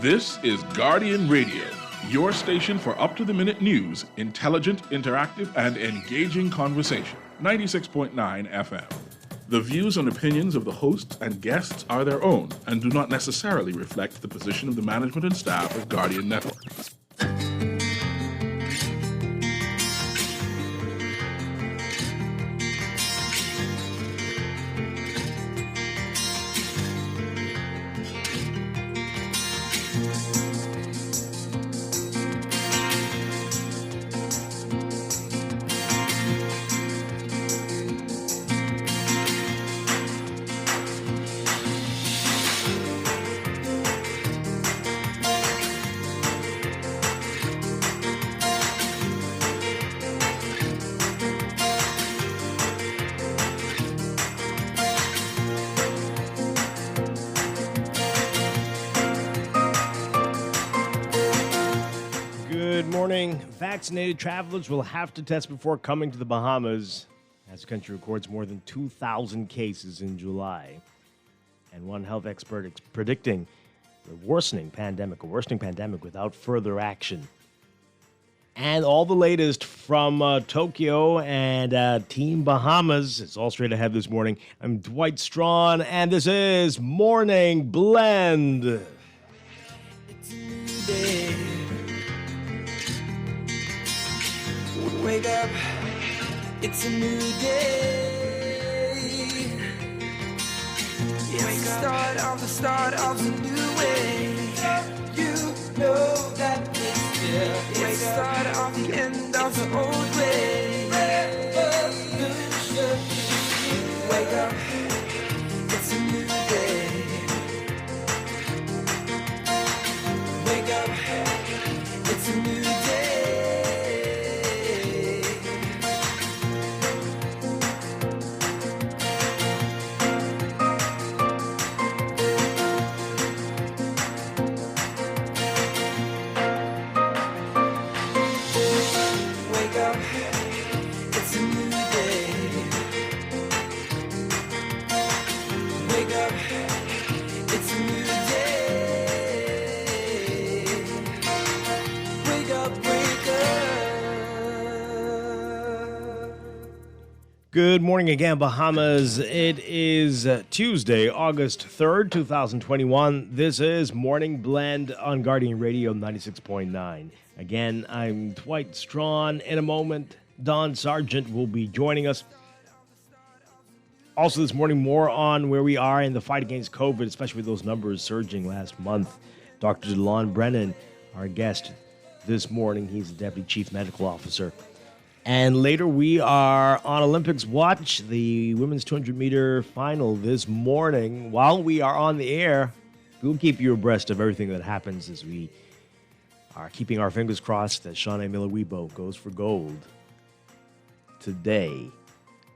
This is Guardian Radio, your station for up-to-the-minute news, intelligent, interactive, and engaging conversation. 96.9 FM. The views and opinions of the hosts and guests are their own and do not necessarily reflect the position of the management and staff of Guardian Network. Vaccinated travelers will have to test before coming to the Bahamas as the country records more than 2,000 cases in July. And one health expert is predicting a worsening pandemic without further action. And all the latest from Tokyo and Team Bahamas. It's all straight ahead this morning. I'm Dwight Strachan, and this is Morning Blend. It's a new day. Wake up, it's a new day. It's the start of a new way. You know that it's there. It's the start of the end of the old way. Revolution. Wake up, it's a new day. Wake up, it's a new day. Good morning again, Bahamas. It is Tuesday, August 3rd, 2021. This is Morning Blend on Guardian Radio 96.9. Again, I'm Dwight Strachan. In a moment, Don Sargent will be joining us. Also this morning, more on where we are in the fight against COVID, especially with those numbers surging last month. Dr. DeLon Brennan, our guest this morning. He's the Deputy Chief Medical Officer. And later we are on Olympics Watch, the women's 200-meter final this morning. While we are on the air, we'll keep you abreast of everything that happens as we are keeping our fingers crossed that Shawnee Miller-Weibo goes for gold today.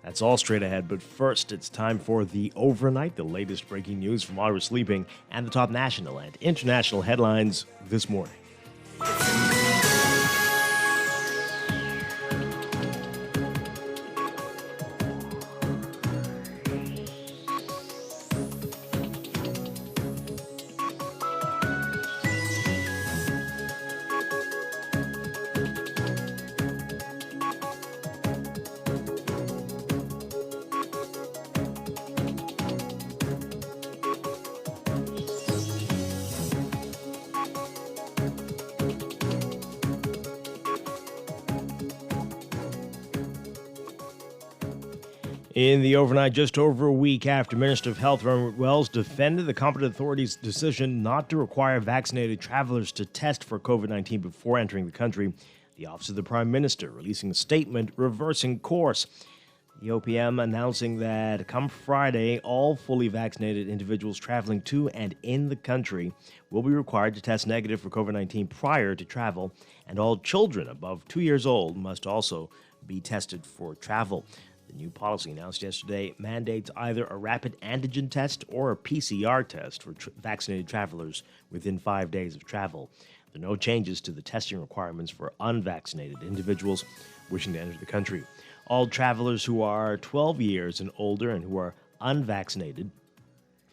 That's all straight ahead, but first it's time for the overnight, the latest breaking news from while we're sleeping, and the top national and international headlines this morning. In the overnight, just over a week after Minister of Health Robert Wells defended the competent authorities' decision not to require vaccinated travelers to test for COVID-19 before entering the country, the Office of the Prime Minister releasing a statement reversing course. The OPM announcing that come Friday, all fully vaccinated individuals traveling to and in the country will be required to test negative for COVID-19 prior to travel, and all children above 2 years old must also be tested for travel. The new policy announced yesterday mandates either a rapid antigen test or a PCR test for vaccinated travelers within 5 days of travel. There are no changes to the testing requirements for unvaccinated individuals wishing to enter the country. All travelers who are 12 years and older and who are unvaccinated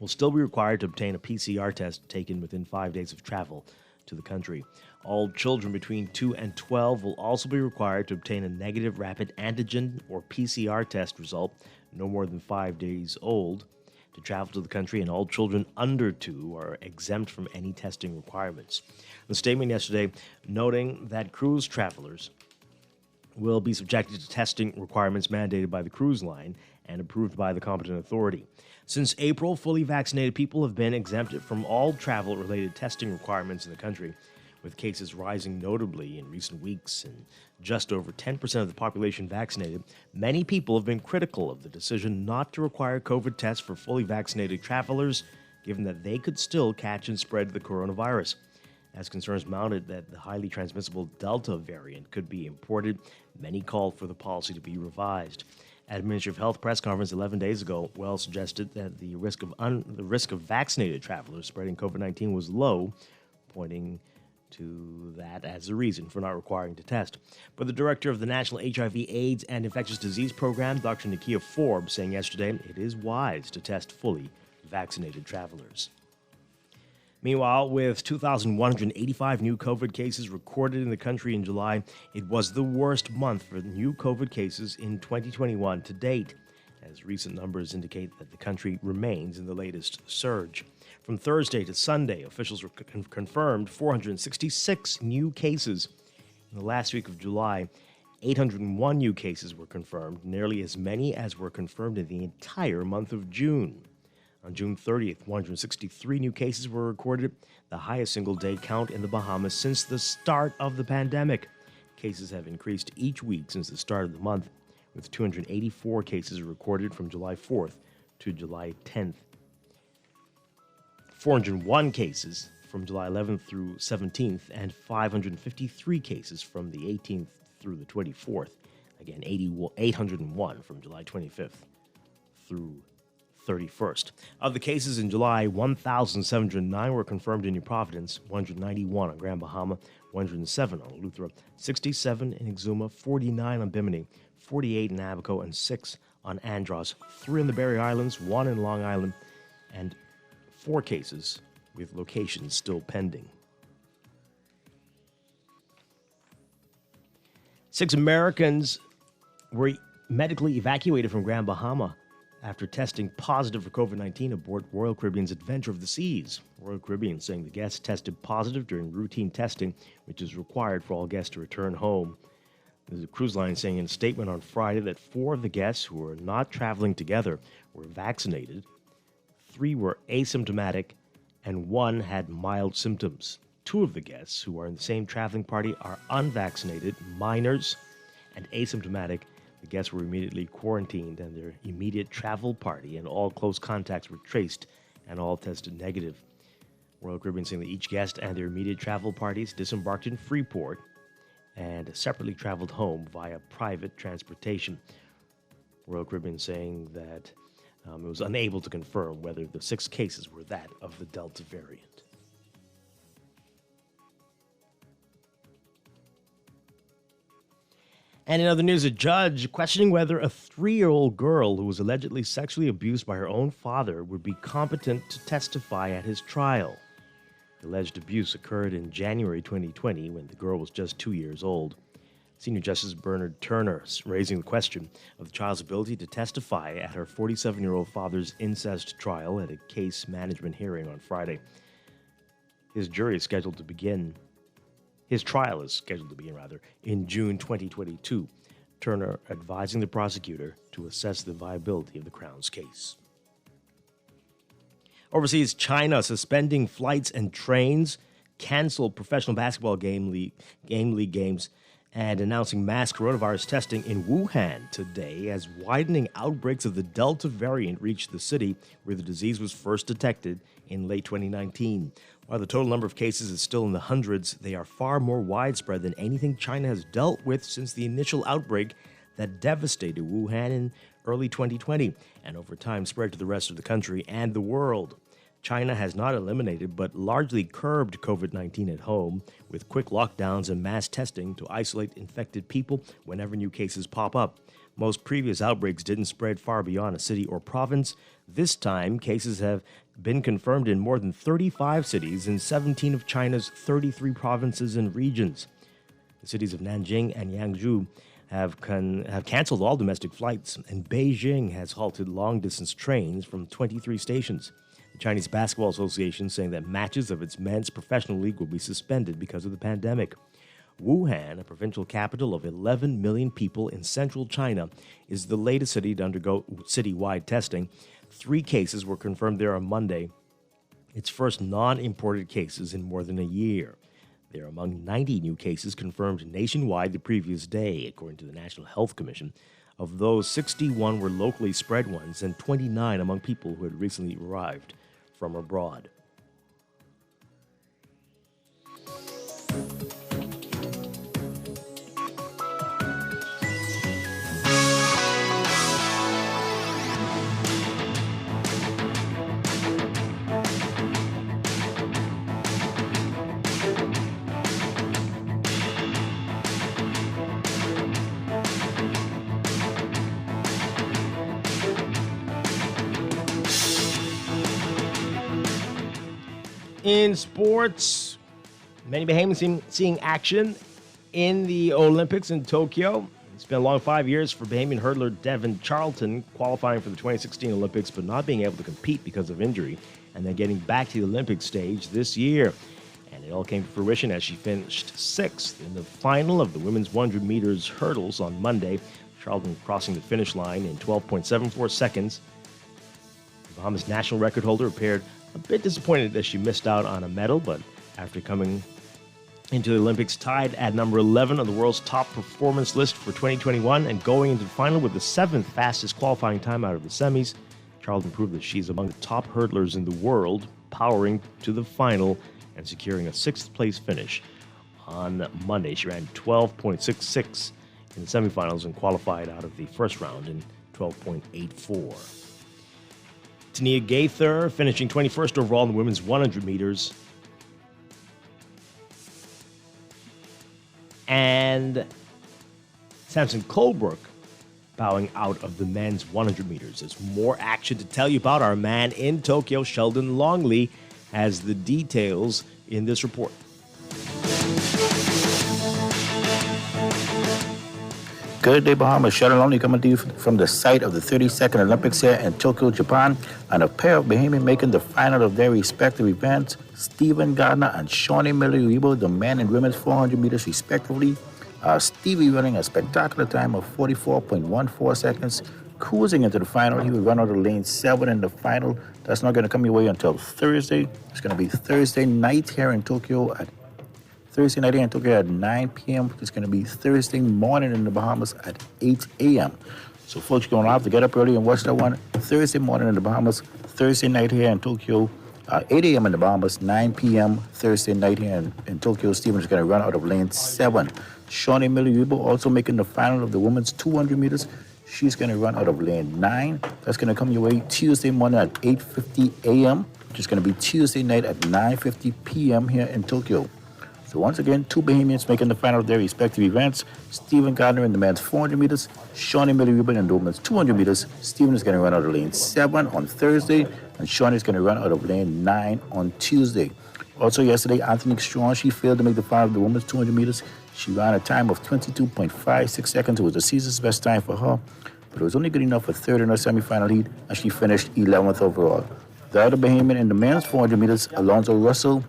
will still be required to obtain a PCR test taken within 5 days of travel to the country. All children between 2 and 12 will also be required to obtain a negative rapid antigen or PCR test result no more than 5 days old to travel to the country, and all children under 2 are exempt from any testing requirements. The statement yesterday noting that cruise travelers will be subjected to testing requirements mandated by the cruise line and approved by the competent authority. Since April, fully vaccinated people have been exempted from all travel-related testing requirements in the country, with cases rising notably in recent weeks and just over 10% of the population vaccinated. Many people have been critical of the decision not to require COVID tests for fully vaccinated travelers, given that they could still catch and spread the coronavirus. As concerns mounted that the highly transmissible Delta variant could be imported, many called for the policy to be revised. At a Ministry of Health press conference 11 days ago, Wells suggested that the risk of vaccinated travelers spreading COVID-19 was low, pointing to that as a reason for not requiring to test. But the director of the National HIV/AIDS and Infectious Disease Program, Dr. Nakia Forbes, saying yesterday it is wise to test fully vaccinated travelers. Meanwhile, with 2,185 new COVID cases recorded in the country in July, it was the worst month for new COVID cases in 2021 to date, as recent numbers indicate that the country remains in the latest surge. From Thursday to Sunday, officials confirmed 466 new cases. In the last week of July, 801 new cases were confirmed, nearly as many as were confirmed in the entire month of June. On June 30th, 163 new cases were recorded, the highest single-day count in the Bahamas since the start of the pandemic. Cases have increased each week since the start of the month, with 284 cases recorded from July 4th to July 10th. 401 cases from July 11th through 17th, and 553 cases from the 18th through the 24th. Again, 801 from July 25th through 31st. Of the cases in July, 1,709 were confirmed in New Providence, 191 on Grand Bahama, 107 on Eleuthera, 67 in Exuma, 49 on Bimini, 48 in Abaco, and 6 on Andros, 3 on the Berry Islands, 1 in Long Island, and 4 cases with locations still pending. 6 Americans were medically evacuated from Grand Bahama after testing positive for COVID-19 aboard Royal Caribbean's Adventure of the Seas. Royal Caribbean saying the guests tested positive during routine testing, which is required for all guests to return home. The cruise line saying in a statement on Friday that 4 of the guests who were not traveling together were vaccinated, 3 were asymptomatic, and 1 had mild symptoms. 2 of the guests who are in the same traveling party are unvaccinated, minors, and asymptomatic. The guests were immediately quarantined, and their immediate travel party and all close contacts were traced and all tested negative. Royal Caribbean saying that each guest and their immediate travel parties disembarked in Freeport and separately traveled home via private transportation. Royal Caribbean saying that it was unable to confirm whether the 6 cases were that of the Delta variant. And in other news, a judge questioning whether a 3-year-old girl who was allegedly sexually abused by her own father would be competent to testify at his trial. The alleged abuse occurred in January 2020 when the girl was just 2 years old. Senior Justice Bernard Turner raising the question of the child's ability to testify at her 47-year-old father's incest trial at a case management hearing on Friday. His trial is scheduled to begin, in June 2022. Turner advising the prosecutor to assess the viability of the Crown's case. Overseas, China suspending flights and trains, canceled professional basketball game league games, and announcing mass coronavirus testing in Wuhan today as widening outbreaks of the Delta variant reached the city where the disease was first detected in late 2019. While the total number of cases is still in the hundreds, they are far more widespread than anything China has dealt with since the initial outbreak that devastated Wuhan in early 2020 and over time spread to the rest of the country and the world. China has not eliminated but largely curbed COVID-19 at home with quick lockdowns and mass testing to isolate infected people whenever new cases pop up. Most previous outbreaks didn't spread far beyond a city or province. This time, cases have been confirmed in more than 35 cities in 17 of China's 33 provinces and regions. The cities of Nanjing and Yangzhou have canceled all domestic flights, and Beijing has halted long-distance trains from 23 stations. The Chinese Basketball Association saying that matches of its men's professional league will be suspended because of the pandemic. Wuhan, a provincial capital of 11 million people in central China, is the latest city to undergo citywide testing. 3 cases were confirmed there on Monday, its first non-imported cases in more than a year. They are among 90 new cases confirmed nationwide the previous day, according to the National Health Commission. Of those, 61 were locally spread ones and 29 among people who had recently arrived from abroad. In sports, many Bahamians seeing action in the Olympics in Tokyo. It's been a long 5 years for Bahamian hurdler Devin Charlton qualifying for the 2016 Olympics, but not being able to compete because of injury, and then getting back to the Olympic stage this year. And it all came to fruition as she finished 6th in the final of the women's 100 meters hurdles on Monday. Charlton crossing the finish line in 12.74 seconds. The Bahamas national record holder appeared a bit disappointed that she missed out on a medal, but after coming into the Olympics tied at number 11 on the world's top performance list for 2021 and going into the final with the 7th fastest qualifying time out of the semis, Charlton proved that she's among the top hurdlers in the world, powering to the final and securing a 6th place finish on Monday. She ran 12.66 in the semifinals and qualified out of the first round in 12.84. Tania Gaither finishing 21st overall in the women's 100 meters. And Samson Colebrook bowing out of the men's 100 meters. There's more action to tell you about. Our man in Tokyo, Sheldon Longley, has the details in this report. Good day, Bahamas. Sheldon Longley coming to you from the site of the 32nd Olympics here in Tokyo, Japan, and a pair of Bahamians making the final of their respective events. Stephen Gardner and Shawnee Miller, the men and women's 400 meters respectively. Stevie running a spectacular time of 44.14 seconds, cruising into the final. He will run out of lane 7 in the final. That's not going to come your way until Thursday. It's going to be Thursday night here in Tokyo at 9 p.m. It's going to be Thursday morning in the Bahamas at 8 a.m. So folks, you're going to have to get up early and watch that one. Thursday morning in the Bahamas, Thursday night here in Tokyo, 8 a.m. in the Bahamas, 9 p.m. Thursday night here in Tokyo. Stevens is going to run out of lane 7. Shawnee Miller also making the final of the women's 200 meters. She's going to run out of lane 9. That's going to come your way Tuesday morning at 8:50 a.m., which is going to be Tuesday night at 9:50 p.m. here in Tokyo. So once again, 2 Bahamians making the final of their respective events. Stephen Gardner in the men's 400 meters, Shawnee Miller in the women's 200 meters. Stephen is going to run out of lane 7 on Thursday, and Shawnee is going to run out of lane 9 on Tuesday. Also yesterday, Anthony Strachan, she failed to make the final of the women's 200 meters. She ran a time of 22.56 seconds. It was the season's best time for her, but it was only good enough for third in her semifinal heat, and she finished 11th overall. The other Bahamian in the men's 400 meters, Alonzo Russell,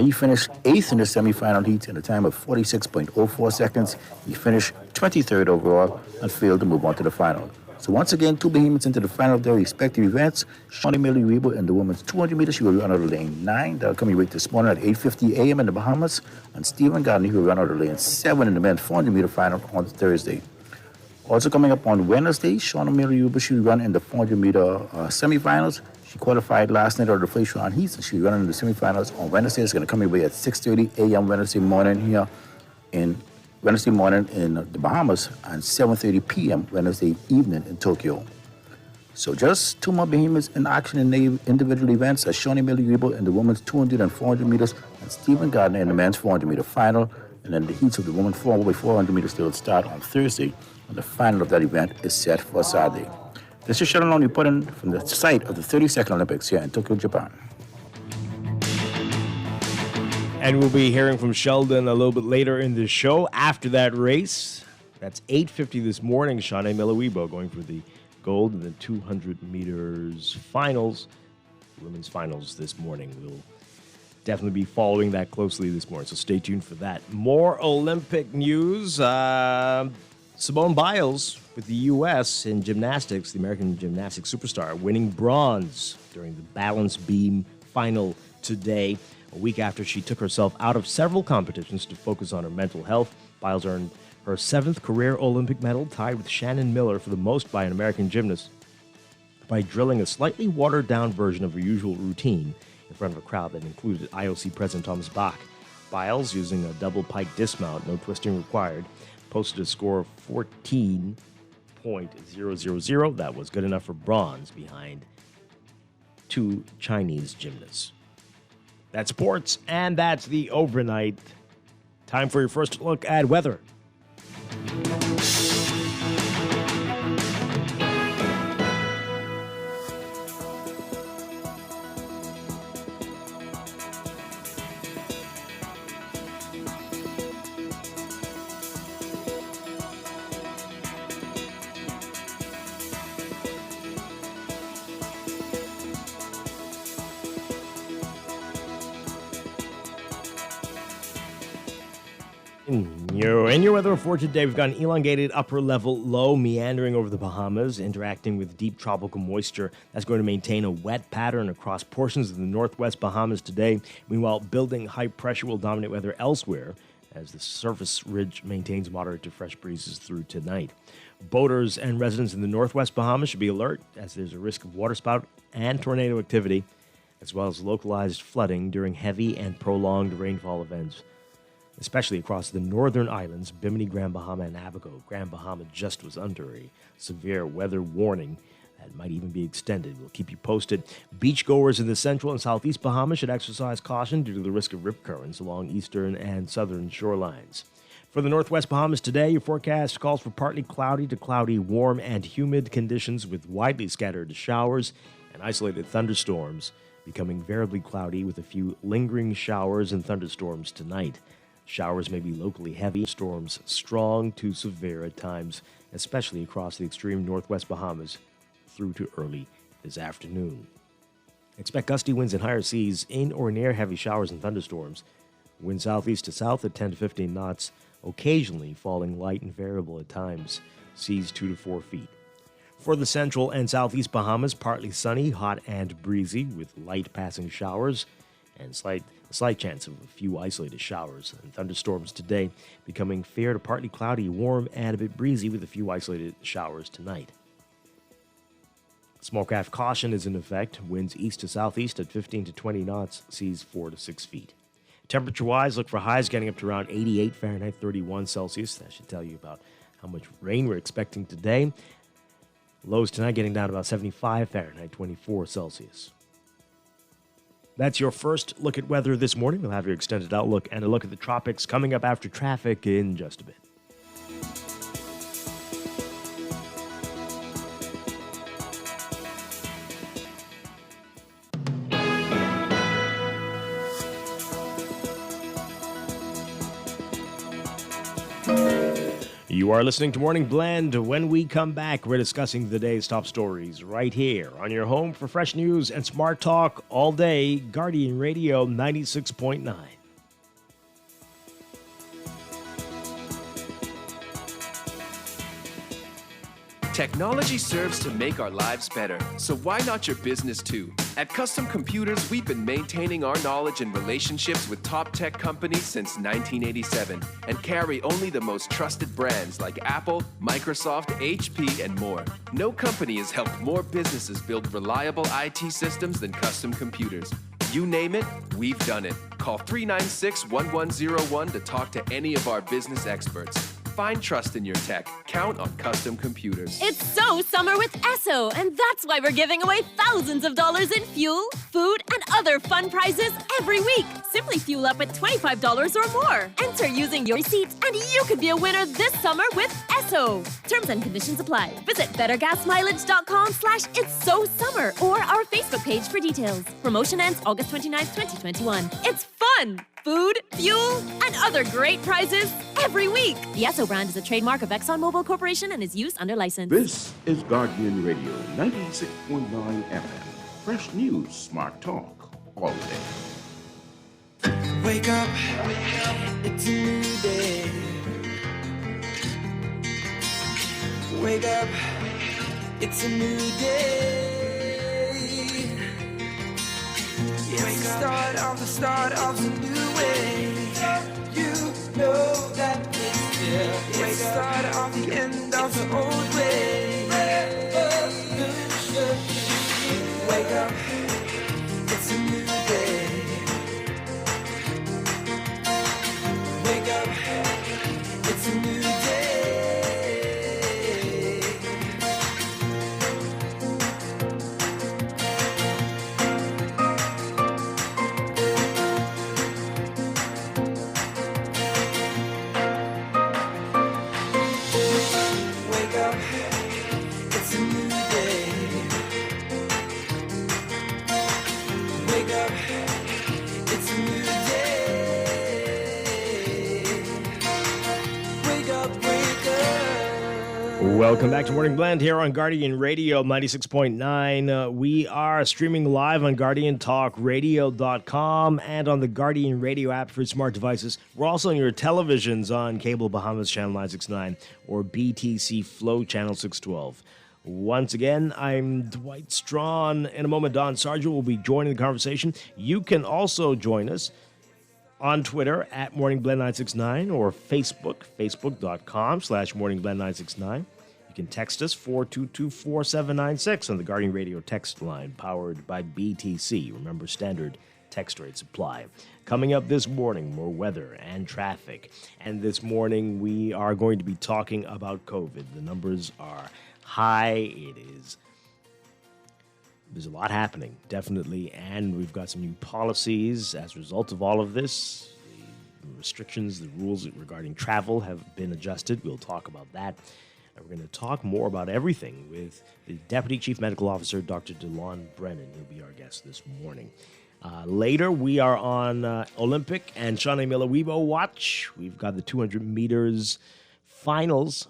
he finished 8th in the semifinal heat in a time of 46.04 seconds. He finished 23rd overall and failed to move on to the final. So once again, 2 Bahamians into the final of their respective events. Shawnee Miller in the women's 200 meters, she will run out of lane 9. That'll come your way this morning at 8:50 a.m. in the Bahamas. And Stephen Gardner, will run out of lane 7 in the men's 400 meter final on Thursday. Also coming up on Wednesday, Shawnee Miller, she will run in the 400 meter semifinals. She qualified last night out of the first round heats, and she's running in the semifinals on Wednesday. It's going to come your way at 6:30 a.m. Wednesday morning in the Bahamas, and 7:30 p.m. Wednesday evening in Tokyo. So just 2 more Bahamians in action in the individual events as Shawnee Miller in the women's 200 and 400 meters, and Stephen Gardner in the men's 400 meter final. And then the heats of the women's 400 meters still start on Thursday, and the final of that event is set for Saturday. This is Sheldon reporting from the site of the 32nd Olympics here in Tokyo, Japan. And we'll be hearing from Sheldon a little bit later in the show after that race. That's 8:50 this morning. Shanae Miller-Weibo going for the gold in the 200 meters finals, women's finals this morning. We'll definitely be following that closely this morning, so stay tuned for that. More Olympic news. Simone Biles with the U.S. in gymnastics, the American gymnastics superstar, winning bronze during the balance beam final today, a week after she took herself out of several competitions to focus on her mental health. Biles earned her 7th career Olympic medal, tied with Shannon Miller for the most by an American gymnast, by drilling a slightly watered-down version of her usual routine in front of a crowd that included IOC President Thomas Bach. Biles, using a double pike dismount, no twisting required, posted a score of 14.000. That was good enough for bronze behind 2 Chinese gymnasts. That's sports, and that's the overnight. Time for your first look at weather. In your weather report today, we've got an elongated upper-level low meandering over the Bahamas, interacting with deep tropical moisture. That's going to maintain a wet pattern across portions of the northwest Bahamas today. Meanwhile, building high pressure will dominate weather elsewhere as the surface ridge maintains moderate to fresh breezes through tonight. Boaters and residents in the northwest Bahamas should be alert as there's a risk of waterspout and tornado activity, as well as localized flooding during heavy and prolonged rainfall events, especially across the northern islands, Bimini, Grand Bahama, and Abaco. Grand Bahama just was under a severe weather warning that might even be extended. We'll keep you posted. Beachgoers in the central and southeast Bahamas should exercise caution due to the risk of rip currents along eastern and southern shorelines. For the northwest Bahamas today, your forecast calls for partly cloudy to cloudy, warm and humid conditions with widely scattered showers and isolated thunderstorms, becoming variably cloudy with a few lingering showers and thunderstorms tonight. Showers may be locally heavy, storms strong to severe at times, especially across the extreme northwest Bahamas through to early this afternoon. Expect gusty winds and higher seas in or near heavy showers and thunderstorms. Wind southeast to south at 10 to 15 knots, occasionally falling light and variable at times, seas 2 to 4 feet. For the central and southeast Bahamas, partly sunny, hot and breezy with light passing showers and slight chance of a few isolated showers and thunderstorms today, becoming fair to partly cloudy, warm, and a bit breezy with a few isolated showers tonight. Small craft caution is in effect. Winds east to southeast at 15 to 20 knots, seas 4 to 6 feet. Temperature-wise, look for highs getting up to around 88 Fahrenheit, 31 Celsius. That should tell you about how much rain we're expecting today. Lows tonight getting down to about 75 Fahrenheit, 24 Celsius. That's your first look at weather this morning. We'll have your extended outlook and a look at the tropics coming up after traffic in just a bit. You are listening to Morning Blend. When we come back, we're discussing the day's top stories right here on your home for fresh news and smart talk all day, Guardian Radio 96.9. Technology serves to make our lives better, so why not your business too? At Custom Computers, we've been maintaining our knowledge and relationships with top tech companies since 1987 and carry only the most trusted brands like Apple, Microsoft, HP, and more. No company has helped more businesses build reliable IT systems than Custom Computers. You name it, we've done it. Call 396-1101 to talk to any of our business experts. Find trust in your tech. Count on Custom Computers. It's so summer with Esso, and that's why we're giving away thousands of dollars in fuel, food, and other fun prizes every week. Simply fuel up at $25 or more. Enter using your receipt, and you could be a winner this summer with Esso. Terms and conditions apply. Visit bettergasmileage.com/its-so-summer or our Facebook page for details. Promotion ends August 29th, 2021. It's fun! Food, fuel, and other great prizes every week. The Esso brand is a trademark of ExxonMobil Corporation and is used under license. This is Guardian Radio, 96.9 FM. Fresh news, smart talk, all day. Wake up, it's a new day. Wake up, it's a new day. It's the start of a new way. You know that it's here. It's the start of the end of the old way. Revolution. Wake up, it's a new day. Wake up, it's a new day. Wake up, it's a new day. Wake up, it's a new day. Wake up, wake up. Welcome back to Morning Blend here on Guardian Radio 96.9. We are streaming live on GuardianTalkRadio.com and on the Guardian Radio app for smart devices. We're also on your televisions on Cable Bahamas Channel 969 or BTC Flow Channel 612. Once again, I'm Dwight Strachan. In a moment, Don Sargent will be joining the conversation. You can also join us on Twitter at MorningBlend969 or Facebook, facebook.com/MorningBlend969. You can text us 422-4796 on the Guardian Radio text line powered by BTC. Remember, standard text rates apply. Coming up this morning, more weather and traffic. And this morning, we are going to be talking about COVID. The numbers are high. There's a lot happening, definitely, and we've got some new policies as a result of all of this. The restrictions, the rules regarding travel have been adjusted. We'll talk about that. And we're going to talk more about everything with the Deputy Chief Medical Officer, Dr. DeLon Brennan. He'll be our guest this morning. Later, we are on Olympic and Shawnee Miller-Weibo watch. We've got the 200 meters finals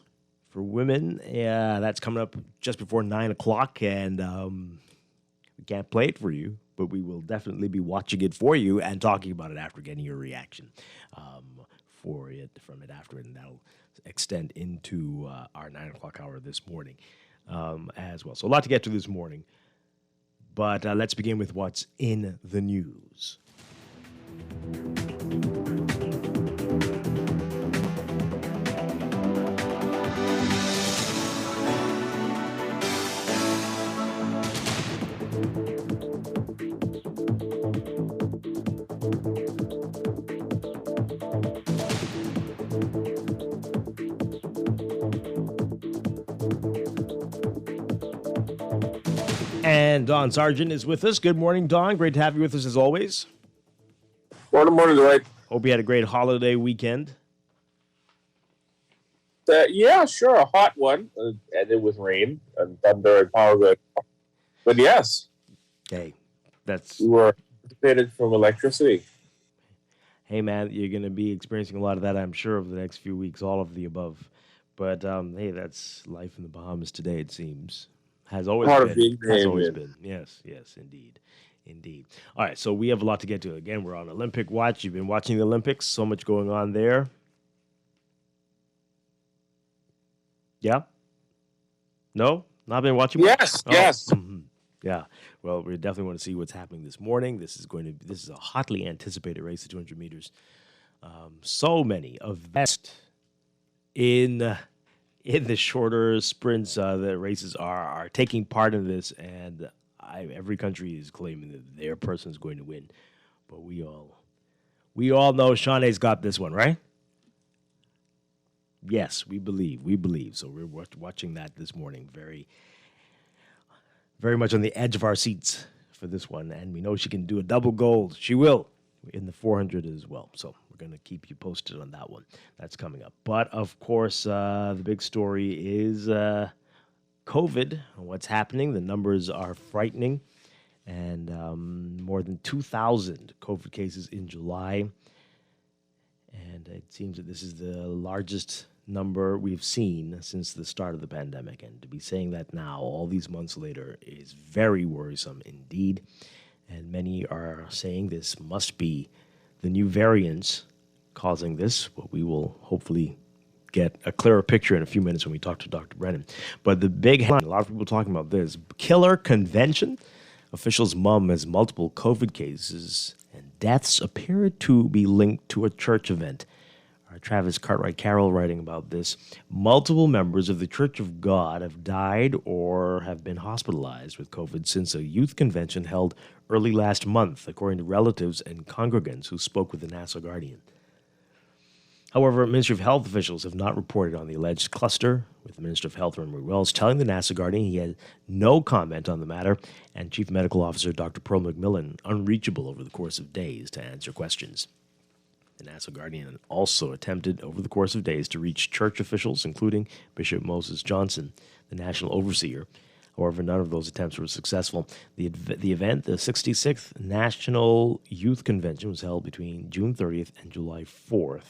for women. That's coming up just before 9 o'clock, and we can't play it for you, but we will definitely be watching it for you and talking about it after, getting your reaction from it after, and that'll extend into our 9 o'clock hour this morning as well. So a lot to get to this morning, but let's begin with what's in the news. And Don Sargent is with us. Good morning, Don. Great to have you with us as always. Morning, Dwight. Hope you had a great holiday weekend. Yeah, sure, a hot one, ended with rain and thunder and power grid. But yes, Hey, that's... we were anticipated from electricity. Hey, man, you're going to be experiencing a lot of that, I'm sure, over the next few weeks, all of the above. But, hey, that's life in the Bahamas today, it seems. Has always Part of been. being Has there, always man. been. Yes, indeed. Indeed. All right, so we have a lot to get to. Again, we're on Olympic watch. You've been watching the Olympics. So much going on there. Yeah? No? Not been watching much? Yes, Oh, yes. mhm. Yeah. Well, we definitely want to see what's happening this morning. This is a hotly anticipated race, the 200 meters. So many of the best in the shorter sprints, the races are taking part in this, and every country is claiming that their person is going to win. But we all know Shaunae's got this one, right? Yes, we believe. We believe. So we're watching that this morning, very, very much on the edge of our seats for this one. And we know she can do a double gold. She will in the 400 as well. So we're going to keep you posted on that one. That's coming up. But, of course, the big story is COVID, what's happening. The numbers are frightening. And more than 2,000 COVID cases in July. And it seems that this is the largest number we've seen since the start of the pandemic. And to be saying that now, all these months later, is very worrisome indeed. And many are saying this must be the new variants causing this, but we will hopefully get a clearer picture in a few minutes when we talk to Dr. Brennan. But the big headline, a lot of people talking about this, killer convention. Officials' mum has multiple COVID cases, and deaths appear to be linked to a church event. Our Travis Cartwright-Carroll writing about this. Multiple members of the Church of God have died or have been hospitalized with COVID since a youth convention held early last month, according to relatives and congregants who spoke with the Nassau Guardian. However, Ministry of Health officials have not reported on the alleged cluster, with the Minister of Health, Roy Wells, telling the Nassau Guardian he had no comment on the matter, and Chief Medical Officer Dr. Pearl McMillan unreachable over the course of days to answer questions. The Nassau Guardian also attempted over the course of days to reach church officials, including Bishop Moses Johnson, the national overseer. However, none of those attempts were successful. The event, the 66th National Youth Convention, was held between June 30th and July 4th.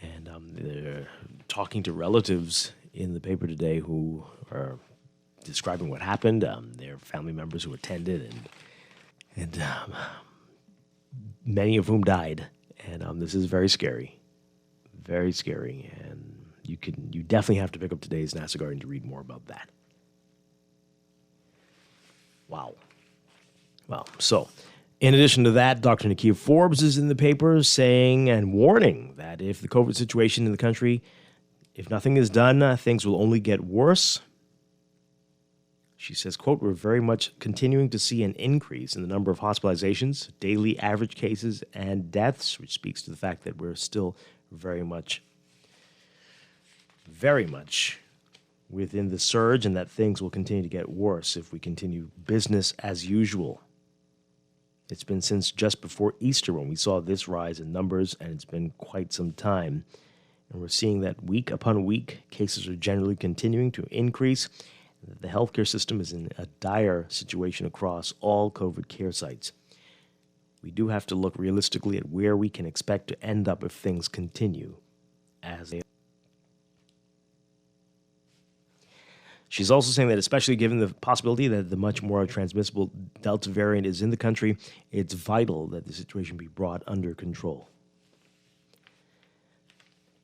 And they're talking to relatives in the paper today who are describing what happened, their family members who attended, and many of whom died. And this is very scary, and you definitely have to pick up today's Nassau Guardian to read more about that. Wow. So, in addition to that, Dr. Nakia Forbes is in the paper saying and warning that if the COVID situation in the country, if nothing is done, things will only get worse. She says, quote, we're very much continuing to see an increase in the number of hospitalizations, daily average cases, and deaths, which speaks to the fact that we're still very much within the surge and that things will continue to get worse if we continue business as usual. It's been since just before Easter when we saw this rise in numbers, and it's been quite some time. And we're seeing that week upon week, cases are generally continuing to increase. The healthcare system is in a dire situation across all COVID care sites. We do have to look realistically at where we can expect to end up if things continue as they are. She's also saying that especially given the possibility that the much more transmissible Delta variant is in the country, it's vital that the situation be brought under control.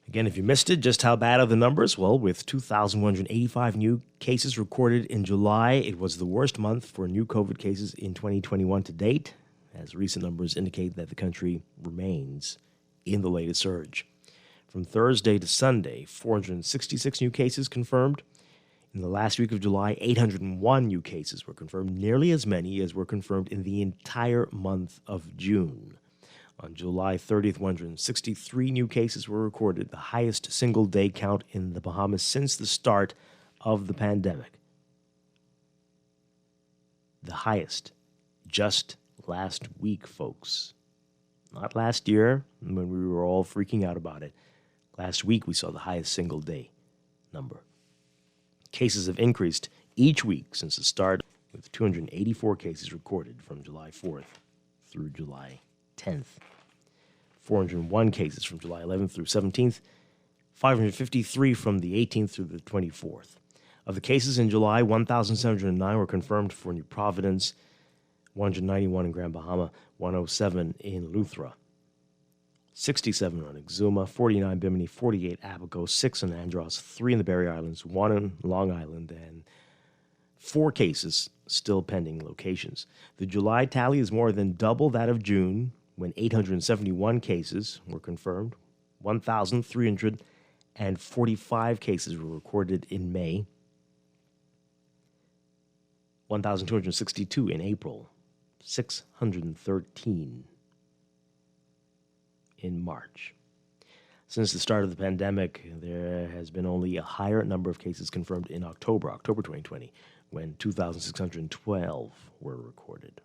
Again, if you missed it, just how bad are the numbers? Well, with 2,185 new cases recorded in July, it was the worst month for new COVID cases in 2021 to date, as recent numbers indicate that the country remains in the latest surge. From Thursday to Sunday, 466 new cases confirmed. In the last week of July, 801 new cases were confirmed, nearly as many as were confirmed in the entire month of June. On July 30th, 163 new cases were recorded, the highest single-day count in the Bahamas since the start of the pandemic. The highest, just last week, folks. Not last year, when we were all freaking out about it. Last week, we saw the highest single-day number. Cases have increased each week since the start, with 284 cases recorded from July 4th through July 10th. 401 cases from July 11th through 17th, 553 from the 18th through the 24th. Of the cases in July, 1,709 were confirmed for New Providence, 191 in Grand Bahama, 107 in Luthra, 67 on Exuma, 49 Bimini, 48 Abaco, 6 on Andros, 3 in the Berry Islands, 1 on Long Island, and 4 cases still pending locations. The July tally is more than double that of June, when 871 cases were confirmed. 1,345 cases were recorded in May. 1,262 in April. 613 in March. Since the start of the pandemic, there has been only a higher number of cases confirmed in October 2020, when 2,612 were recorded.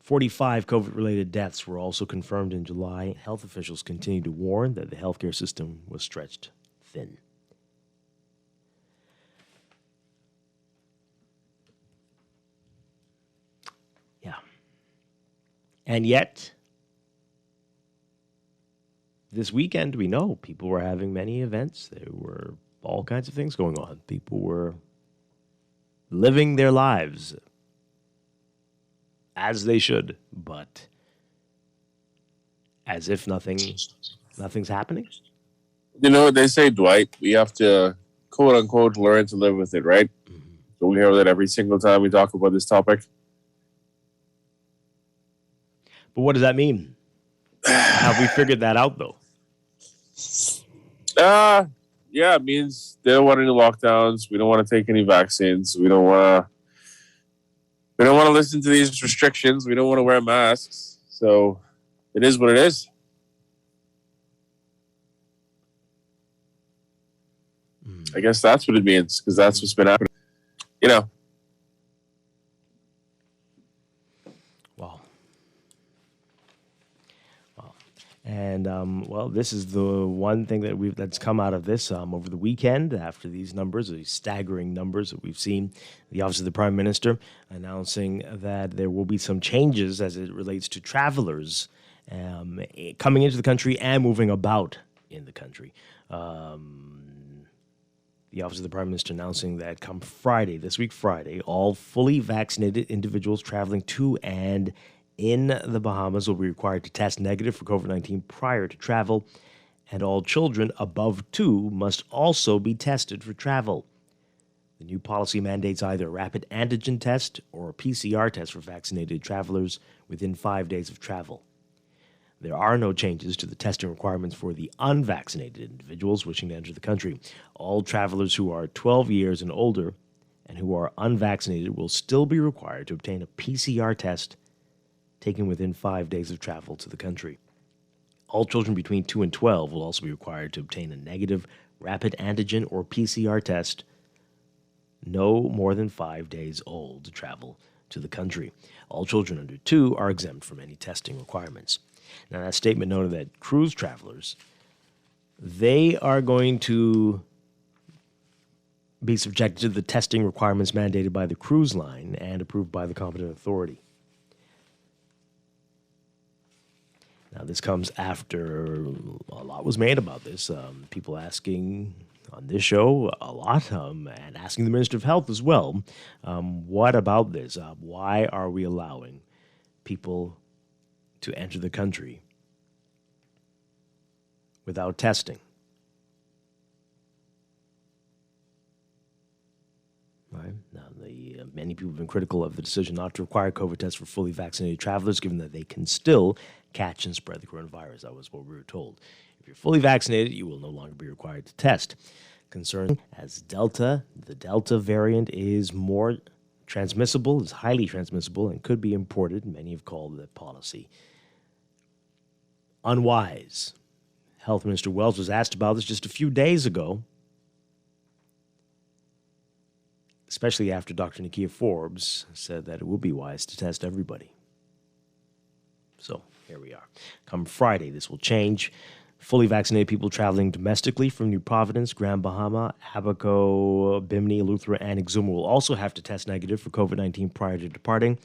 45 COVID-related deaths were also confirmed in July. Health officials continue to warn that the healthcare system was stretched thin. Yeah. And yet, this weekend, we know people were having many events. There were all kinds of things going on. People were living their lives as they should, but as if nothing's happening. You know what they say, Dwight? We have to, quote unquote, learn to live with it, right? Mm-hmm. So we hear that every single time we talk about this topic. But what does that mean? Have we figured that out, though? Yeah, it means they don't want any lockdowns. We don't want to take any vaccines. We don't want to listen to these restrictions. We don't want to wear masks. So it is what it is. I guess that's what it means, because that's what's been happening. You know. And, this is the one thing that's come out of this over the weekend after these numbers, these staggering numbers that we've seen. The Office of the Prime Minister announcing that there will be some changes as it relates to travelers coming into the country and moving about in the country. The Office of the Prime Minister announcing that come Friday, this week Friday, all fully vaccinated individuals traveling to and in the Bahamas will be required to test negative for COVID-19 prior to travel, and all children above 2 must also be tested for travel. The new policy mandates either a rapid antigen test or a PCR test for vaccinated travelers within 5 days of travel. There are no changes to the testing requirements for the unvaccinated individuals wishing to enter the country. All travelers who are 12 years and older and who are unvaccinated will still be required to obtain a PCR test taken within 5 days of travel to the country. All children between 2 and 12 will also be required to obtain a negative rapid antigen or PCR test no more than 5 days old to travel to the country. All children under 2 are exempt from any testing requirements. Now, that statement noted that cruise travelers, they are going to be subjected to the testing requirements mandated by the cruise line and approved by the competent authority. Now, this comes after a lot was made about this. People asking on this show a lot and asking the Minister of Health as well, what about this? Why are we allowing people to enter the country without testing? Right. Now, many people have been critical of the decision not to require COVID tests for fully vaccinated travelers, given that they can still catch and spread the coronavirus. That was what we were told. If you're fully vaccinated, you will no longer be required to test. Concern as the Delta variant is more transmissible, is highly transmissible, and could be imported. Many have called that policy unwise. Health Minister Wells was asked about this just a few days ago, especially after Dr. Nakia Forbes said that it will be wise to test everybody. So here we are. Come Friday, this will change. Fully vaccinated people traveling domestically from New Providence, Grand Bahama, Abaco, Bimini, Eleuthera, and Exuma will also have to test negative for COVID-19 prior to departing.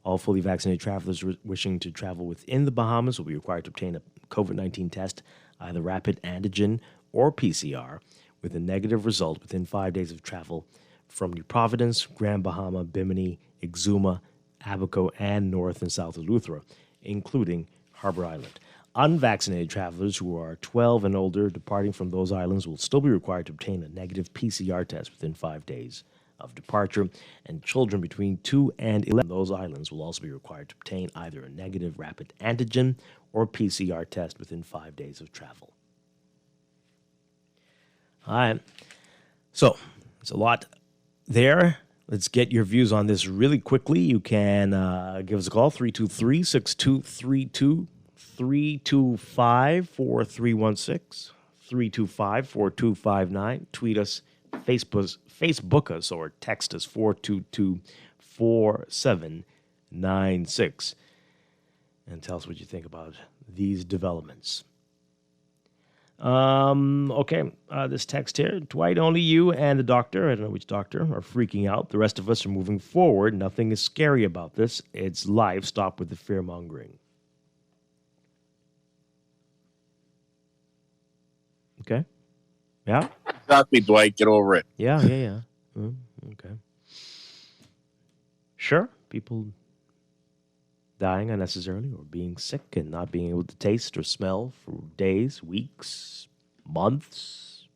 All fully vaccinated travelers wishing to travel within the Bahamas will be required to obtain a COVID-19 test, either rapid antigen or PCR, with a negative result within 5 days of travel from New Providence, Grand Bahama, Bimini, Exuma, Abaco, and North and South Eleuthera, including Harbor Island. Unvaccinated travelers who are 12 and older departing from those islands will still be required to obtain a negative PCR test within 5 days of departure, and children between 2 and 11 those islands will also be required to obtain either a negative rapid antigen or PCR test within 5 days of travel. All right. So, it's a lot there. Let's get your views on this really quickly. You can give us a call, 323-6232, 325-4316. 325-4259. Tweet us, Facebook us, or text us 422-4796. And tell us what you think about these developments. Okay, this text here. Dwight, only you and the doctor, I don't know which doctor, are freaking out. The rest of us are moving forward. Nothing is scary about this. It's life. Stop with the fear-mongering. Okay. Yeah? Exactly, Dwight. Get over it. Yeah. Okay. Sure, people dying unnecessarily or being sick and not being able to taste or smell for days, weeks, months.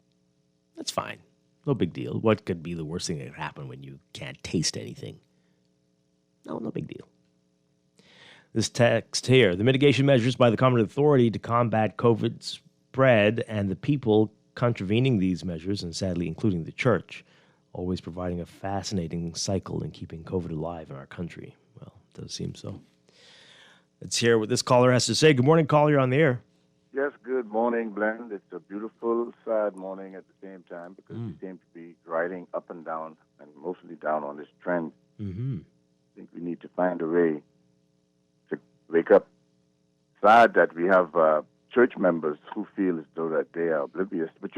That's fine. No big deal. What could be the worst thing that could happen when you can't taste anything? No big deal. This text here. The mitigation measures by the competent authority to combat COVID spread and the people contravening these measures, and sadly including the church, always providing a fascinating cycle in keeping COVID alive in our country. Well, it does seem so. Let's hear what this caller has to say. Good morning, caller. You're on the air. Yes, good morning, Glenn. It's a beautiful, sad morning at the same time because we seem to be riding up and down, and mostly down on this trend. Mm-hmm. I think we need to find a way to wake up. Sad that we have church members who feel as though that they are oblivious. But,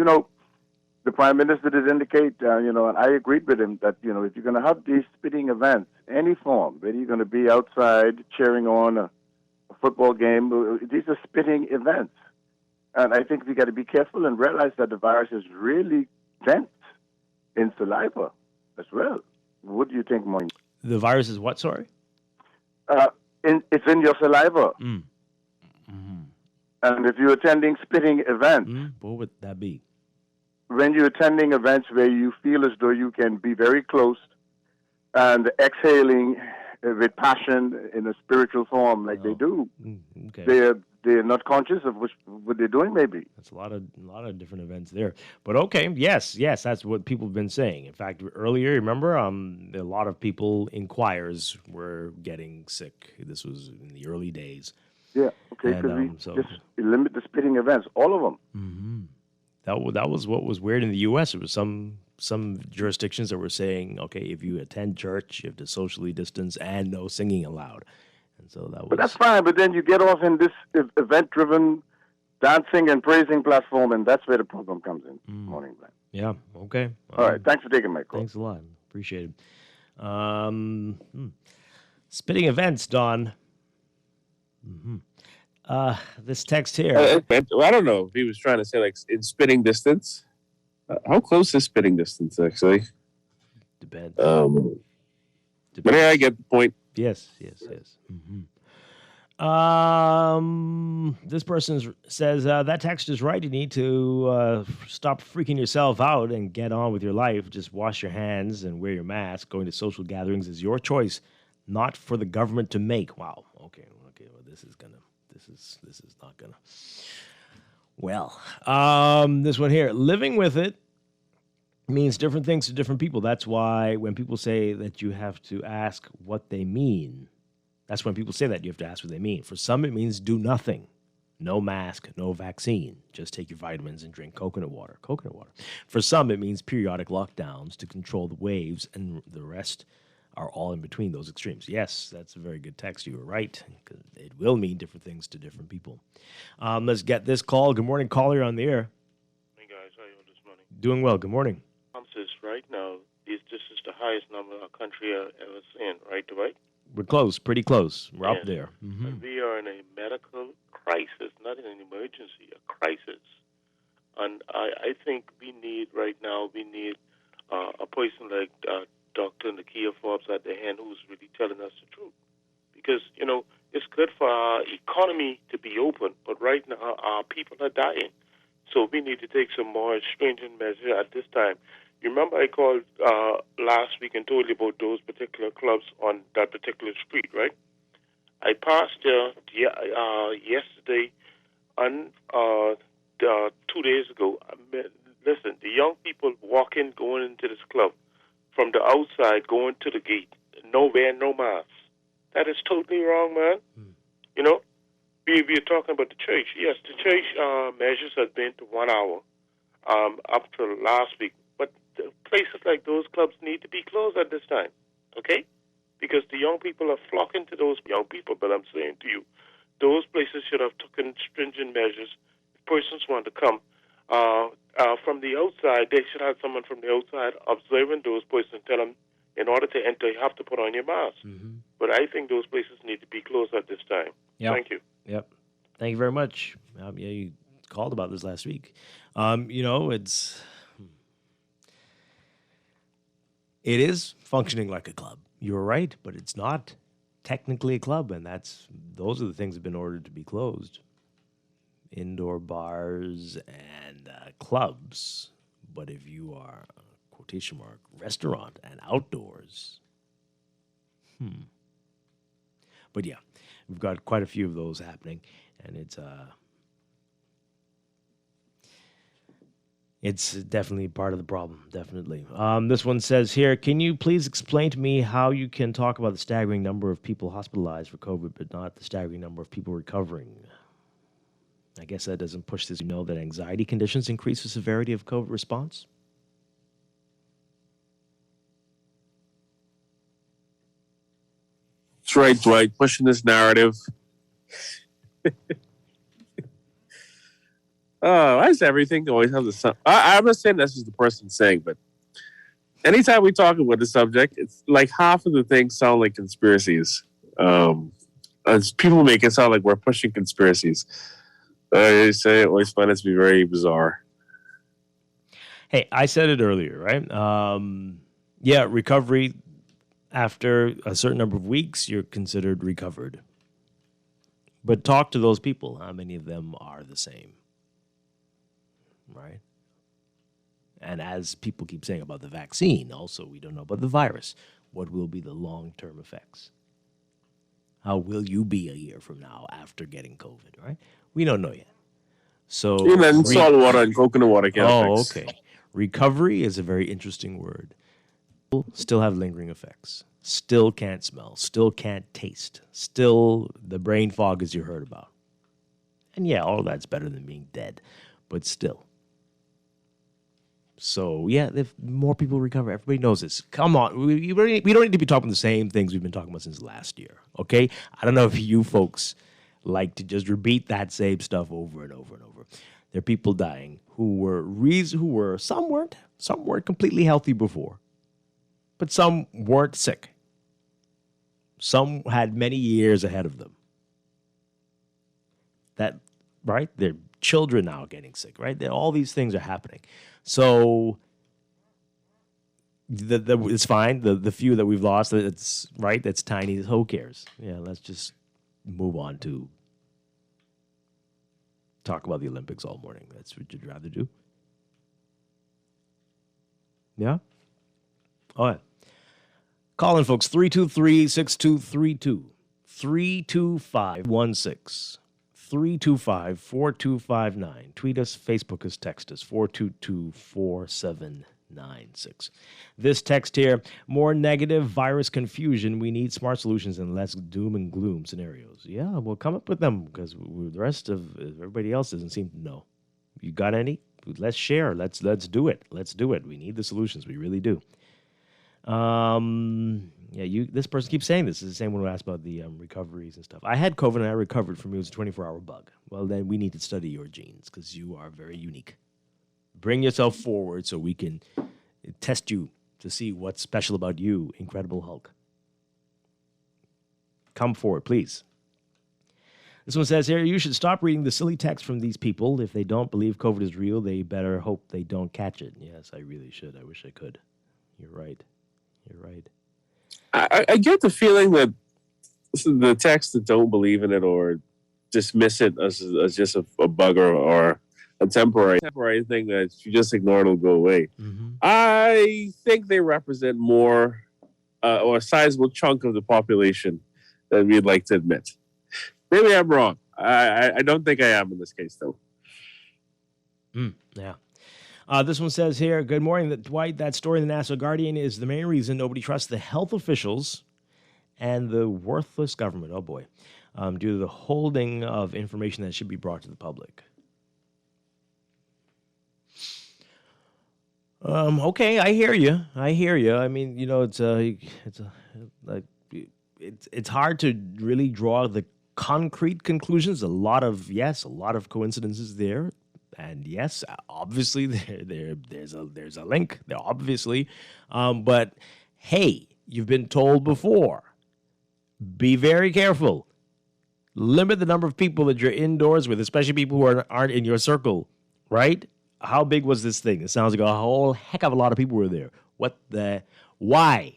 the Prime Minister did indicate, and I agreed with him that, if you're going to have these spitting events, any form, whether you're going to be outside cheering on a football game, these are spitting events. And I think we got to be careful and realize that the virus is really dense in saliva as well. What do you think, Moin? The virus is what, sorry? It's in your saliva. Mm. Mm-hmm. And if you're attending spitting events, what would that be? When you're attending events where you feel as though you can be very close and exhaling with passion in a spiritual form like they do, Okay. they're not conscious of what they're doing, maybe. That's a lot of different events there. But okay, yes, that's what people have been saying. In fact, earlier, remember, a lot of people in choirs were getting sick. This was in the early days. Yeah, okay, because we just limit the spitting events, all of them. Mm-hmm. That was what was weird in the U.S. There was some jurisdictions that were saying, okay, if you attend church, you have to socially distance and no singing allowed. And so that was. But that's fine. But then you get off in this event-driven dancing and praising platform, and that's where the problem comes in. Morning, Glenn. Yeah. Okay. All right. Thanks for taking my call. Thanks a lot. Appreciate it. Spitting events, Don. Mm-hmm. This text here. I don't know if he was trying to say like in spitting distance. How close is spitting distance actually? Depends. But yeah, I get the point. Yes. Mm-hmm. This person says that text is right. You need to stop freaking yourself out and get on with your life. Just wash your hands and wear your mask. Going to social gatherings is your choice, not for the government to make. Wow. Okay. Well, this is not gonna. Well, this one here, living with it means different things to different people. That's why when people say that you have to ask what they mean, that's when people say that you have to ask what they mean. For some, it means do nothing. No mask, no vaccine. Just take your vitamins and drink coconut water. For some, it means periodic lockdowns to control the waves, and the rest are all in between those extremes. Yes, that's a very good text. You were right. It will mean different things to different people. Let's get this call. Good morning, caller. You're on the air. Hey, guys. How are you this morning? Doing well. Good morning. Right now, this is the highest number our country has ever seen, right, Dwight? We're close, pretty close. We're up there. Mm-hmm. And we are in a medical crisis, not in an emergency, a crisis. And I think we need a person like Dr. Nakia Forbes at the hand who's really telling us the truth. Because, it's good for our economy to be open, but right now our people are dying. So we need to take some more stringent measures at this time. You remember I called last week and told you about those particular clubs on that particular street, right? I passed there yesterday and 2 days ago. Listen, the young people going into this club from the outside, going to the gate, no mask. That is totally wrong, man. we're talking about the church. Yes, the church measures have been to 1 hour up to last week. But places like those clubs need to be closed at this time, okay? Because the young people are flocking to those young people. But I'm saying to you, those places should have taken stringent measures. If persons want to come from the outside, they should have someone from the outside observing those places and tell them, in order to enter, you have to put on your mask. Mm-hmm. But I think those places need to be closed at this time. Yep. Thank you. Yep. Thank you very much. Yeah, you called about this last week. It is functioning like a club. You're right, but it's not technically a club, and those are the things that have been ordered to be closed. Indoor bars and clubs. But if you are, quotation mark, restaurant and outdoors, But yeah, we've got quite a few of those happening, and it's definitely part of the problem, definitely. This one says here, can you please explain to me how you can talk about the staggering number of people hospitalized for COVID, but not the staggering number of people recovering? I guess that doesn't push this. You know that anxiety conditions increase the severity of COVID response? That's right, Dwight, pushing this narrative. Why does everything always have the sun? I'm not saying that's just the person saying, but anytime we talk about the subject, it's like half of the things sound like conspiracies. As people make it sound like we're pushing conspiracies. I say I always find it to be very bizarre. Hey, I said it earlier, right? Recovery, after a certain number of weeks, you're considered recovered. But talk to those people. How many of them are the same? Right? And as people keep saying about the vaccine, also, we don't know about the virus. What will be the long-term effects? How will you be a year from now after getting COVID, right? We don't know yet. So, salt water and coconut water can't fix. Okay. Recovery is a very interesting word. People still have lingering effects. Still can't smell. Still can't taste. Still the brain fog, as you heard about. And yeah, all of that's better than being dead. But still. So, yeah, if more people recover, everybody knows this. Come on. We don't need to be talking the same things we've been talking about since last year, okay? I don't know if you folks like to just repeat that same stuff over and over and over. There are people dying some weren't completely healthy before, but some weren't sick. Some had many years ahead of them. Right? Their children now getting sick, right? All these things are happening. So it's fine. The few that we've lost, it's right. That's tiny. Who cares? Yeah, let's just move on to talk about the Olympics all morning. That's what you'd rather do. Yeah? All right. Call in, folks. 323-6232. 325-16. 325-4259. Tweet us, Facebook us, text us, 422-4796. This text here, more negative virus confusion. We need smart solutions and less doom and gloom scenarios. Yeah, we'll come up with them because the rest of everybody else doesn't seem to know. You got any? Let's share. Let's do it. Let's do it. We need the solutions. We really do. This person keeps saying this. Is the same one who asked about the recoveries and stuff. I had COVID and I recovered from it. It was a 24-hour bug. Well, then we need to study your genes because you are very unique. Bring yourself forward so we can test you to see what's special about you, Incredible Hulk. Come forward, please. This one says here, you should stop reading the silly text from these people. If they don't believe COVID is real, they better hope they don't catch it. Yes, I really should. I wish I could. You're right. You're right. I get the feeling that the texts that don't believe in it or dismiss it as just a bug or a temporary thing that if you just ignore, it'll go away. Mm-hmm. I think they represent more or a sizable chunk of the population than we'd like to admit. Maybe I'm wrong. I don't think I am in this case, though. Yeah. This one says here, good morning, Dwight. That story in the National Guardian is the main reason nobody trusts the health officials and the worthless government. Oh, boy. due to the holding of information that should be brought to the public. Okay, I hear you. I mean, it's hard to really draw the concrete conclusions. A lot of coincidences there, and yes, obviously there's a link there, obviously. But hey, you've been told before. Be very careful. Limit the number of people that you're indoors with, especially people who aren't in your circle, right? How big was this thing? It sounds like a whole heck of a lot of people were there. Why?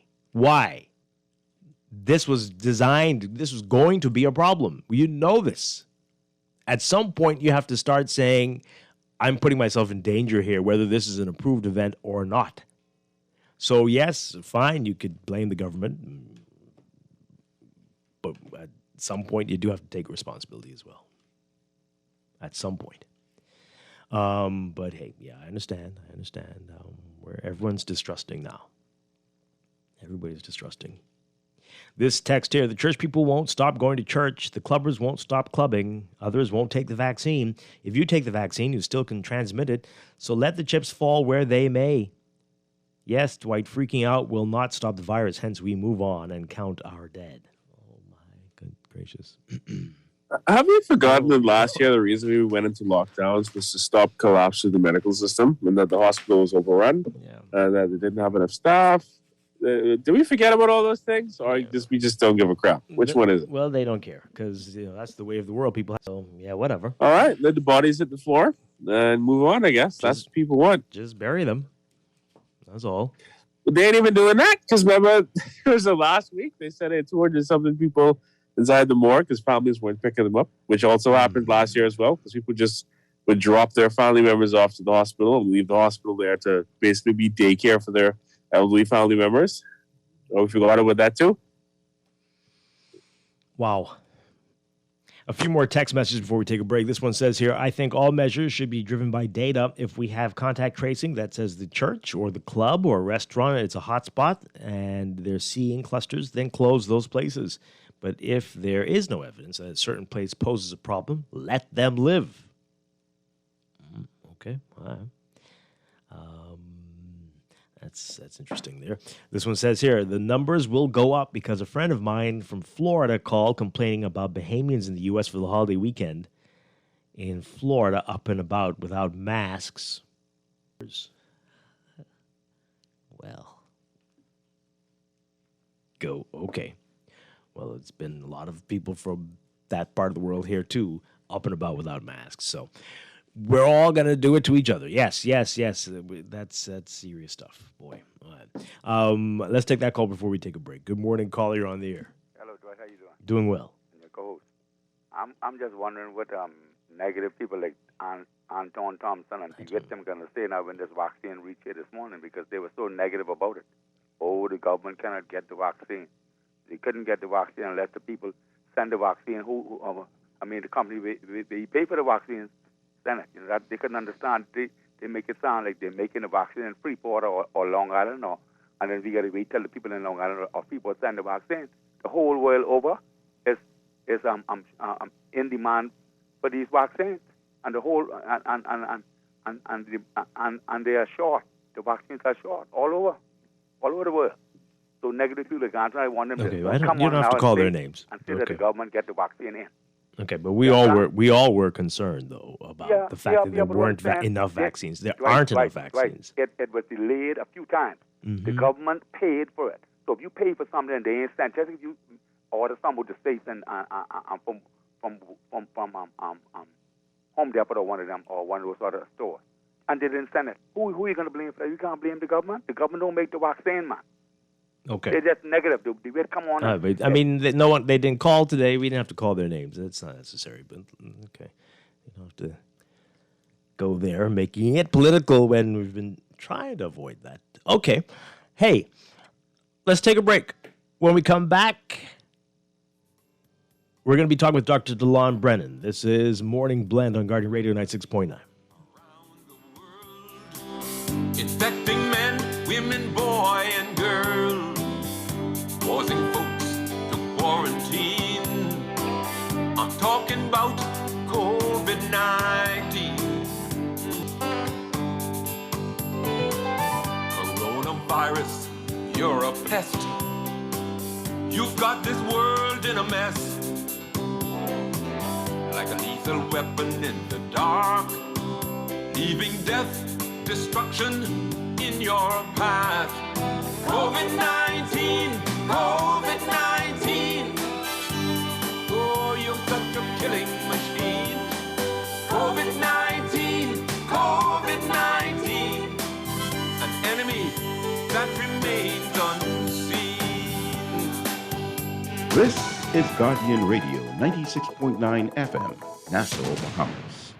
This was designed, this was going to be a problem. You know this. At some point, you have to start saying, I'm putting myself in danger here, whether this is an approved event or not. So yes, fine, you could blame the government, but at some point, you do have to take responsibility as well. At some point. But hey, yeah, I understand. Where everyone's distrusting now. Everybody's distrusting. This text here, the church people won't stop going to church. The clubbers won't stop clubbing. Others won't take the vaccine. If you take the vaccine, you still can transmit it. So let the chips fall where they may. Yes, Dwight, freaking out will not stop the virus. Hence, we move on and count our dead. Oh, my good gracious. Have you forgotten that last year the reason we went into lockdowns was to stop collapse of the medical system and that the hospital was overrun and that they didn't have enough staff? Do we forget about all those things, or we just don't give a crap? Which one is it? Well, they don't care because that's the way of the world. People have, so yeah, whatever. All right, let the bodies hit the floor and move on. I guess that's what people want. Just bury them. That's all. But they ain't even doing that because remember, it was the last week they said they had 200-something people inside the morgue because families weren't picking them up, which also happened last year as well because people just would drop their family members off to the hospital and leave the hospital there to basically be daycare for their elderly family members. Oh, we forgot about that too? Wow. A few more text messages before we take a break. This one says here, I think all measures should be driven by data. If we have contact tracing that says the church or the club or restaurant, it's a hotspot and they're seeing clusters, then close those places. But if there is no evidence that a certain place poses a problem, let them live. Okay. All right. That's interesting there. This one says here, the numbers will go up because a friend of mine from Florida called complaining about Bahamians in the U.S. for the holiday weekend in Florida up and about without masks. Well, go, okay. Well, it's been a lot of people from that part of the world here, too, up and about without masks. So we're all going to do it to each other. Yes. That's serious stuff, boy. All right. Let's take that call before we take a break. Good morning, caller. You're on the air. Hello, Dwight. How you doing? Doing well. And your co-host. I'm just wondering what negative people like Anton Thompson and Dwight them going to say now when this vaccine reached here this morning because they were so negative about it. Oh, the government cannot get the vaccine. They couldn't get the vaccine unless the people send the vaccine. The company they pay for the vaccines. Send it. That they couldn't understand. They make it sound like they're making the vaccine in Freeport or Long Island, and then we got to wait till the people in Long Island or Freeport send the vaccine. The whole world over is in demand for these vaccines, and the whole and they are short. The vaccines are short all over the world. So negative people like I want them to come you on don't have to call their names and say that the government get the vaccine in. Okay, but we all were concerned though about the fact that there weren't enough vaccines. There aren't enough vaccines. Right. It was delayed a few times. Mm-hmm. The government paid for it. So if you pay for something and they ain't sent, just if you order some with the states and from Home Depot or one of them or one of those other stores, and they didn't send it, who are you going to blame for that? You can't blame the government. The government don't make the vaccine, man. Okay. They're just negative. They would come on. They didn't call today. We didn't have to call their names. That's not necessary. But okay, you don't have to go there, making it political when we've been trying to avoid that. Okay, hey, let's take a break. When we come back, we're going to be talking with Dr. DeLon Brennan. This is Morning Blend on Guardian Radio 96.9. Infecting men, women, boy, and girl, forcing folks to quarantine. talking about COVID-19. Coronavirus, you're a pest. You've got this world in a mess. Like a lethal weapon in the dark, leaving death, destruction in your path. COVID-19, COVID-19. Oh, you're such a killing machine. COVID-19, COVID-19. An enemy that remains unseen. This is Guardian Radio, 96.9 FM, Nassau, Bahamas.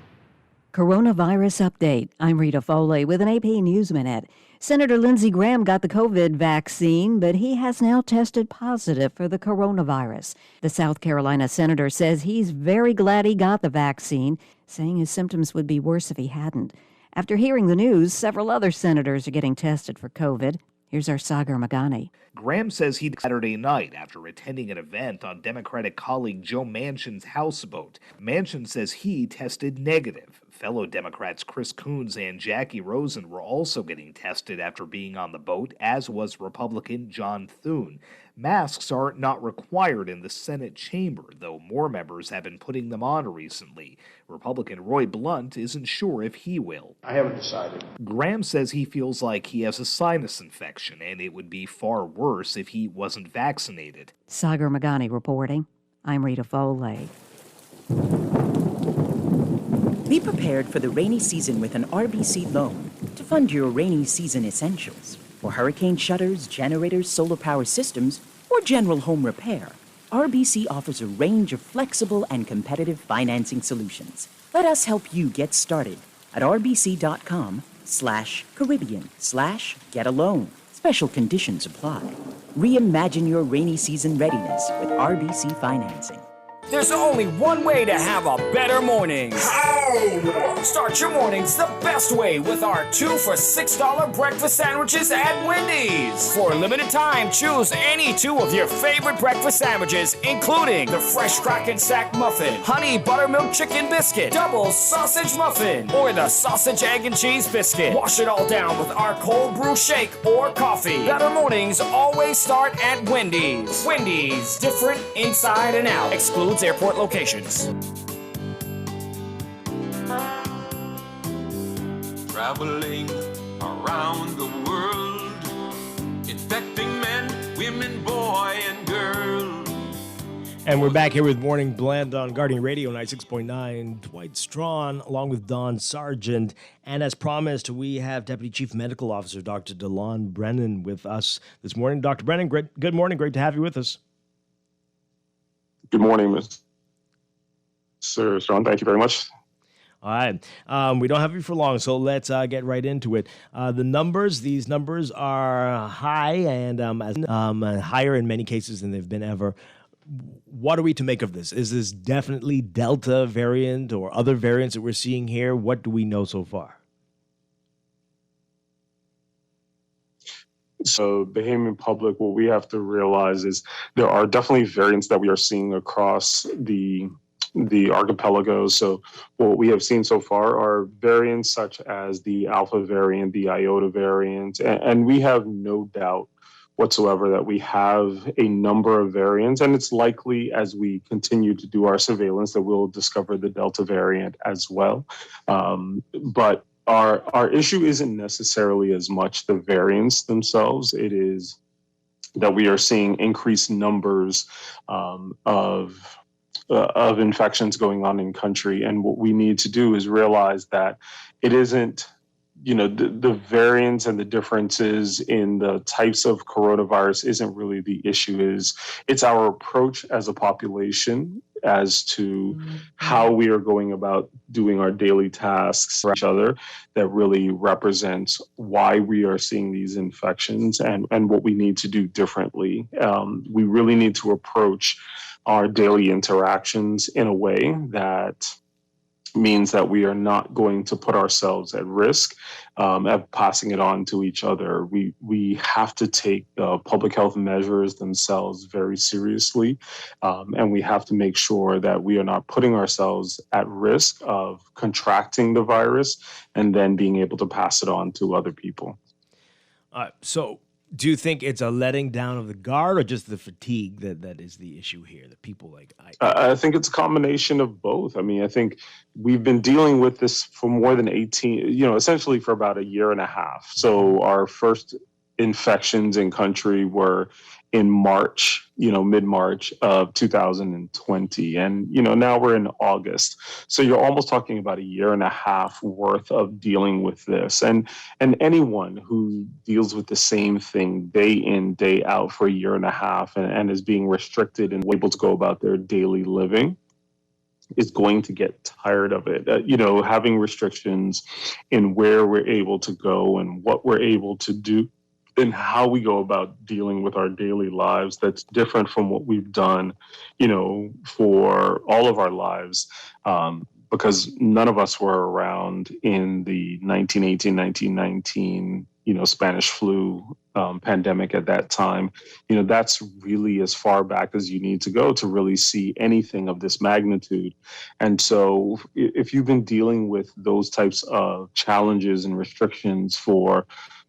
Coronavirus update. I'm Rita Foley with an AP News Minute. Senator Lindsey Graham got the COVID vaccine, but he has now tested positive for the coronavirus. The South Carolina senator says he's very glad he got the vaccine, saying his symptoms would be worse if he hadn't. After hearing the news, several other senators are getting tested for COVID. Here's our Sagar Magani. Graham says he Saturday night after attending an event on Democratic colleague Joe Manchin's houseboat. Manchin says he tested negative. Fellow Democrats Chris Coons and Jackie Rosen were also getting tested after being on the boat, as was Republican John Thune. Masks are not required in the Senate chamber, though more members have been putting them on recently. Republican Roy Blunt isn't sure if he will. I haven't decided. Graham says he feels like he has a sinus infection, and it would be far worse if he wasn't vaccinated. Sagar Magani reporting. I'm Rita Foley. Be prepared for the rainy season with an RBC loan to fund your rainy season essentials. For hurricane shutters, generators, solar power systems, or general home repair, RBC offers a range of flexible and competitive financing solutions. Let us help you get started at rbc.com/Caribbean/get-a-loan. Special conditions apply. Reimagine your rainy season readiness with RBC financing. There's only one way to have a better morning. How? Start your mornings the best way with our 2 for $6 breakfast sandwiches at Wendy's. For a limited time, choose any 2 of your favorite breakfast sandwiches, including the fresh Strachan sack muffin, honey buttermilk chicken biscuit, double sausage muffin, or the sausage, egg, and cheese biscuit. Wash it all down with our cold brew shake or coffee. Better mornings always start at Wendy's. Wendy's, different inside and out. Excludes airport locations. Traveling around the world, infecting men, women, boy, and girl. And we're back here with Morning Blend on Guardian Radio 96.9. Dwight Strachan along with Don Sargent. And as promised, we have Deputy Chief Medical Officer Dr. Delon Brennan with us this morning. Dr. Brennan, good morning. Great to have you with us. Good morning, Mr. Strachan. Thank you very much. All right. We don't have you for long, so let's get right into it. These numbers are high and higher in many cases than they've been ever. What are we to make of this? Is this definitely Delta variant or other variants that we're seeing here? What do we know so far? So, Bahamian public, what we have to realize is there are definitely variants that we are seeing across the archipelago. So what we have seen so far are variants such as the Alpha variant, the Iota variant, and we have no doubt whatsoever that we have a number of variants, and it's likely as we continue to do our surveillance that we'll discover the Delta variant as well. But our issue isn't necessarily as much the variants themselves. It is that we are seeing increased numbers of infections going on in country. And what we need to do is realize that it isn't, the variants and the differences in the types of coronavirus isn't really the issue. It's our approach as a population as to how we are going about doing our daily tasks for each other that really represents why we are seeing these infections and what we need to do differently. We really need to approach our daily interactions in a way that means that we are not going to put ourselves at risk of passing it on to each other. We have to take the public health measures themselves very seriously, and we have to make sure that we are not putting ourselves at risk of contracting the virus and then being able to pass it on to other people. So do you think it's a letting down of the guard or just the fatigue that is the issue here? That people I think it's a combination of both. I mean, I think we've been dealing with this for more than 18, essentially for about a year and a half. So our first infections in country were in March, mid-March of 2020. And, now we're in August. So you're almost talking about a year and a half worth of dealing with this. And anyone who deals with the same thing day in, day out for a year and a half and is being restricted and able to go about their daily living is going to get tired of it. Having restrictions in where we're able to go and what we're able to do and how we go about dealing with our daily lives, that's different from what we've done, for all of our lives, because none of us were around in the 1918, 1919, Spanish flu pandemic at that time. That's really as far back as you need to go to really see anything of this magnitude. And so if you've been dealing with those types of challenges and restrictions for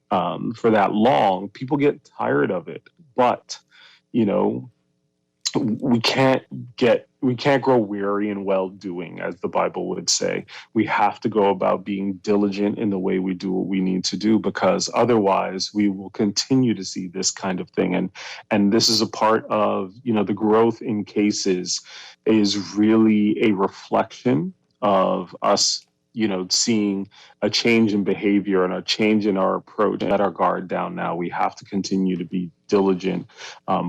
that long, people get tired of it. But, we can't grow weary in well-doing, as the Bible would say. We have to go about being diligent in the way we do what we need to do, because otherwise we will continue to see this kind of thing. And this is a part of, the growth in cases is really a reflection of us seeing a change in behavior and a change in our approach. Let our guard down now. We have to continue to be diligent,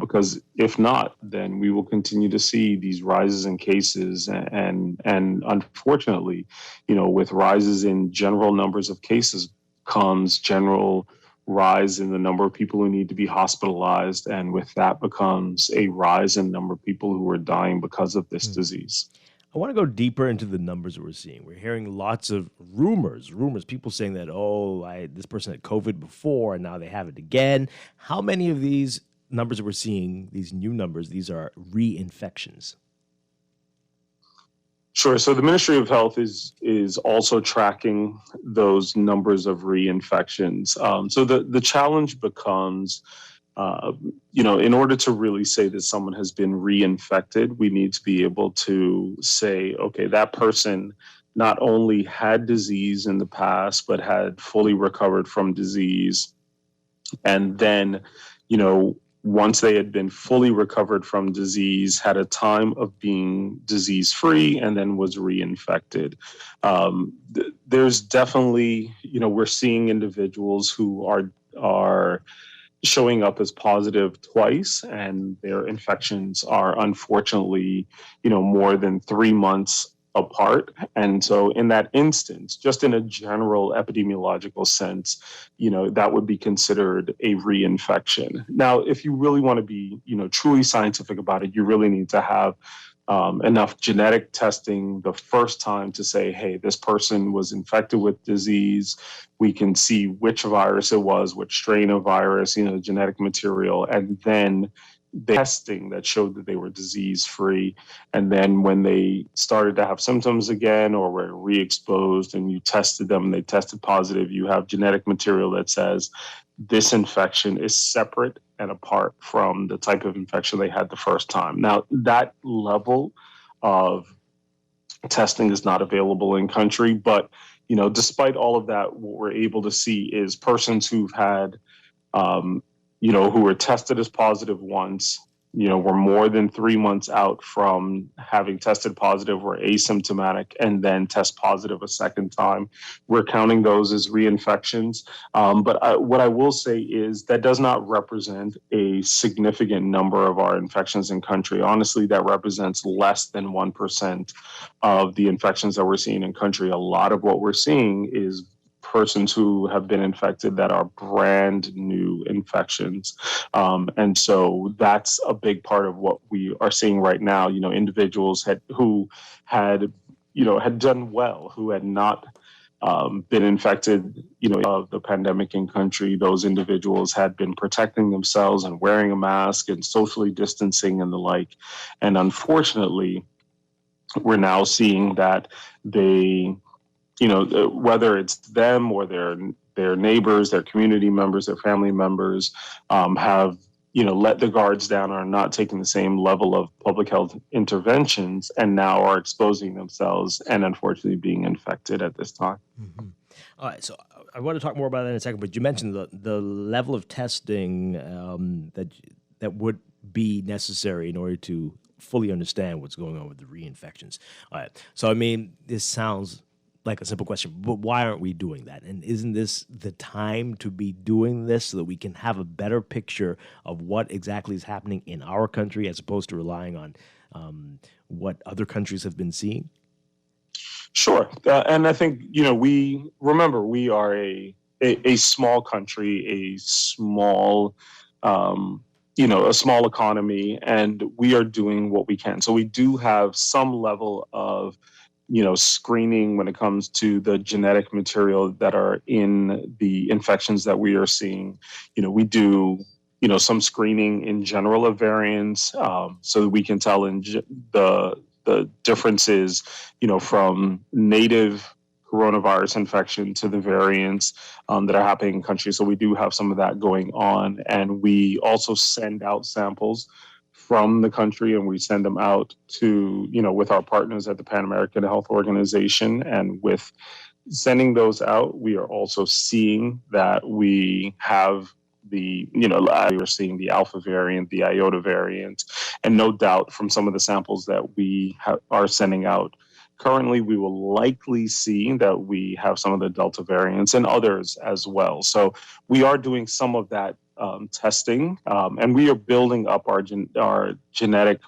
because if not, then we will continue to see these rises in cases. And unfortunately, with rises in general numbers of cases comes general rise in the number of people who need to be hospitalized. And with that becomes a rise in number of people who are dying because of this disease. I want to go deeper into the numbers that we're seeing. We're hearing lots of rumors, people saying that, this person had COVID before and now they have it again. How many of these numbers that we're seeing, these new numbers, these are reinfections? Sure. So the Ministry of Health is also tracking those numbers of reinfections. So the challenge becomes, in order to really say that someone has been reinfected, we need to be able to say, okay, that person not only had disease in the past, but had fully recovered from disease. And then, once they had been fully recovered from disease, had a time of being disease-free, and then was reinfected. There's definitely, we're seeing individuals who are showing up as positive twice, and their infections are unfortunately, more than 3 months apart. And so in that instance, just in a general epidemiological sense, that would be considered a reinfection. Now, if you really want to be, truly scientific about it, you really need to have enough genetic testing the first time to say, hey, this person was infected with disease. We can see which virus it was, which strain of virus, genetic material, and then the testing that showed that they were disease-free. And then when they started to have symptoms again or were re-exposed and you tested them and they tested positive, you have genetic material that says this infection is separate and apart from the type of infection they had the first time. Now, that level of testing is not available in country, but despite all of that, what we're able to see is persons who've had, who were tested as positive once, were more than 3 months out from having tested positive, were asymptomatic, and then test positive a second time. We're counting those as reinfections. But what I will say is that does not represent a significant number of our infections in country. Honestly, that represents less than 1% of the infections that we're seeing in country. A lot of what we're seeing is persons who have been infected that are brand new infections. And so that's a big part of what we are seeing right now. Individuals who had had done well, who had not been infected, of the pandemic in country. Those individuals had been protecting themselves and wearing a mask and socially distancing and the like. And unfortunately, we're now seeing that they, whether it's them or their neighbors, their community members, their family members, have let the guards down, are not taking the same level of public health interventions, and now are exposing themselves and unfortunately being infected at this time. Mm-hmm. All right, so I want to talk more about that in a second, but you mentioned the level of testing that would be necessary in order to fully understand what's going on with the reinfections. All right, so I mean, this sounds like a simple question, but why aren't we doing that? And isn't this the time to be doing this so that we can have a better picture of what exactly is happening in our country as opposed to relying on what other countries have been seeing? Sure. And I think, we are a small country, a small, a small economy, and we are doing what we can. So we do have some level of screening when it comes to the genetic material that are in the infections that we are seeing. We do, some screening in general of variants, so that we can tell in the differences, from native coronavirus infection to the variants that are happening in countries. So we do have some of that going on, and we also send out samples from the country, and we send them out to, with our partners at the Pan American Health Organization. And with sending those out, we are also seeing that we have we're seeing the Alpha variant, the Iota variant, and no doubt from some of the samples that we are sending out currently, we will likely see that we have some of the Delta variants and others as well. So we are doing some of that testing, and we are building up our genetic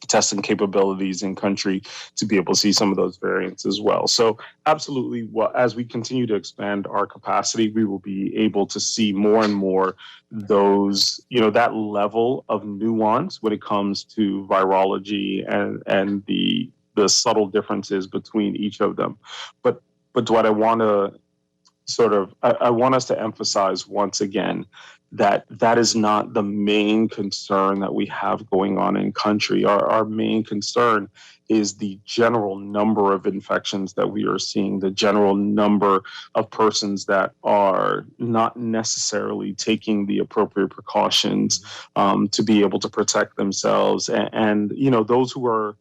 testing capabilities in country to be able to see some of those variants as well. So absolutely, as we continue to expand our capacity, we will be able to see more and more those, that level of nuance when it comes to virology and the subtle differences between each of them. But Dwight, I want us to emphasize once again that is not the main concern that we have going on in country. Our main concern is the general number of infections that we are seeing, the general number of persons that are not necessarily taking the appropriate precautions to be able to protect themselves, and those who are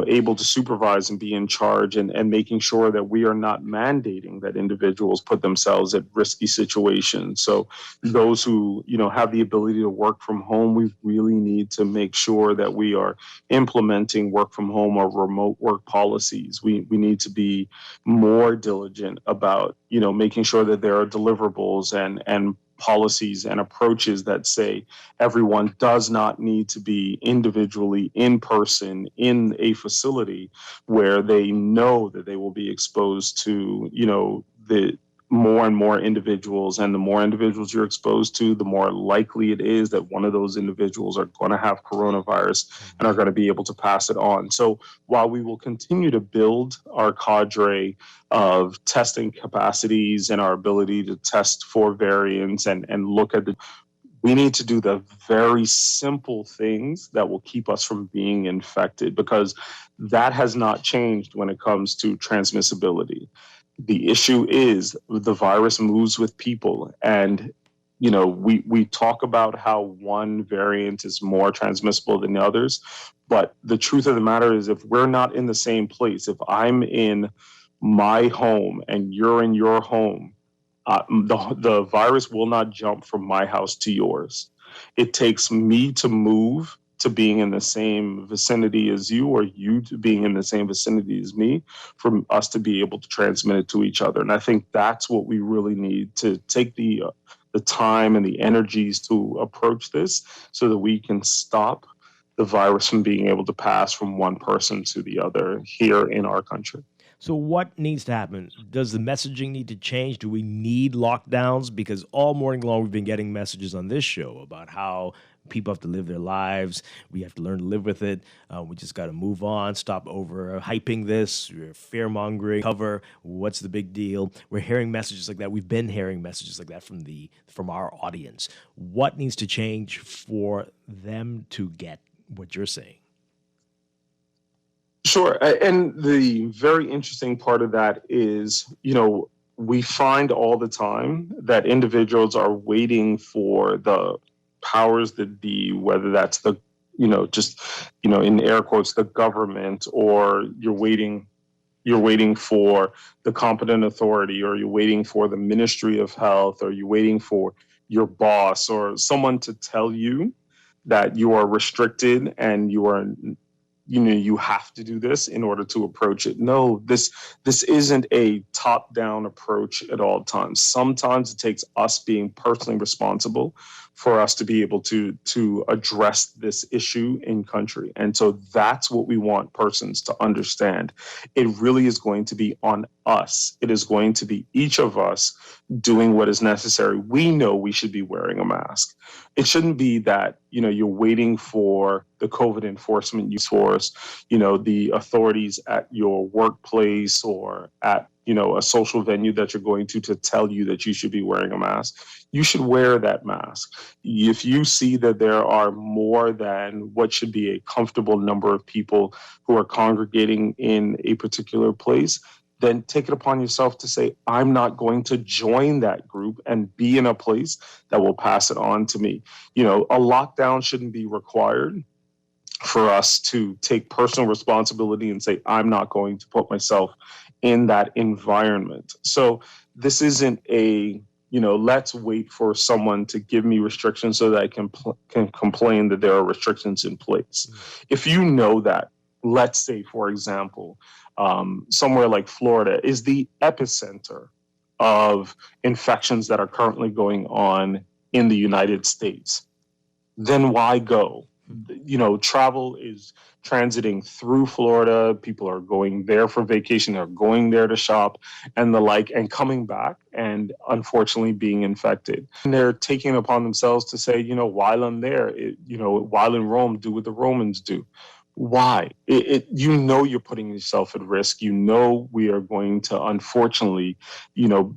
able to supervise and be in charge, and making sure that we are not mandating that individuals put themselves at risky situations. So those who, have the ability to work from home, we really need to make sure that we are implementing work from home or remote work policies. We need to be more diligent about, making sure that there are deliverables and policies and approaches that say everyone does not need to be individually in person in a facility where they know that they will be exposed to, the more and more individuals, and the more individuals you're exposed to, the more likely it is that one of those individuals are going to have coronavirus and are going to be able to pass it on. So while we will continue to build our cadre of testing capacities and our ability to test for variants and look at we need to do the very simple things that will keep us from being infected, because that has not changed when it comes to transmissibility. The issue is the virus moves with people, and we talk about how one variant is more transmissible than others, but the truth of the matter is, if we're not in the same place, if I'm in my home and you're in your home, the virus will not jump from my house to yours. It takes me to move to being in the same vicinity as you, or you to being in the same vicinity as me, for us to be able to transmit it to each other. And I think that's what we really need to take the time and the energies to approach this, so that we can stop the virus from being able to pass from one person to the other here in our country. So what needs to happen? Does the messaging need to change? Do we need lockdowns? Because all morning long we've been getting messages on this show about how People have to live their lives. We have to learn to live with it. We just got to move on, stop over hyping this, fear mongering, cover. What's the big deal? We're hearing messages like that. We've been hearing messages like that from our audience. What needs to change for them to get what you're saying? Sure. And the very interesting part of that is, we find all the time that individuals are waiting for the powers that be, whether that's the, in air quotes, the government, or you're waiting for the competent authority, or you're waiting for the Ministry of Health, or you're waiting for your boss or someone to tell you that you are restricted and you are, you have to do this in order to approach it. No, this isn't a top-down approach at all times. Sometimes it takes us being personally responsible for us to be able to address this issue in country. And so that's what we want persons to understand. It really is going to be on us. It is going to be each of us doing what is necessary. We know we should be wearing a mask. It shouldn't be that, you're waiting for the COVID enforcement force, the authorities at your workplace or at, a social venue that you're going to tell you that you should be wearing a mask. You should wear that mask. If you see that there are more than what should be a comfortable number of people who are congregating in a particular place, then take it upon yourself to say, I'm not going to join that group and be in a place that will pass it on to me. A lockdown shouldn't be required for us to take personal responsibility and say, I'm not going to put myself in that environment. So this isn't a, let's wait for someone to give me restrictions so that I can complain that there are restrictions in place. If you know that, let's say, for example, somewhere like Florida is the epicenter of infections that are currently going on in the United States, then why go? Travel is transiting through Florida. People are going there for vacation. They're going there to shop and the like, and coming back and unfortunately being infected. And they're taking it upon themselves to say, while I'm there, while in Rome, do what the Romans do. Why? You're putting yourself at risk. We are going to, unfortunately,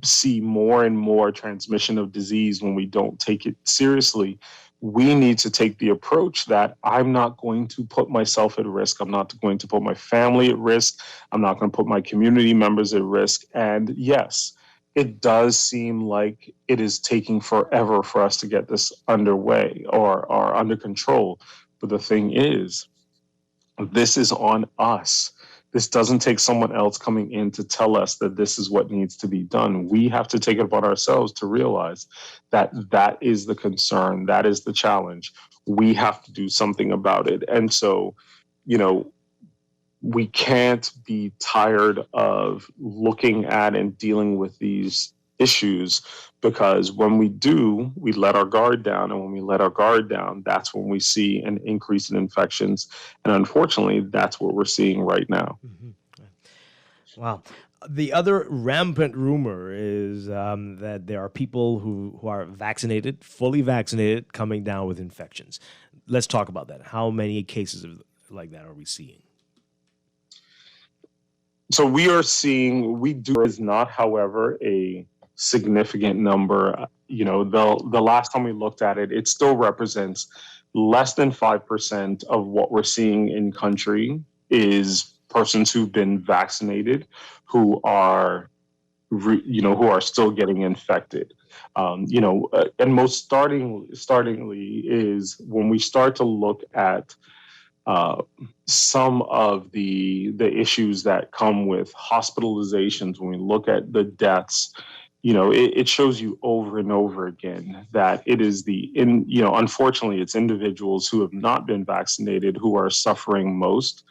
see more and more transmission of disease when we don't take it seriously. We need to take the approach that I'm not going to put myself at risk. I'm not going to put my family at risk. I'm not going to put my community members at risk. And yes, it does seem like it is taking forever for us to get this underway or under control. But the thing is, this is on us. This doesn't take someone else coming in to tell us that this is what needs to be done. We have to take it upon ourselves to realize that that is the concern. That is the challenge. We have to do something about it. And so, we can't be tired of looking at and dealing with these issues, because when we do, we let our guard down. And when we let our guard down, that's when we see an increase in infections. And unfortunately, that's what we're seeing right now. Mm-hmm. Wow. The other rampant rumor is that there are people who are vaccinated, fully vaccinated, coming down with infections. Let's talk about that. How many cases like that are we seeing? So is not, however, a significant number. The last time we looked at it, it still represents less than 5% of what we're seeing in country is persons who've been vaccinated who are still getting infected. And most startlingly is when we start to look at some of the issues that come with hospitalizations. When we look at the deaths, it shows you over and over again that it is unfortunately, it's individuals who have not been vaccinated who are suffering most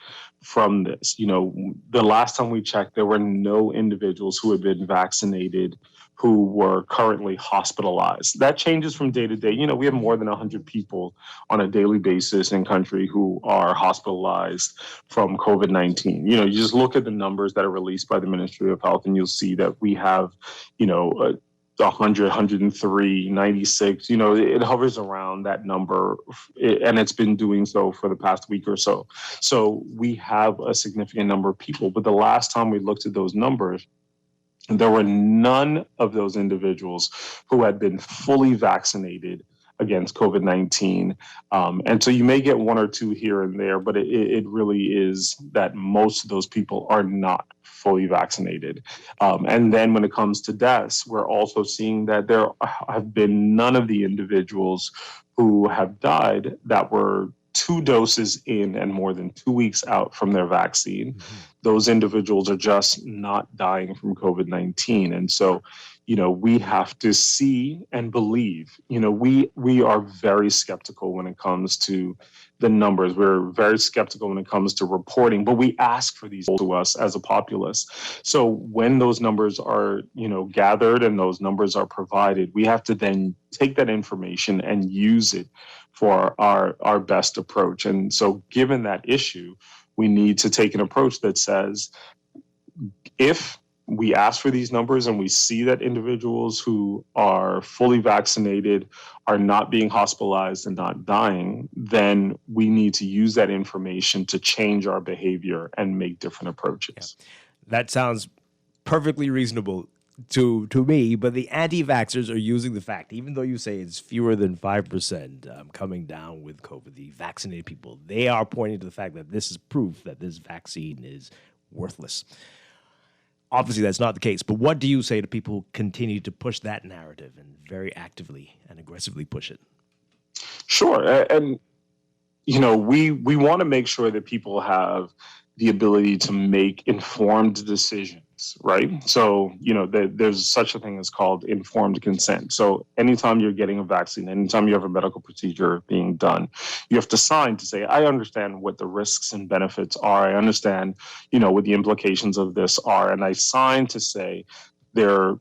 from this. The last time we checked, there were no individuals who had been vaccinated who were currently hospitalized. That changes from day to day. We have more than 100 people on a daily basis in country who are hospitalized from COVID-19. You just look at the numbers that are released by the Ministry of Health and you'll see that we have, 100, 103, 96, it hovers around that number, and it's been doing so for the past week or so. So we have a significant number of people, but the last time we looked at those numbers, there were none of those individuals who had been fully vaccinated against COVID-19. And so you may get one or two here and there, but it really is that most of those people are not fully vaccinated. And then when it comes to deaths, we're also seeing that there have been none of the individuals who have died that were 2 doses in and more than 2 weeks out from their vaccine. Those individuals are just not dying from COVID-19. And so, we have to see and believe. We are very skeptical when it comes to the numbers. We're very skeptical when it comes to reporting, but we ask for these to us as a populace. So when those numbers are, gathered and those numbers are provided, we have to then take that information and use it for our best approach. And so given that issue, we need to take an approach that says, if we ask for these numbers and we see that individuals who are fully vaccinated are not being hospitalized and not dying, then we need to use that information to change our behavior and make different approaches. Yeah. That sounds perfectly reasonable to me, but the anti-vaxxers are using the fact, even though you say it's fewer than 5% coming down with COVID, the vaccinated people, they are pointing to the fact that this is proof that this vaccine is worthless. Obviously, that's not the case. But what do you say to people who continue to push that narrative and very actively and aggressively push it? Sure. And, we want to make sure that people have the ability to make informed decisions, right? So, there's such a thing as called informed consent. So anytime you're getting a vaccine, anytime you have a medical procedure being done, you have to sign to say, I understand what the risks and benefits are. I understand, what the implications of this are. And I sign to say they're,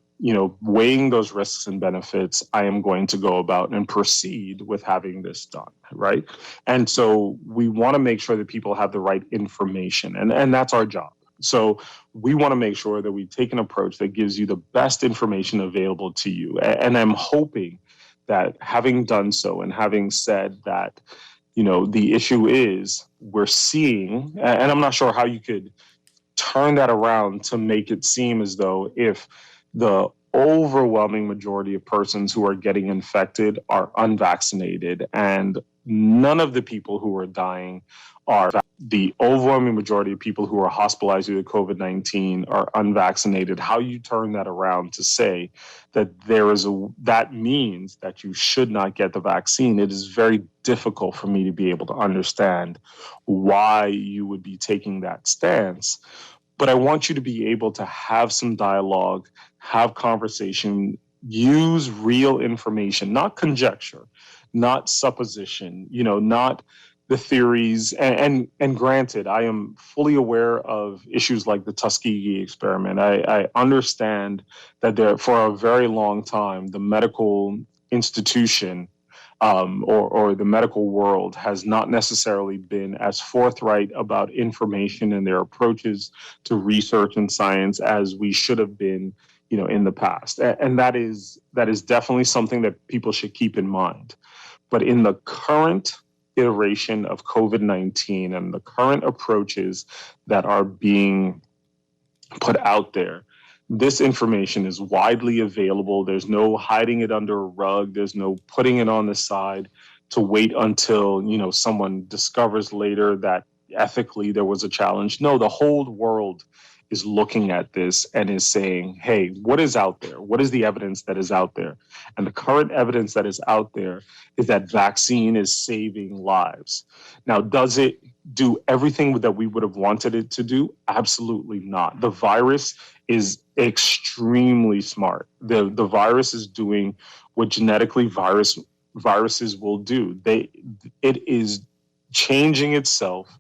weighing those risks and benefits, I am going to go about and proceed with having this done, right? And so we want to make sure that people have the right information, and that's our job. So we want to make sure that we take an approach that gives you the best information available to you. And I'm hoping that having done so and having said that, the issue is we're seeing, and I'm not sure how you could turn that around to make it seem as though if the overwhelming majority of persons who are getting infected are unvaccinated and none of the people who are dying are the overwhelming majority of people who are hospitalized due to COVID-19 are unvaccinated. How you turn that around to say that that means that you should not get the vaccine, it is very difficult for me to be able to understand why you would be taking that stance. But I want you to be able to have some dialogue, have conversation, use real information, not conjecture, not supposition, not the theories. And granted, I am fully aware of issues like the Tuskegee experiment. I understand that for a very long time, the medical institution or the medical world has not necessarily been as forthright about information and their approaches to research and science as we should have been, in the past. And that is definitely something that people should keep in mind. But in the current iteration of COVID-19 and the current approaches that are being put out there, this information is widely available. There's no hiding it under a rug. There's no putting it on the side to wait until, someone discovers later that ethically there was a challenge. No, the whole world is looking at this and is saying, hey, what is out there? What is the evidence that is out there? And the current evidence that is out there is that vaccine is saving lives. Now, does it do everything that we would have wanted it to do? Absolutely not. The virus is extremely smart. The virus is doing what genetically viruses will do. It is changing itself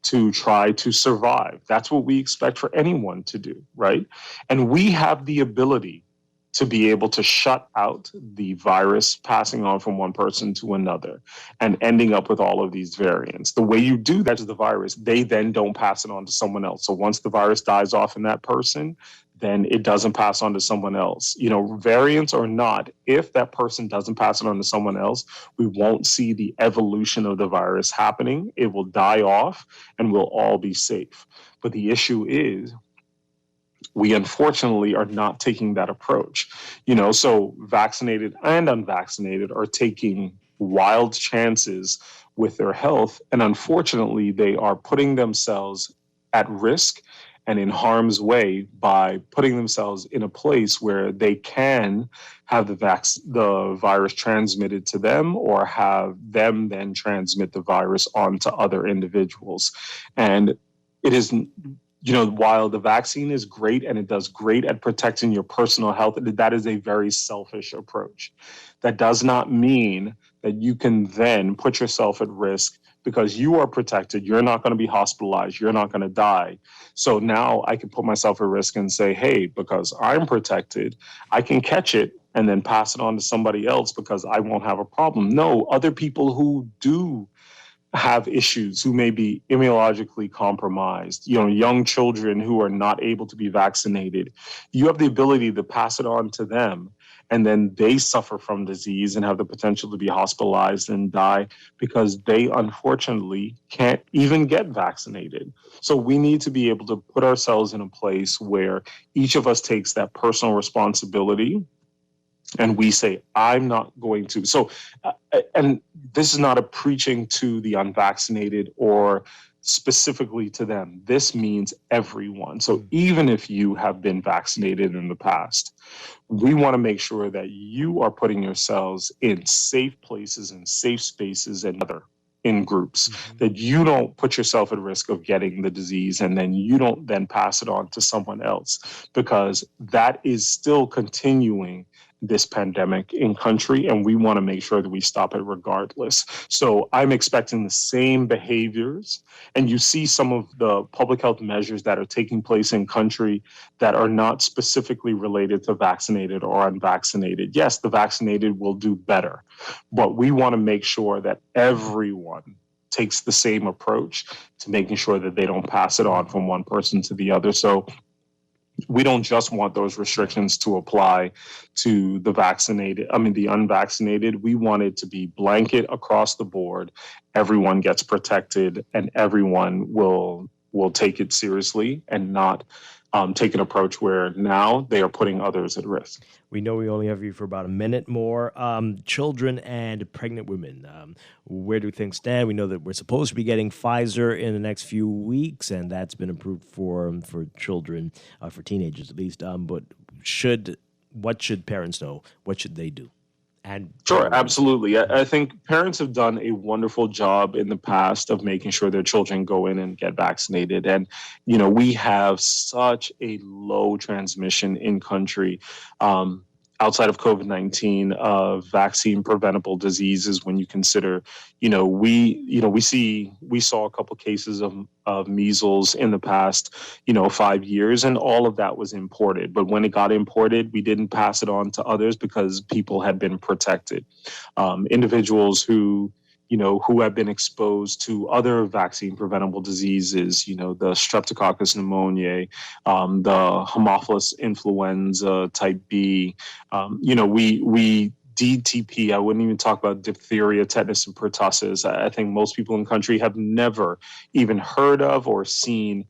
to try to survive. That's what we expect for anyone to do, right? And we have the ability to be able to shut out the virus passing on from one person to another and ending up with all of these variants. The way you do that to the virus, they then don't pass it on to someone else. So once the virus dies off in that person, then it doesn't pass on to someone else. Variants or not, if that person doesn't pass it on to someone else, we won't see the evolution of the virus happening. It will die off and we'll all be safe. But the issue is, we unfortunately are not taking that approach. So vaccinated and unvaccinated are taking wild chances with their health. And unfortunately, they are putting themselves at risk and in harm's way by putting themselves in a place where they can have the virus transmitted to them, or have them then transmit the virus onto other individuals. And it is, while the vaccine is great and it does great at protecting your personal health, that is a very selfish approach. That does not mean that you can then put yourself at risk because you are protected. You're not going to be hospitalized. You're not going to die. So now I can put myself at risk and say, hey, because I'm protected, I can catch it and then pass it on to somebody else because I won't have a problem. No, other people who do have issues, who may be immunologically compromised, young children who are not able to be vaccinated, you have the ability to pass it on to them. And then they suffer from disease and have the potential to be hospitalized and die because they unfortunately can't even get vaccinated. So we need to be able to put ourselves in a place where each of us takes that personal responsibility and we say, I'm not going to. So, and this is not a preaching to the unvaccinated or specifically to them. This means everyone. So even if you have been vaccinated in the past, we want to make sure that you are putting yourselves in safe places and safe spaces and other in groups, that you don't put yourself at risk of getting the disease and then you don't then pass it on to someone else, because that is still continuing this pandemic in country, and we want to make sure that we stop it regardless. So I'm expecting the same behaviors, and you see some of the public health measures that are taking place in country that are not specifically related to vaccinated or unvaccinated. Yes, the vaccinated will do better, but we want to make sure that everyone takes the same approach to making sure that they don't pass it on from one person to the other. So we don't just want those restrictions to apply to the unvaccinated. We want it to be blanket across the board. Everyone gets protected and everyone will take it seriously and not take an approach where now they are putting others at risk. We know we only have you for about a minute more. Children and pregnant women, where do things stand? We know that we're supposed to be getting Pfizer in the next few weeks, and that's been approved for children, for teenagers at least. But what should parents know? What should they do? And sure, absolutely. I think parents have done a wonderful job in the past of making sure their children go in and get vaccinated. And, we have such a low transmission in country outside of COVID-19 of vaccine preventable diseases. When you consider, we saw a couple cases of measles in the past, 5 years, and all of that was imported. But when it got imported, we didn't pass it on to others because people had been protected. Individuals who have been exposed to other vaccine preventable diseases, the Streptococcus pneumoniae, the Haemophilus influenza type B, we DTP, I wouldn't even talk about diphtheria, tetanus, and pertussis. I think most people in the country have never even heard of or seen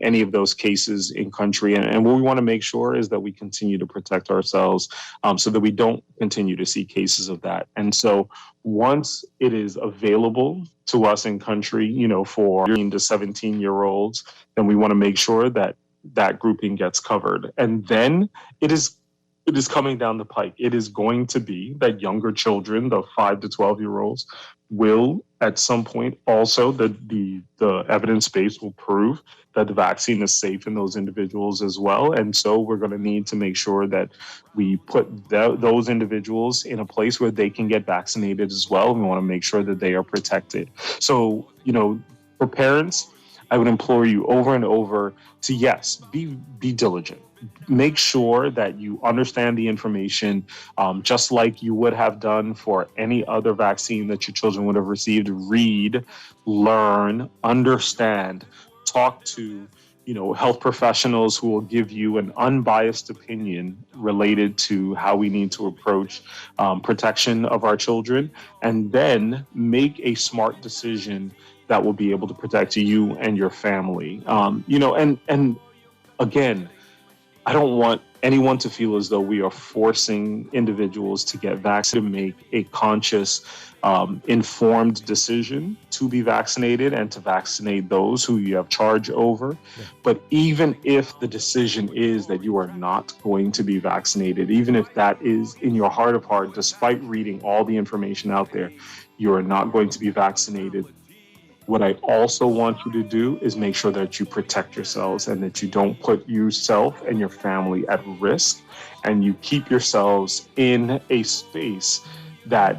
any of those cases in country. And what we want to make sure is that we continue to protect ourselves so that we don't continue to see cases of that. And so once it is available to us in country, for 13 to 17-year-olds, then we want to make sure that that grouping gets covered. And then it is coming down the pike. It is going to be that younger children, the 5 to 12-year-olds, will at some point also, the evidence base will prove that the vaccine is safe in those individuals as well. And so we're going to need to make sure that we put those individuals in a place where they can get vaccinated as well. We want to make sure that they are protected. So, for parents, I would implore you over and over to, yes, be diligent. Make sure that you understand the information, just like you would have done for any other vaccine that your children would have received. Read, learn, understand, talk to health professionals who will give you an unbiased opinion related to how we need to approach protection of our children, and then make a smart decision that will be able to protect you and your family. And again, I don't want anyone to feel as though we are forcing individuals to get vaccinated, to make a conscious, informed decision to be vaccinated and to vaccinate those who you have charge over. Yeah. But even if the decision is that you are not going to be vaccinated, even if that is in your heart of heart, despite reading all the information out there, you are not going to be vaccinated. What I also want you to do is make sure that you protect yourselves and that you don't put yourself and your family at risk, and you keep yourselves in a space that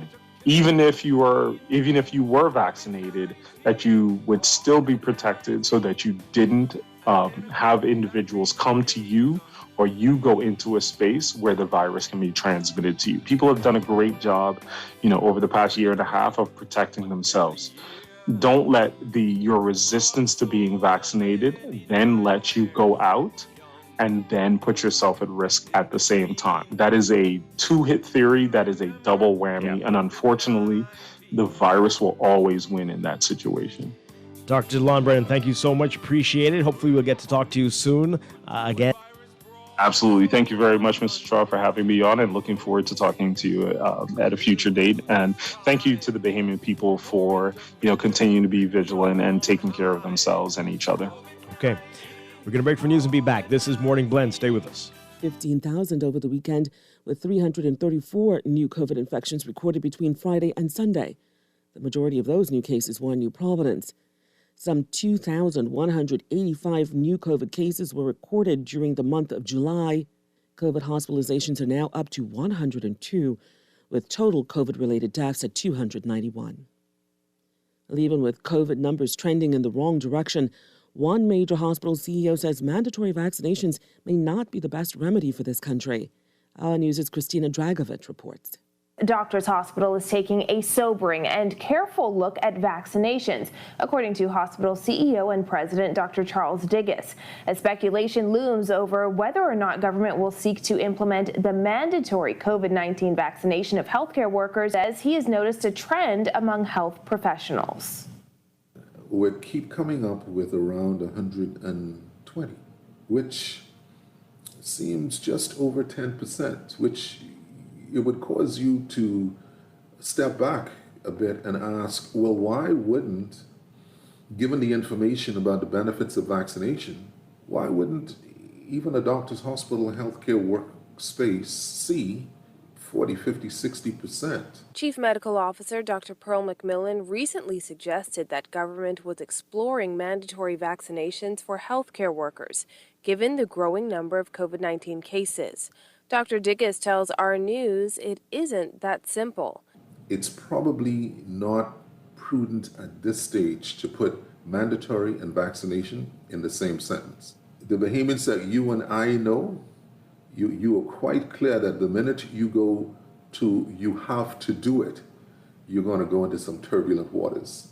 even if you were vaccinated, that you would still be protected, so that you didn't have individuals come to you or you go into a space where the virus can be transmitted to you. People have done a great job, over the past year and a half of protecting themselves. Don't let your resistance to being vaccinated then let you go out and then put yourself at risk at the same time. That is a two-hit theory. That is a double whammy. Yeah. And unfortunately, the virus will always win in that situation. Dr. DeLon Brennan, thank you so much. Appreciate it. Hopefully we'll get to talk to you soon again. Absolutely. Thank you very much, Mr. Straw, for having me on, and looking forward to talking to you at a future date. And thank you to the Bahamian people for, continuing to be vigilant and taking care of themselves and each other. Okay. We're going to break for news and be back. This is Morning Blend. Stay with us. 15,000 over the weekend, with 334 new COVID infections recorded between Friday and Sunday. The majority of those new cases were in New Providence. Some 2,185 new COVID cases were recorded during the month of July. COVID hospitalizations are now up to 102, with total COVID-related deaths at 291. Even with COVID numbers trending in the wrong direction, one major hospital CEO says mandatory vaccinations may not be the best remedy for this country. Our News' Christina Dragovich reports. Doctors Hospital is taking a sobering and careful look at vaccinations, according to hospital CEO and president Dr. Charles Digges, as speculation looms over whether or not government will seek to implement the mandatory COVID-19 vaccination of healthcare workers, as he has noticed a trend among health professionals. We keep coming up with around 120, which seems just over 10%, which it would cause you to step back a bit and ask, well, why wouldn't, given the information about the benefits of vaccination, why wouldn't even a doctor's hospital healthcare workspace see 40, 50, 60%? Chief Medical Officer Dr. Pearl McMillan recently suggested that government was exploring mandatory vaccinations for healthcare workers, given the growing number of COVID-19 cases. Dr. Digges tells our News it isn't that simple. It's probably not prudent at this stage to put mandatory and vaccination in the same sentence. The Bahamians that you and I know, you are quite clear that the minute you go to you have to do it, you're going to go into some turbulent waters.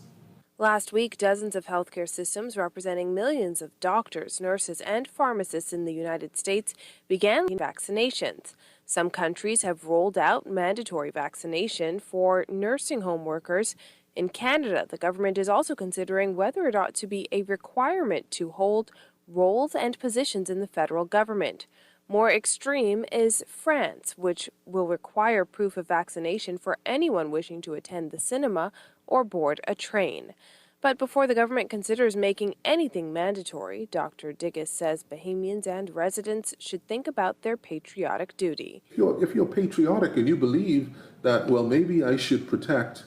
Last week, dozens of healthcare systems representing millions of doctors, nurses, and pharmacists in the United States began vaccinations. Some countries have rolled out mandatory vaccination for nursing home workers. In Canada, the government is also considering whether it ought to be a requirement to hold roles and positions in the federal government. More extreme is France, which will require proof of vaccination for anyone wishing to attend the cinema or board a train. But before the government considers making anything mandatory, Dr. Digges says Bahamians and residents should think about their patriotic duty. If you're patriotic and you believe that, well, maybe I should protect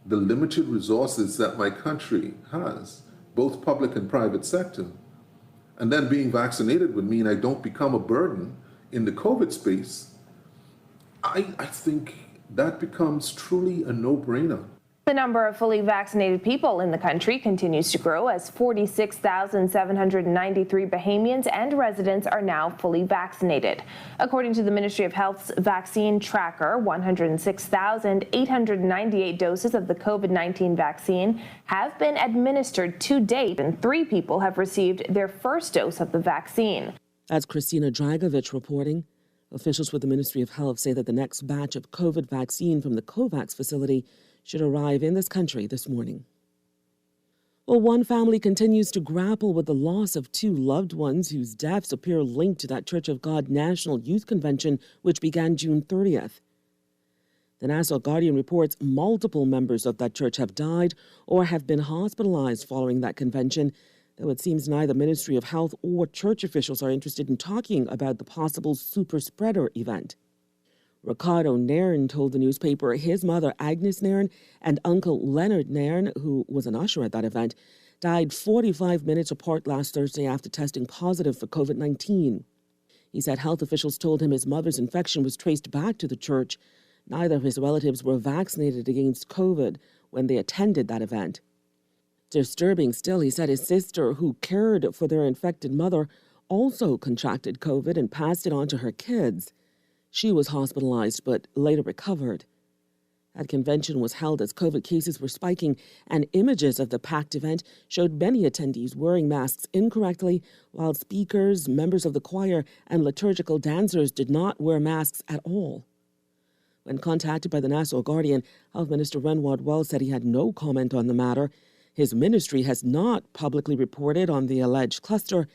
the limited resources that my country has, both public and private sector, and then being vaccinated would mean I don't become a burden in the COVID space, I think that becomes truly a no-brainer. The number of fully vaccinated people in the country continues to grow as 46,793 Bahamians and residents are now fully vaccinated. According to the Ministry of Health's vaccine tracker, 106,898 doses of the COVID-19 vaccine have been administered to date, and 3 people have received their first dose of the vaccine. That's Christina Dragovich reporting. Officials with the Ministry of Health say that the next batch of COVID vaccine from the COVAX facility should arrive in this country this morning. Well, one family continues to grapple with the loss of 2 loved ones whose deaths appear linked to that Church of God National Youth Convention, which began June 30th. The Nassau Guardian reports multiple members of that church have died or have been hospitalized following that convention, though it seems neither Ministry of Health or church officials are interested in talking about the possible super spreader event. Ricardo Nairn told the newspaper his mother, Agnes Nairn, and uncle Leonard Nairn, who was an usher at that event, died 45 minutes apart last Thursday after testing positive for COVID-19. He said health officials told him his mother's infection was traced back to the church. Neither of his relatives were vaccinated against COVID when they attended that event. Disturbing still, he said his sister, who cared for their infected mother, also contracted COVID and passed it on to her kids. She was hospitalized but later recovered. That convention was held as COVID cases were spiking, and images of the packed event showed many attendees wearing masks incorrectly, while speakers, members of the choir, and liturgical dancers did not wear masks at all. When contacted by the Nassau Guardian, Health Minister Renward Wells said he had no comment on the matter. His ministry has not publicly reported on the alleged cluster,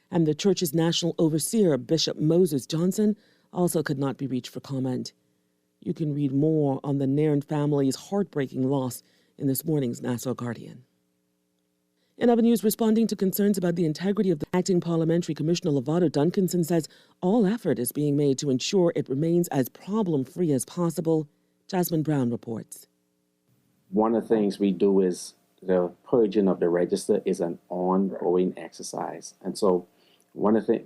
and the church's national overseer, Bishop Moses Johnson, also could not be reached for comment. You can read more on the Nairn family's heartbreaking loss in this morning's Nassau Guardian. In other news, responding to concerns about the integrity of the acting parliamentary commissioner, Lovato Duncanson says all effort is being made to ensure it remains as problem-free as possible. Jasmine Brown reports. One of the things we do is the purging of the register is an ongoing exercise. And so one of the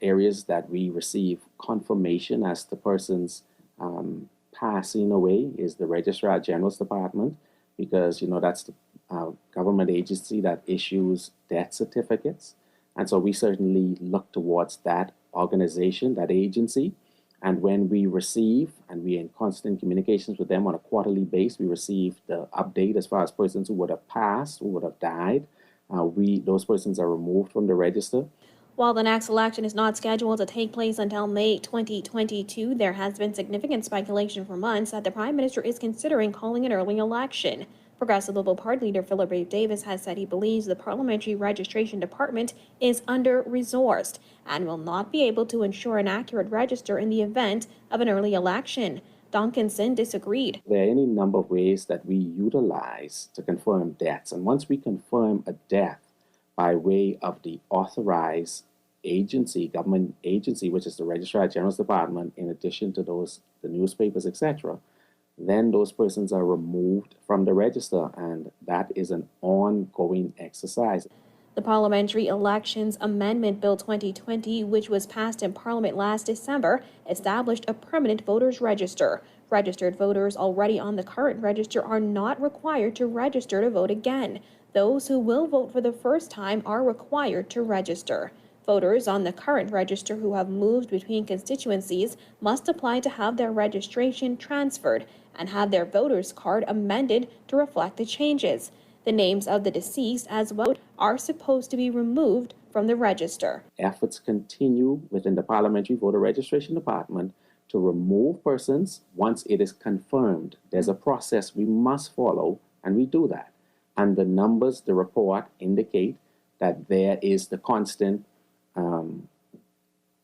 areas that we receive confirmation as the person's passing away is the Registrar General's Department, because, that's the government agency that issues death certificates. And so we certainly look towards that organization, that agency. And when we receive, and we're in constant communications with them on a quarterly basis, we receive the update as far as persons who would have passed, who would have died. Those persons are removed from the register. While the next election is not scheduled to take place until May 2022, there has been significant speculation for months that the Prime Minister is considering calling an early election. Progressive Liberal Party leader Philip Davis has said he believes the Parliamentary Registration Department is under-resourced and will not be able to ensure an accurate register in the event of an early election. Duncanson disagreed. There are any number of ways that we utilize to confirm deaths. And once we confirm a death by way of the authorized agency, government agency, which is the Registrar General's Department, in addition to the newspapers, etc., then those persons are removed from the register, and that is an ongoing exercise. The Parliamentary Elections Amendment Bill 2020, which was passed in Parliament last December, established a permanent voters register. Registered voters already on the current register are not required to register to vote again. Those who will vote for the first time are required to register. Voters on the current register who have moved between constituencies must apply to have their registration transferred and have their voter's card amended to reflect the changes. The names of the deceased as well are supposed to be removed from the register. Efforts continue within the Parliamentary Voter Registration Department to remove persons once it is confirmed. There's a process we must follow, and we do that. And the numbers, the report, indicate that there is the constant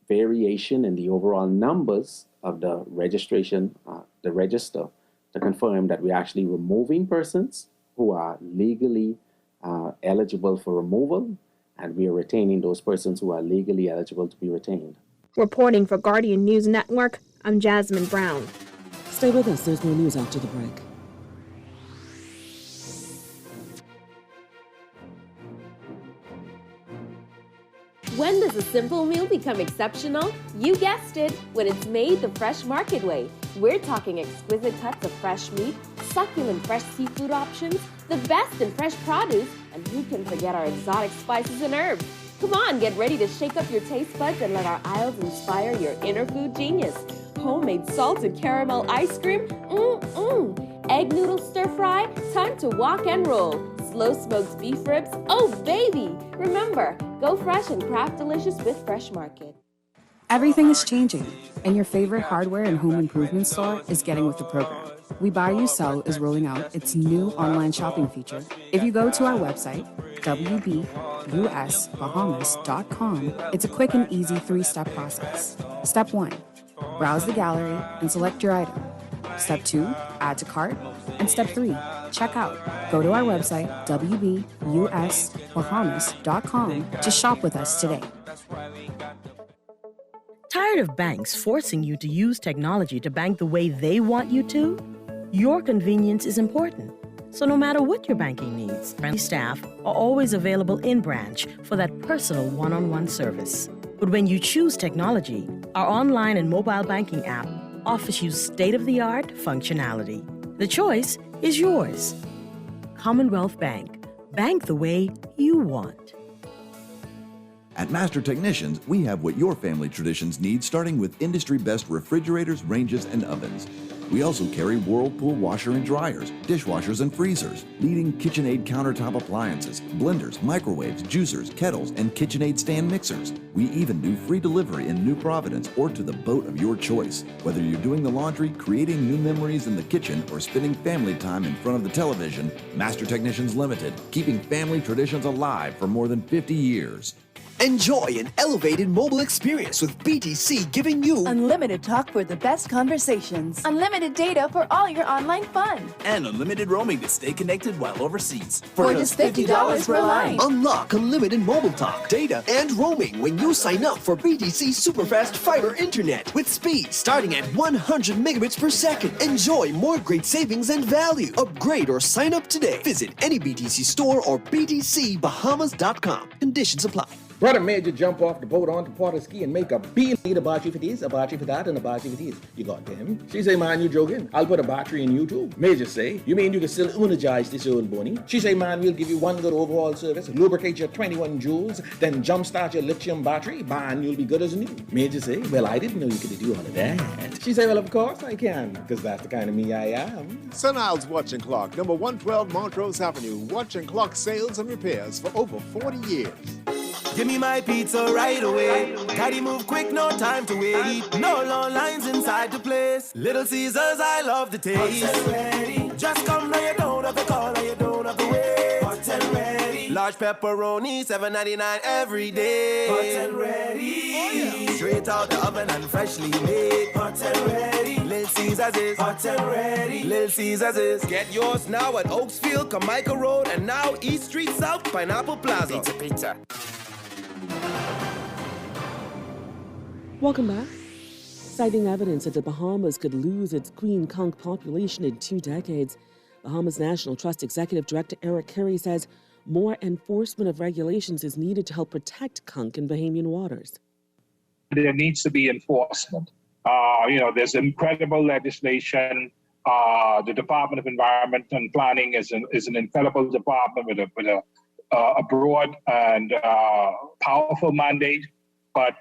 variation in the overall numbers of the registration, the register, to confirm that we're actually removing persons who are legally eligible for removal, and we are retaining those persons who are legally eligible to be retained. Reporting for Guardian News Network, I'm Jasmine Brown. Stay with us. There's more news after the break. When does a simple meal become exceptional? You guessed it, when it's made the Fresh Market way. We're talking exquisite cuts of fresh meat, succulent fresh seafood options, the best in fresh produce, and who can forget our exotic spices and herbs? Come on, get ready to shake up your taste buds and let our aisles inspire your inner food genius. Homemade salted caramel ice cream, egg noodle stir fry, time to walk and roll. Slow smoked beef ribs, oh baby! Remember, go fresh and craft delicious with Fresh Market. Everything is changing, and your favorite hardware and home improvement store is getting with the program. We Buy You Sell is rolling out its new online shopping feature. If you go to our website, wbusbahamas.com, it's a quick and easy 3-step process. Step 1, browse the gallery and select your item. Step 2, add to cart. And Step 3, check out. Go to our website, wbusbahamas.com, to shop with us today. Tired of banks forcing you to use technology to bank the way they want you to? Your convenience is important. So no matter what your banking needs, friendly staff are always available in branch for that personal one-on-one service. But when you choose technology, our online and mobile banking app offers you state-of-the-art functionality. The choice is yours. Commonwealth Bank. Bank the way you want. At Master Technicians, we have what your family traditions need, starting with industry-best refrigerators, ranges, and ovens. We also carry Whirlpool washer and dryers, dishwashers and freezers, leading KitchenAid countertop appliances, blenders, microwaves, juicers, kettles, and KitchenAid stand mixers. We even do free delivery in New Providence or to the boat of your choice. Whether you're doing the laundry, creating new memories in the kitchen, or spending family time in front of the television, Master Technicians Limited, keeping family traditions alive for more than 50 years. Enjoy an elevated mobile experience with BTC, giving you unlimited talk for the best conversations, unlimited data for all your online fun, and unlimited roaming to stay connected while overseas. For just $50 per line. Unlock unlimited mobile talk, data, and roaming when you sign up for BTC Superfast Fiber Internet with speed starting at 100 megabits per second. Enjoy more great savings and value. Upgrade or sign up today. Visit any BTC store or btcbahamas.com. Conditions apply. Brother Major jump off the boat onto Porter Ski and make a bean. Need a battery for this, a battery for that, and a battery for this. You got them. She say, man, you joking? I'll put a battery in you too. Major say, you mean you can still energize this old bunny? She say, man, we'll give you one good overall service, lubricate your 21 joules, then jumpstart your lithium battery, man, you'll be good as new. Major say, well, I didn't know you could do all of that. She say, well, of course I can, because that's the kind of me I am. Sun Isles Watch and Clock, number 112 Montrose Avenue. Watch and clock sales and repairs for over 40 years. Give me my pizza right away. Gotta move quick, no time to wait. No long lines inside the place. Little Caesars, I love the taste. Hot and ready. Just come now, you don't have to call, now you don't have to wait. Hot and ready. Large pepperoni, $7.99 every day. Hot and ready. Oh, yeah. Straight out the oven and freshly made. Hot and ready. Little Caesars is hot and ready. Little Caesars is. Get yours now at Oaksfield, Carmichael Road, and now East Street South, Pineapple Plaza. Pizza. Welcome back. Citing evidence that the Bahamas could lose its queen conch population in 2 decades, Bahamas National Trust Executive Director Eric Carey says more enforcement of regulations is needed to help protect conch in Bahamian waters. There needs to be enforcement. There's incredible legislation. The Department of Environment and Planning is an incredible department with a broad and powerful mandate. But,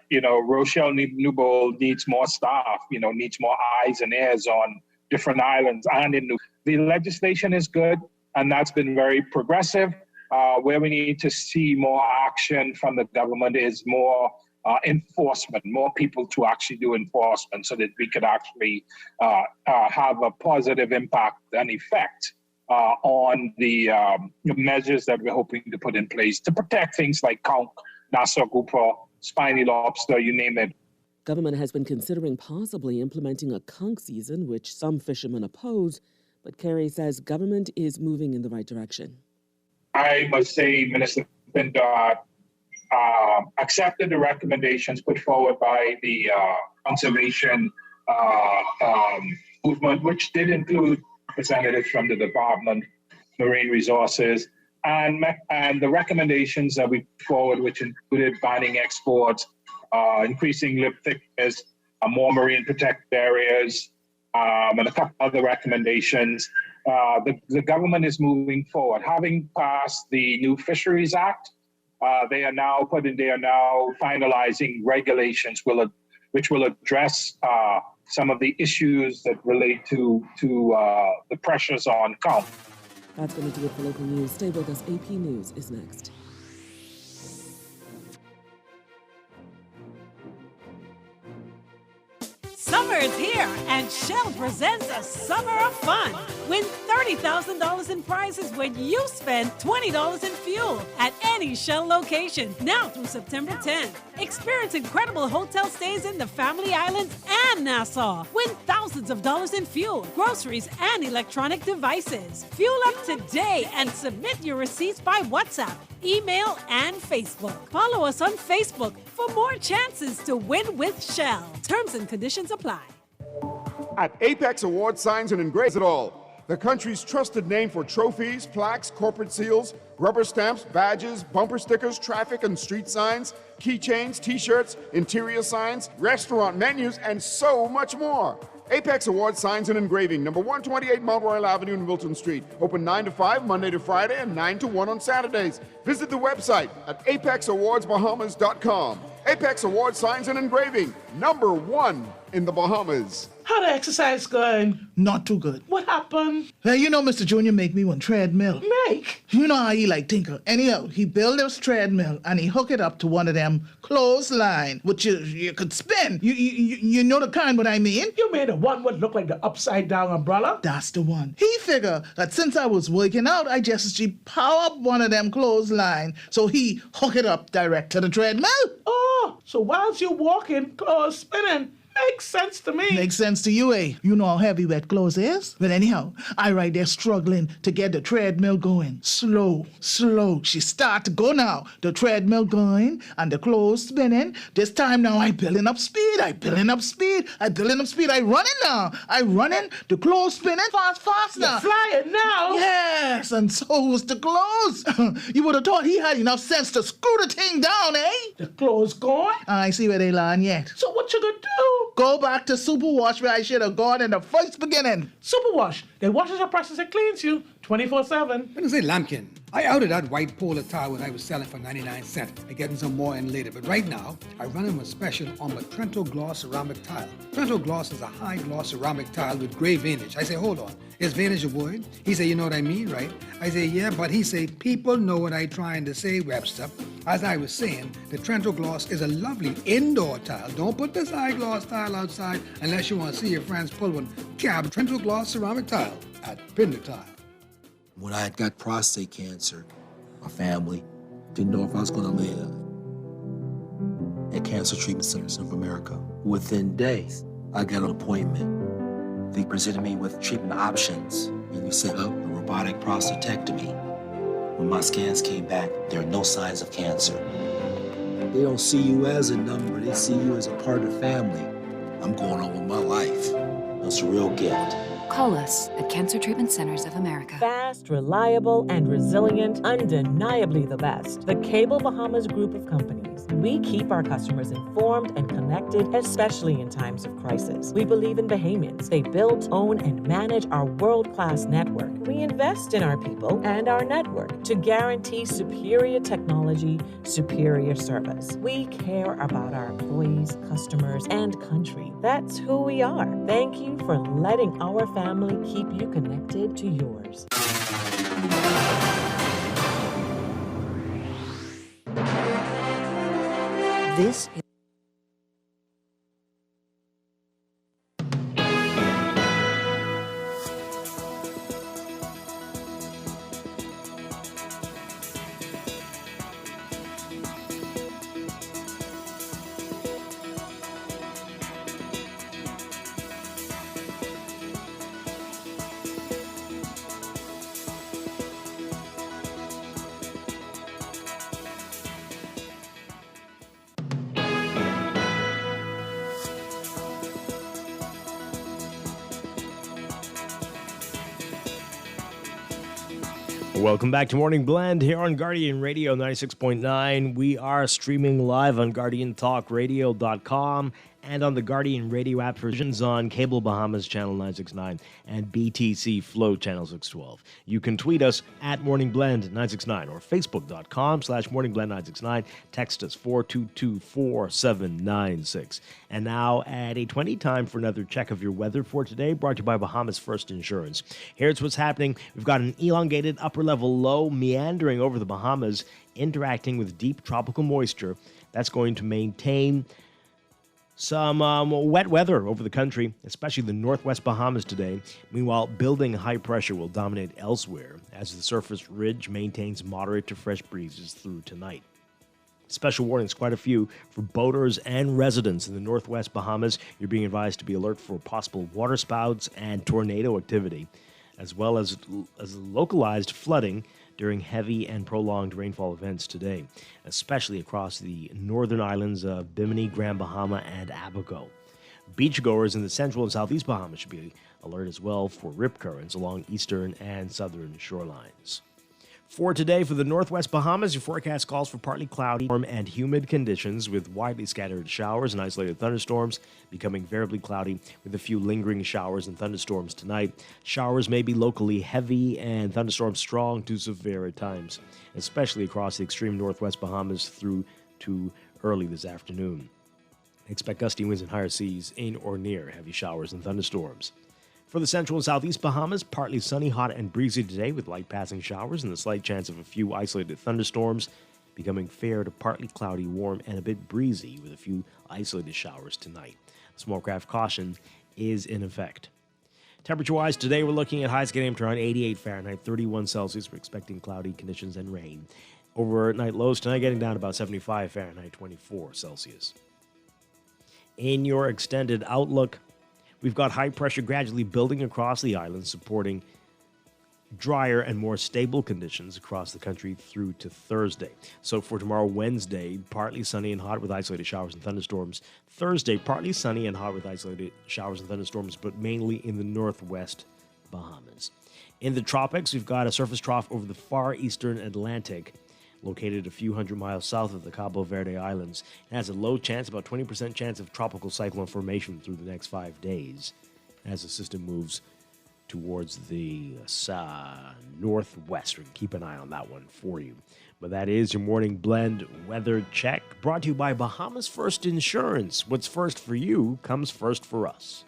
Rochelle Newbold needs more staff, needs more eyes and ears on different islands and in New. The legislation is good, and that's been very progressive. Where we need to see more action from the government is more enforcement, more people to actually do enforcement so that we could actually have a positive impact and effect on the measures that we're hoping to put in place to protect things like conch, Nassau grouper, spiny lobster, you name it. Government has been considering possibly implementing a conch season, which some fishermen oppose, but Carey says government is moving in the right direction. I must say Minister Pindar accepted the recommendations put forward by the conservation movement, which did include representatives from the Department, Marine Resources, and the recommendations that we put forward, which included banning exports, increasing lip thickness, more marine protected areas, and a couple other recommendations. The government is moving forward. Having passed the new Fisheries Act, they are now finalizing regulations which will address some of the issues that relate to the pressures on count. That's going to do it for local news. Stay with us. AP News is next. Summer is here, and Shell presents a summer of fun. Win $30,000 in prizes when you spend $20 in fuel at any Shell location, now through September 10th. Experience incredible hotel stays in the Family Islands and Nassau. Win thousands of dollars in fuel, groceries, and electronic devices. Fuel up today and submit your receipts by WhatsApp, email, and Facebook. Follow us on Facebook for more chances to win with Shell. Terms and conditions apply. At Apex Award Signs and Engraves it all. The country's trusted name for trophies, plaques, corporate seals, rubber stamps, badges, bumper stickers, traffic and street signs, keychains, t-shirts, interior signs, restaurant menus, and so much more. Apex Award Signs and Engraving, number 128 Mount Royal Avenue in Wilton Street. Open 9 to 5 Monday to Friday and 9 to 1 on Saturdays. Visit the website at apexawardsbahamas.com. Apex Award Signs and Engraving, number 1 in the Bahamas. How the exercise going? Not too good. What happened? Well, you know Mr. Junior make me one treadmill. Make? You know how he like tinker. Anyhow, he built this treadmill and he hook it up to one of them clothesline, which you could spin. You know the kind what I mean? You mean the one would look like the upside down umbrella? That's the one. He figure that since I was working out, I just power up one of them clothesline, so he hook it up direct to the treadmill. Oh, so whilst you walking, clothes spinning. Makes sense to me. Makes sense to you, eh? You know how heavy wet clothes is? But anyhow, I right there struggling to get the treadmill going. Slow. She start to go now. The treadmill going and the clothes spinning. This time now I building up speed. I running now. I running. The clothes spinning. Fast now. You're flying now? Yes, and so was the clothes. You would have thought he had enough sense to screw the thing down, eh? The clothes going? I see where they lying yet. So what you gonna do? Go back to Superwash where I should have gone in the first beginning. Superwash, they washes your process and cleans you 24/7. When I say Lampkin, I outed that white polar tile when I was selling for 99 cents. I'm getting some more in later, but right now, I run him a special on my Trento Gloss ceramic tile. Trento Gloss is a high gloss ceramic tile with gray veinage. I say, hold on, is veinage a word? He say, you know what I mean, right? I say, yeah, but he say, people know what I trying to say, Webster. As I was saying, the Trento Gloss is a lovely indoor tile. Don't put this high gloss tile outside unless you want to see your friends pull one. Cab Trento Gloss ceramic tile at Pinder Tile. When I had got prostate cancer, my family didn't know if I was going to live. At Cancer Treatment Centers of America, within days, I got an appointment. They presented me with treatment options, and we set up a robotic prostatectomy. When my scans came back, there are no signs of cancer. They don't see you as a number, they see you as a part of the family. I'm going on with my life. It's a real gift. Call us at Cancer Treatment Centers of America. Fast, reliable, and resilient, undeniably the best. The Cable Bahamas group of companies. We keep our customers informed and connected, especially in times of crisis. We believe in Bahamians. They build, own, and manage our world-class network. We invest in our people and our network to guarantee superior technology, superior service. We care about our employees, customers, and country. That's who we are. Thank you for letting our family keep you connected to yours. This is Welcome back to Morning Blend here on Guardian Radio 96.9. We are streaming live on GuardianTalkRadio.com and on the Guardian Radio app for visions on Cable Bahamas Channel 969 and BTC Flow Channel 612. You can tweet us at Morning Blend 969 or Facebook.com/Morning Blend 969. Text us 422-4796. And now at 8:20, time for another check of your weather for today, brought to you by Bahamas First Insurance. Here's what's happening. We've got an elongated upper level low meandering over the Bahamas, interacting with deep tropical moisture. That's going to maintain some wet weather over the country, especially the northwest Bahamas today. Meanwhile, building high pressure will dominate elsewhere as the surface ridge maintains moderate to fresh breezes through tonight. Special warnings, quite a few, for boaters and residents in the northwest Bahamas. You're being advised to be alert for possible waterspouts and tornado activity, as well as localized flooding during heavy and prolonged rainfall events today, especially across the northern islands of Bimini, Grand Bahama, and Abaco. Beachgoers in the central and southeast Bahamas should be alert as well for rip currents along eastern and southern shorelines. For today, for the northwest Bahamas, your forecast calls for partly cloudy, warm, and humid conditions with widely scattered showers and isolated thunderstorms, becoming variably cloudy with a few lingering showers and thunderstorms tonight. Showers may be locally heavy and thunderstorms strong to severe at times, especially across the extreme northwest Bahamas through to early this afternoon. Expect gusty winds and higher seas in or near heavy showers and thunderstorms. For the central and southeast Bahamas, partly sunny, hot, and breezy today with light passing showers and the slight chance of a few isolated thunderstorms, becoming fair to partly cloudy, warm, and a bit breezy with a few isolated showers tonight. Small craft caution is in effect. Temperature-wise, today we're looking at highs getting up to around 88 Fahrenheit, 31 Celsius. We're expecting cloudy conditions and rain. Overnight lows tonight getting down to about 75 Fahrenheit, 24 Celsius. In your extended outlook, we've got high pressure gradually building across the island, supporting drier and more stable conditions across the country through to Thursday. So for tomorrow, Wednesday, partly sunny and hot with isolated showers and thunderstorms. Thursday, partly sunny and hot with isolated showers and thunderstorms, but mainly in the northwest Bahamas. In the tropics, we've got a surface trough over the far eastern Atlantic, located a few hundred miles south of the Cabo Verde Islands. It has a low chance, about 20% chance of tropical cyclone formation through the next 5 days as the system moves towards the northwest. We can keep an eye on that one for you. But that is your Morning Blend weather check, brought to you by Bahamas First Insurance. What's first for you comes first for us.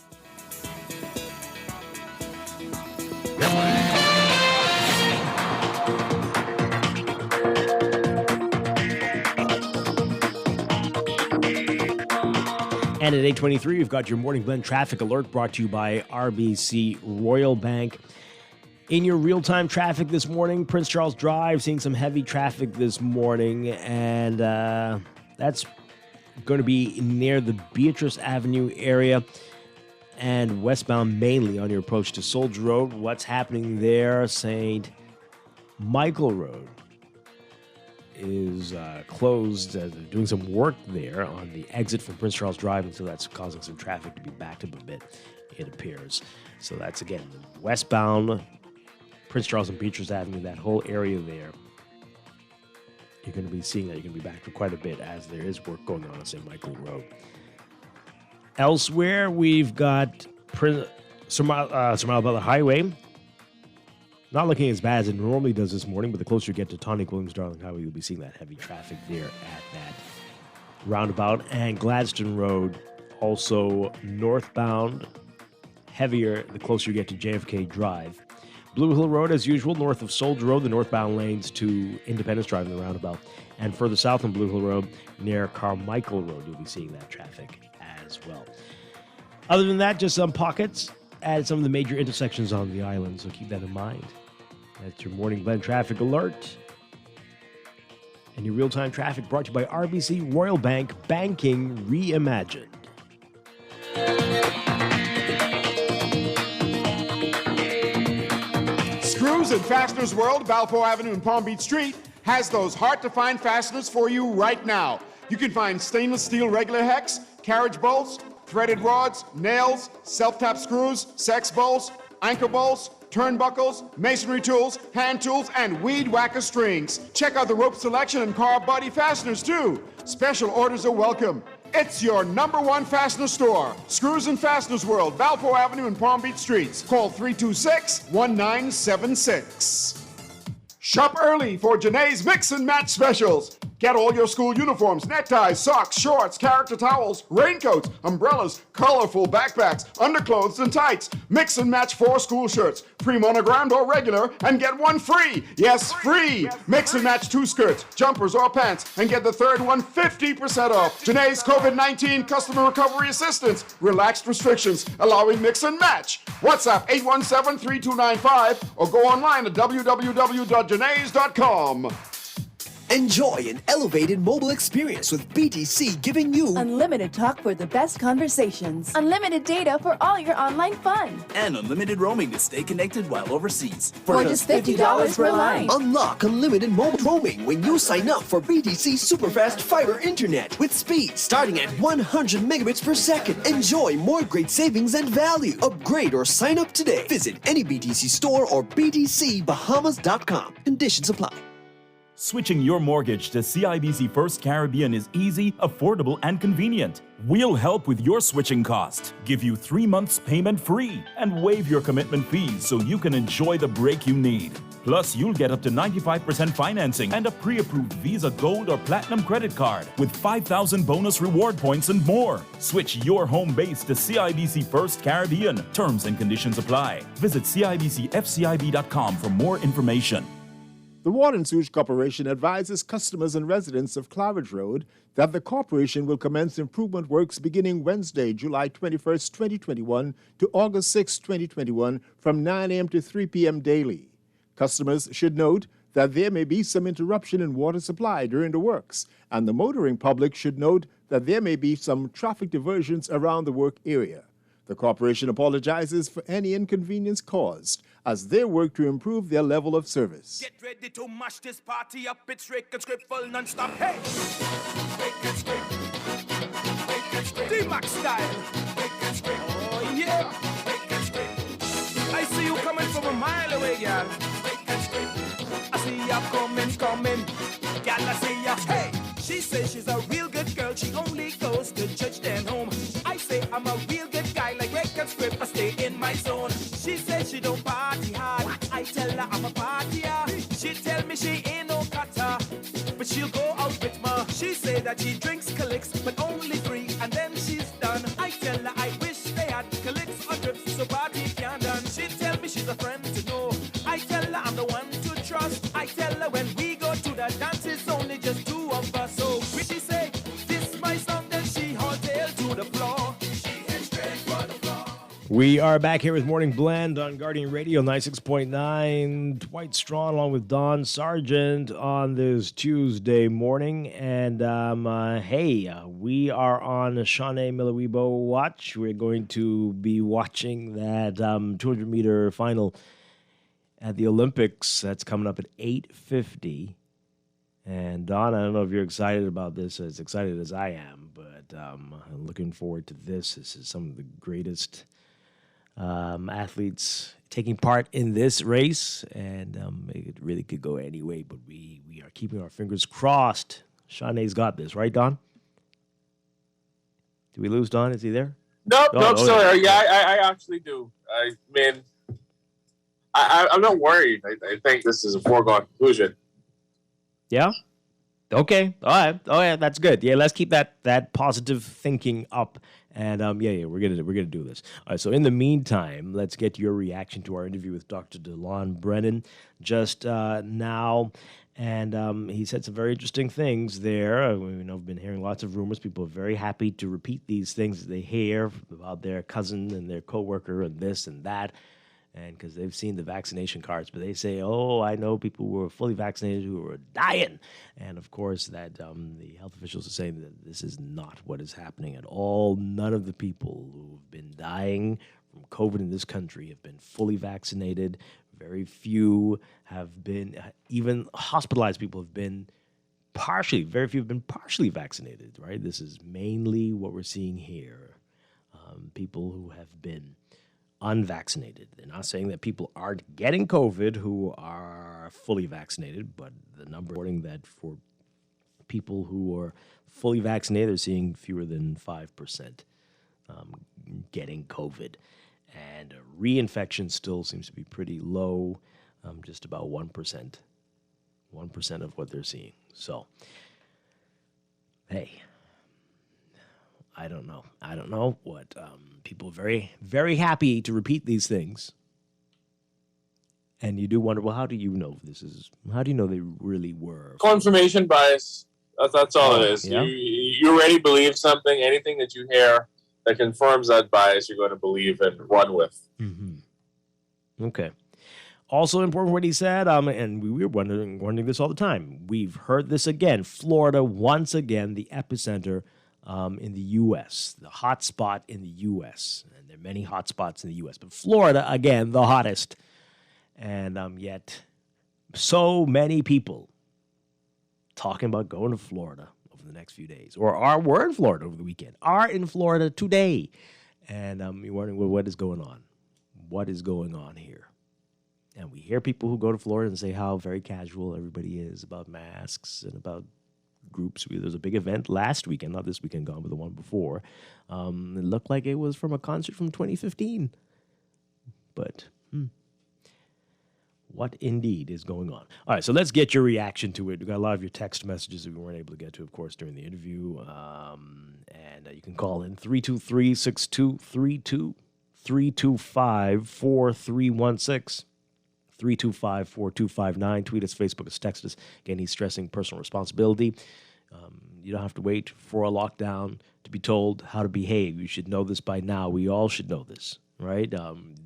And at 8:23, we've got your Morning Blend traffic alert brought to you by RBC Royal Bank. In your real-time traffic this morning, Prince Charles Drive, seeing some heavy traffic this morning, and that's going to be near the Beatrice Avenue area and westbound mainly on your approach to Soldier Road. What's happening there? St. Michael Road is closed. They're doing some work there on the exit from Prince Charles Drive, and so that's causing some traffic to be backed up a bit, it appears. So that's, again, westbound Prince Charles and Beatrice Avenue, that whole area there. You're going to be seeing that. You're going to be back for quite a bit as there is work going on St. Michael Road. Elsewhere, we've got Surmount Highway. Not looking as bad as it normally does this morning, but the closer you get to Tonic Williams-Darling Highway, you'll be seeing that heavy traffic there at that roundabout. And Gladstone Road, also northbound, heavier the closer you get to JFK Drive. Blue Hill Road, as usual, north of Soldier Road, the northbound lanes to Independence Drive in the roundabout. And further south on Blue Hill Road, near Carmichael Road, you'll be seeing that traffic as well. Other than that, just some pockets at some of the major intersections on the island, so keep that in mind. That's your Morning Blend traffic alert. And your real-time traffic brought to you by RBC Royal Bank, banking reimagined. Screws and Fasteners World, Balfour Avenue and Palm Beach Street, has those hard-to-find fasteners for you right now. You can find stainless steel regular hex, carriage bolts, threaded rods, nails, self-tap screws, sex bolts, anchor bolts, turnbuckles, masonry tools, hand tools, and weed whacker strings. Check out the rope selection and car body fasteners too. Special orders are welcome. It's your #1 fastener store. Screws and Fasteners World, Valpo Avenue and Palm Beach Streets. Call 326-1976. Shop early for Janae's Mix and Match specials. Get all your school uniforms, neckties, socks, shorts, character towels, raincoats, umbrellas, colorful backpacks, underclothes, and tights. Mix and match 4 school shirts, pre-monogrammed or regular, and get one free. Yes, free. Mix and match 2 skirts, jumpers, or pants, and get the third one 50% off. Janae's COVID-19 Customer Recovery Assistance. Relaxed restrictions, allowing mix and match. WhatsApp 817-3295 or go online at www.janaes.com. Enjoy an elevated mobile experience with BTC, giving you unlimited talk for the best conversations, unlimited data for all your online fun, and unlimited roaming to stay connected while overseas. For just $50 per line. Unlock unlimited mobile roaming when you sign up for BTC Superfast Fiber Internet with speed starting at 100 megabits per second. Enjoy more great savings and value. Upgrade or sign up today. Visit any BTC store or btcbahamas.com. Conditions apply. Switching your mortgage to CIBC First Caribbean is easy, affordable, and convenient. We'll help with your switching cost, give you 3 months payment free, and waive your commitment fees so you can enjoy the break you need. Plus, you'll get up to 95% financing and a pre-approved Visa Gold or Platinum credit card with 5,000 bonus reward points and more. Switch your home base to CIBC First Caribbean. Terms and conditions apply. Visit CIBCFCIB.com for more information. The Water and Sewage Corporation advises customers and residents of Claridge Road that the corporation will commence improvement works beginning Wednesday, July 21st, 2021 to August 6, 2021 from 9 a.m. to 3 p.m. daily. Customers should note that there may be some interruption in water supply during the works, and the motoring public should note that there may be some traffic diversions around the work area. The corporation apologizes for any inconvenience caused as they work to improve their level of service. Get ready to mash this party up. It's Rick and Script full non-stop. Hey! Rick and Script. Rick and Script. D-Max style. Rick and Script. Oh, yeah. Rick and Script. I see you coming from a mile away, girl. Rick and Script. I see ya coming. Girl, I see ya. Hey! She says she's a real good girl. She only goes to church then home. I say I'm a real good guy like Rick and Script. I stay in my zone. She says she don't party hard. I tell her I'm a partier. She tell me she ain't no cutter, but she'll go out with me. She say that she drinks Calyx, but only 3, and then she's done. I tell her I wish they had Calyx or drips, so party can done. She tell me she's a friend to know. I tell her I'm the one to trust. I tell her when we go to the dance, it's only just 2 of us. So she say, this my song, then she haul tail to the floor. She heads straight for the floor. We are back here with Morning Blend on Guardian Radio 96.9. Dwight Strachan along with Don Sargent on this Tuesday morning. And we are on Shanae Miliwibo watch. We're going to be watching that 200-meter final at the Olympics. That's coming up at 8:50. And Don, I don't know if you're excited about this, as excited as I am, but I'm looking forward to this. This is some of the greatest athletes taking part in this race, and it really could go any way, but we are keeping our fingers crossed. Shanae's got this, right, Don? Did we lose Don? Is he there? Nope, still there. Yeah, I actually do. I'm not worried. I think this is a foregone conclusion. Yeah? Okay. All right. Oh, yeah, that's good. Yeah, let's keep that positive thinking up. And we're gonna do this. All right. So in the meantime, let's get your reaction to our interview with Dr. DeLon Brennan just now. And he said some very interesting things there. I've been hearing lots of rumors. People are very happy to repeat these things that they hear about their cousin and their coworker and this and that. And because they've seen the vaccination cards, but they say, oh, I know people who were fully vaccinated who were dying. And of course, that the health officials are saying that this is not what is happening at all. None of the people who've been dying from COVID in this country have been fully vaccinated. Very few have been, even hospitalized people have been very few have been partially vaccinated, right? This is mainly what we're seeing here. People who have been unvaccinated. They're not saying that people aren't getting COVID who are fully vaccinated, but the number reporting that for people who are fully vaccinated, they're seeing fewer than 5% getting COVID. And reinfection still seems to be pretty low, just about 1%. 1% of what they're seeing. So, hey, I don't know. I don't know what people are very, very happy to repeat these things. And you do wonder, well, how do you know this is? How do you know they really were? Confirmation bias. That's all it is. Yeah? You already believe something. Anything that you hear that confirms that bias, you're going to believe and run with. Mm-hmm. Okay. Also important what he said, and we were wondering this all the time. We've heard this again. Florida, once again, the epicenter in the U.S., the hot spot in the U.S. And there are many hot spots in the U.S., but Florida, again, the hottest. And yet, so many people talking about going to Florida over the next few days, or were in Florida over the weekend, are in Florida today. And you're wondering, well, what is going on? What is going on here? And we hear people who go to Florida and say how very casual everybody is about masks and about groups. There was a big event last weekend, not this weekend gone, but the one before. It looked like it was from a concert from 2015. But what indeed is going on? All right, so let's get your reaction to it. We got a lot of your text messages that we weren't able to get to, of course, during the interview. And you can call in 323-6232, 325-4316. 325-4259. Tweet us, Facebook us, text us. Again, he's stressing personal responsibility. You don't have to wait for a lockdown to be told how to behave. You should know this by now. We all should know this, right?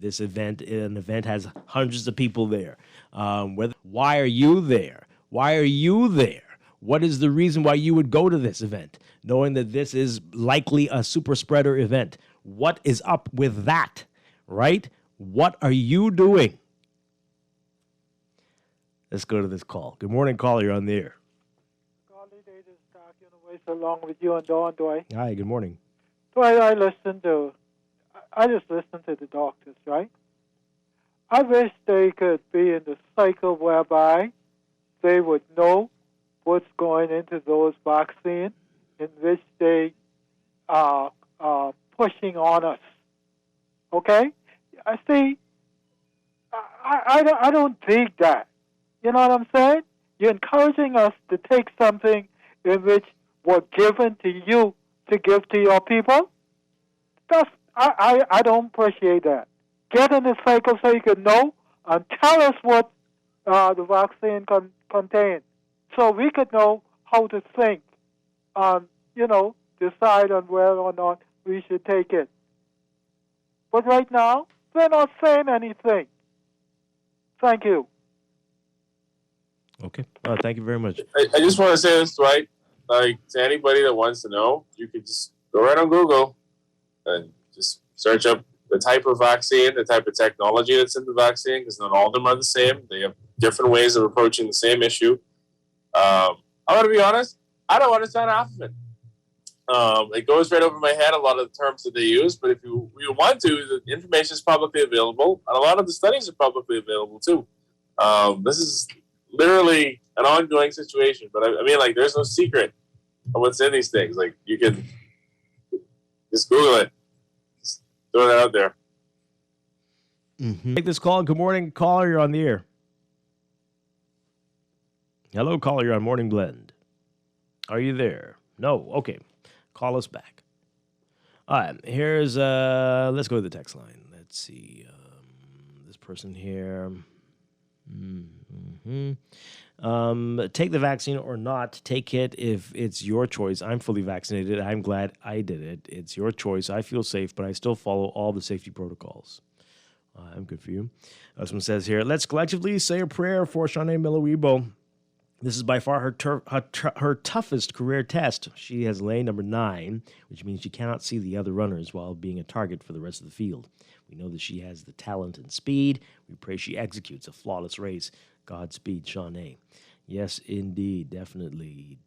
This event has hundreds of people there. Why are you there? Why are you there? What is the reason why you would go to this event, knowing that this is likely a super spreader event? What is up with that, right? What are you doing? Let's go to this call. Good morning, caller. You're on the air. Along with you and Dawn, Dwight. Hi, good morning. Dwight, I just listen to the doctors, right? I wish they could be in the cycle whereby they would know what's going into those vaccines in which they are pushing on us. Okay? I see. I don't think that. You know what I'm saying? You're encouraging us to take something in which were given to you to give to your people. I don't appreciate that. Get in the cycle so you can know and tell us what the vaccine contains, so we could know how to think and, decide on whether or not we should take it. But right now, they're not saying anything. Thank you. Okay. Thank you very much. I just want to say this, Dwight. Like, to anybody that wants to know, you could just go right on Google and just search up the type of vaccine, the type of technology that's in the vaccine, because not all of them are the same. They have different ways of approaching the same issue. I want to be honest, I don't understand half of it. It goes right over my head, a lot of the terms that they use, but if you want to, the information is publicly available, and a lot of the studies are publicly available too. This is literally an ongoing situation, but I mean, like, there's no secret of what's in these things. Like, you can just Google it. Just throw that out there. Mm-hmm. Take this call. Good morning, caller. You're on the air. Hello, caller. You're on Morning Blend. Are you there? No. Okay. Call us back. All right. Here's let's go to the text line. Let's see. This person here. Take the vaccine or not take it if it's your choice. I'm fully vaccinated. I'm glad I did it. It's your choice. I feel safe, but I still follow all the safety protocols. I'm good for you. Someone says here, let's collectively say a prayer for Shanae Miller-Weibo. This is by far her toughest career test. She has lane number 9, which means she cannot see the other runners while being a target for the rest of the field. We know that she has the talent and speed. We pray she executes a flawless race. Godspeed, Shanae. Yes, indeed. Definitely.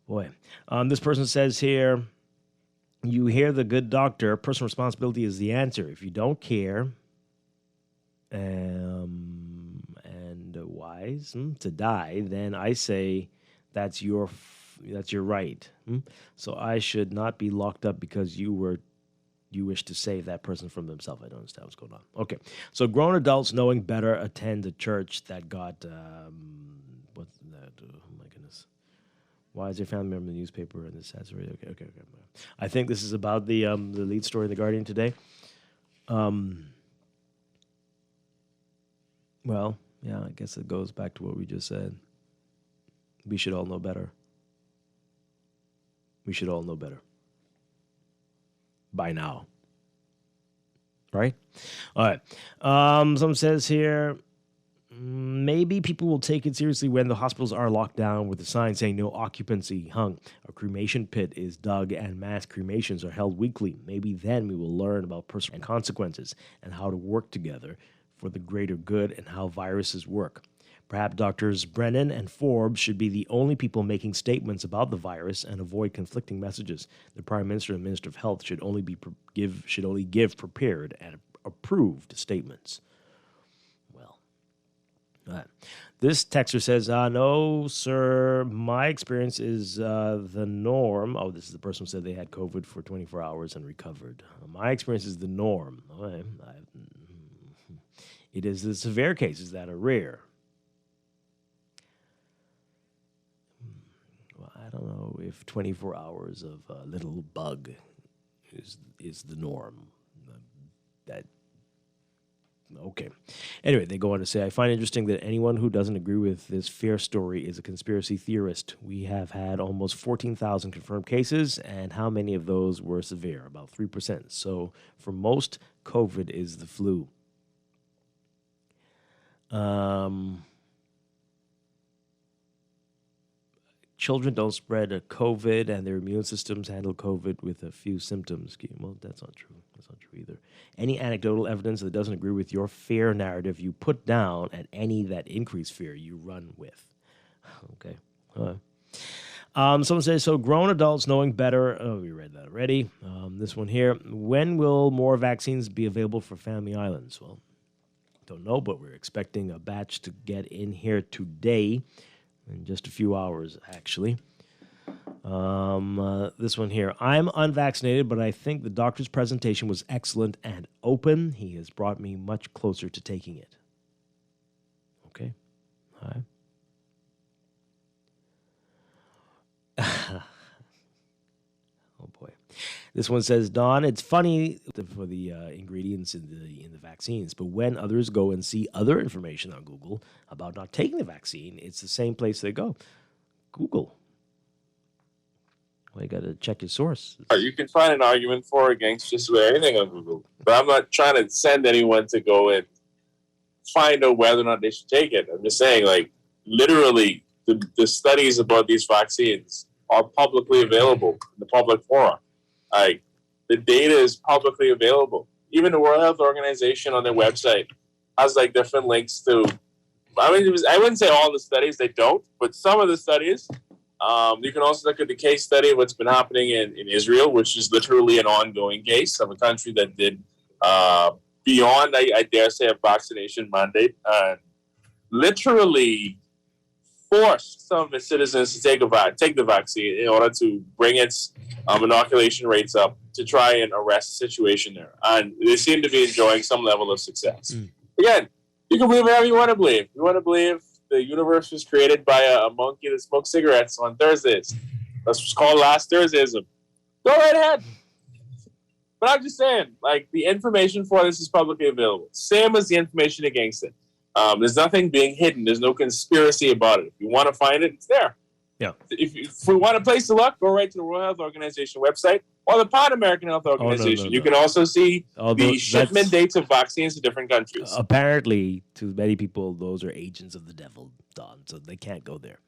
Boy. This person says here, You hear the good doctor, personal responsibility is the answer. If you don't care and wise to die, then I say that's your right. So I should not be locked up because you wish to save that person from themselves. I don't understand what's going on. Okay, so grown adults knowing better attend a church that got what's that? Oh my goodness. Why is your family member in the newspaper and this has already? Okay. I think this is about the lead story in the Guardian today. Well, yeah, I guess it goes back to what we just said. We should all know better. We should all know better. By now. Right? All right. Someone says here, maybe people will take it seriously when the hospitals are locked down with a sign saying no occupancy hung. A cremation pit is dug and mass cremations are held weekly. Maybe then we will learn about personal consequences and how to work together for the greater good and how viruses work. Perhaps Doctors Brennan and Forbes should be the only people making statements about the virus and avoid conflicting messages. The Prime Minister and Minister of Health should only give prepared and approved statements. Well, this texter says, no, sir, my experience is the norm. Oh, this is the person who said they had COVID for 24 hours and recovered. My experience is the norm. It is the severe cases that are rare. I don't know if 24 hours of a little bug is the norm. Okay. Anyway, they go on to say, I find interesting that anyone who doesn't agree with this fear story is a conspiracy theorist. We have had almost 14,000 confirmed cases, and how many of those were severe? About 3%. So for most, COVID is the flu. Children don't spread a COVID, and their immune systems handle COVID with a few symptoms. Well, that's not true. That's not true either. Any anecdotal evidence that doesn't agree with your fear narrative, you put down, and any that increase fear, you run with. Okay. Someone says, so grown adults knowing better. Oh, we read that already. This one here. When will more vaccines be available for Family Islands? Well, don't know, but we're expecting a batch to get in here today. In just a few hours, actually. This one here. I'm unvaccinated, but I think the doctor's presentation was excellent and open. He has brought me much closer to taking it. Okay. All right. Oh, boy. This one says, Don, it's funny for the ingredients in the vaccines, but when others go and see other information on Google about not taking the vaccine, it's the same place they go. Google. Well, you got to check your source. You can find an argument for or against just about anything on Google. But I'm not trying to send anyone to go and find out whether or not they should take it. I'm just saying, like, literally, the studies about these vaccines are publicly available in the public forum. Like, the data is publicly available. Even the World Health Organization on their website has like different links to. I wouldn't say all the studies, they don't, but some of the studies. You can also look at the case study of what's been happening in Israel, which is literally an ongoing case of a country that did beyond, I dare say, a vaccination mandate, and literally forced some of its citizens to take the vaccine in order to bring its inoculation rates up to try and arrest the situation there. And they seem to be enjoying some level of success. Again, you can believe whatever you want to believe. You want to believe the universe was created by a monkey that smoked cigarettes on Thursdays. That's what's called last Thursdayism. Go right ahead. But I'm just saying, like, the information for this is publicly available. Same as the information against it. There's nothing being hidden. There's no conspiracy about it. If you want to find it, it's there. Yeah. If we want a place to look, go right to the World Health Organization website or the Pan American Health Organization. You can also see the shipment dates of vaccines to different countries. Apparently, to many people, those are agents of the devil, Don, so they can't go there.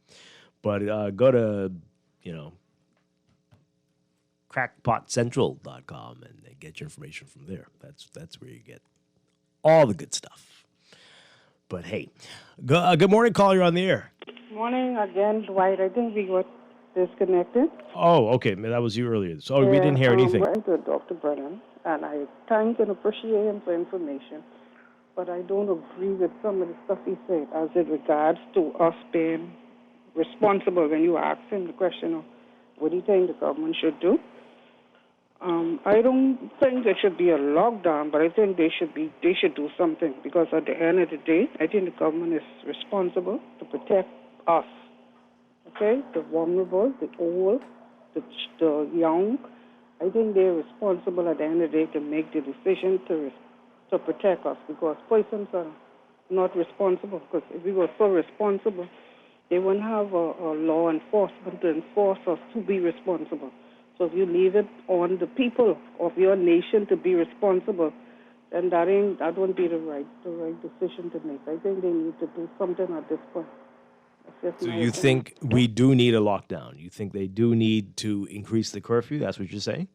But go to, crackpotcentral.com and get your information from there. That's where you get all the good stuff. But hey, good morning, caller. You're on the air. Morning again, Dwight. I think we got disconnected. Oh, okay. That was you earlier. So we didn't hear anything. I went to Dr. Brennan, and I thank and appreciate him for information, but I don't agree with some of the stuff he said as it regards to us being responsible when you ask him the question of what do you think the government should do. I don't think there should be a lockdown, but I think they should do something, because at the end of the day, I think the government is responsible to protect us. Okay, the vulnerable, the old, the young. I think they're responsible at the end of the day to make the decision to protect us, because persons are not responsible. Because if we were so responsible, they wouldn't have a law enforcement to enforce us to be responsible. So if you leave it on the people of your nation to be responsible, then that wouldn't be the right decision to make. I think they need to do something at this point. So you think we do need a lockdown? You think they do need to increase the curfew? That's what you're saying?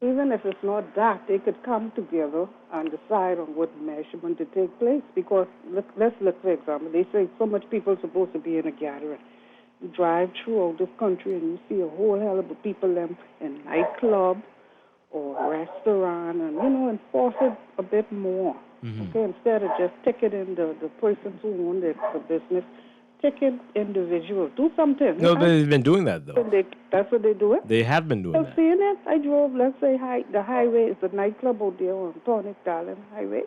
Even if it's not that, they could come together and decide on what measurement to take place. Because let's look, for example, they say so much people are supposed to be in a gathering. You drive throughout this country and you see a whole hell of people in nightclub or restaurant, and enforce it a bit more. Mm-hmm. Okay, instead of just ticketing the persons who own the business, ticket individuals. Do something. No, they've been doing that though. That's what they do it. They have been doing I've that. seen it. I drove, let's say, the highway is a nightclub out there on Tonic Darling Highway.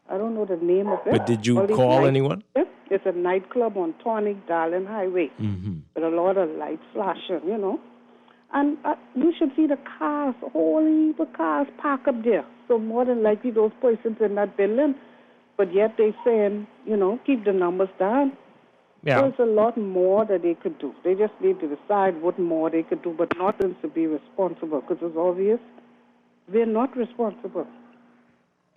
I don't know the name of it. But did you call anyone? It's a nightclub on Tonic Darling Highway with a lot of lights flashing, And you should see the cars, whole heap of cars parked up there. So more than likely those persons in that building, but yet they saying, keep the numbers down. Yeah. There's a lot more that they could do. They just need to decide what more they could do, but not to be responsible, because it's obvious we're not responsible.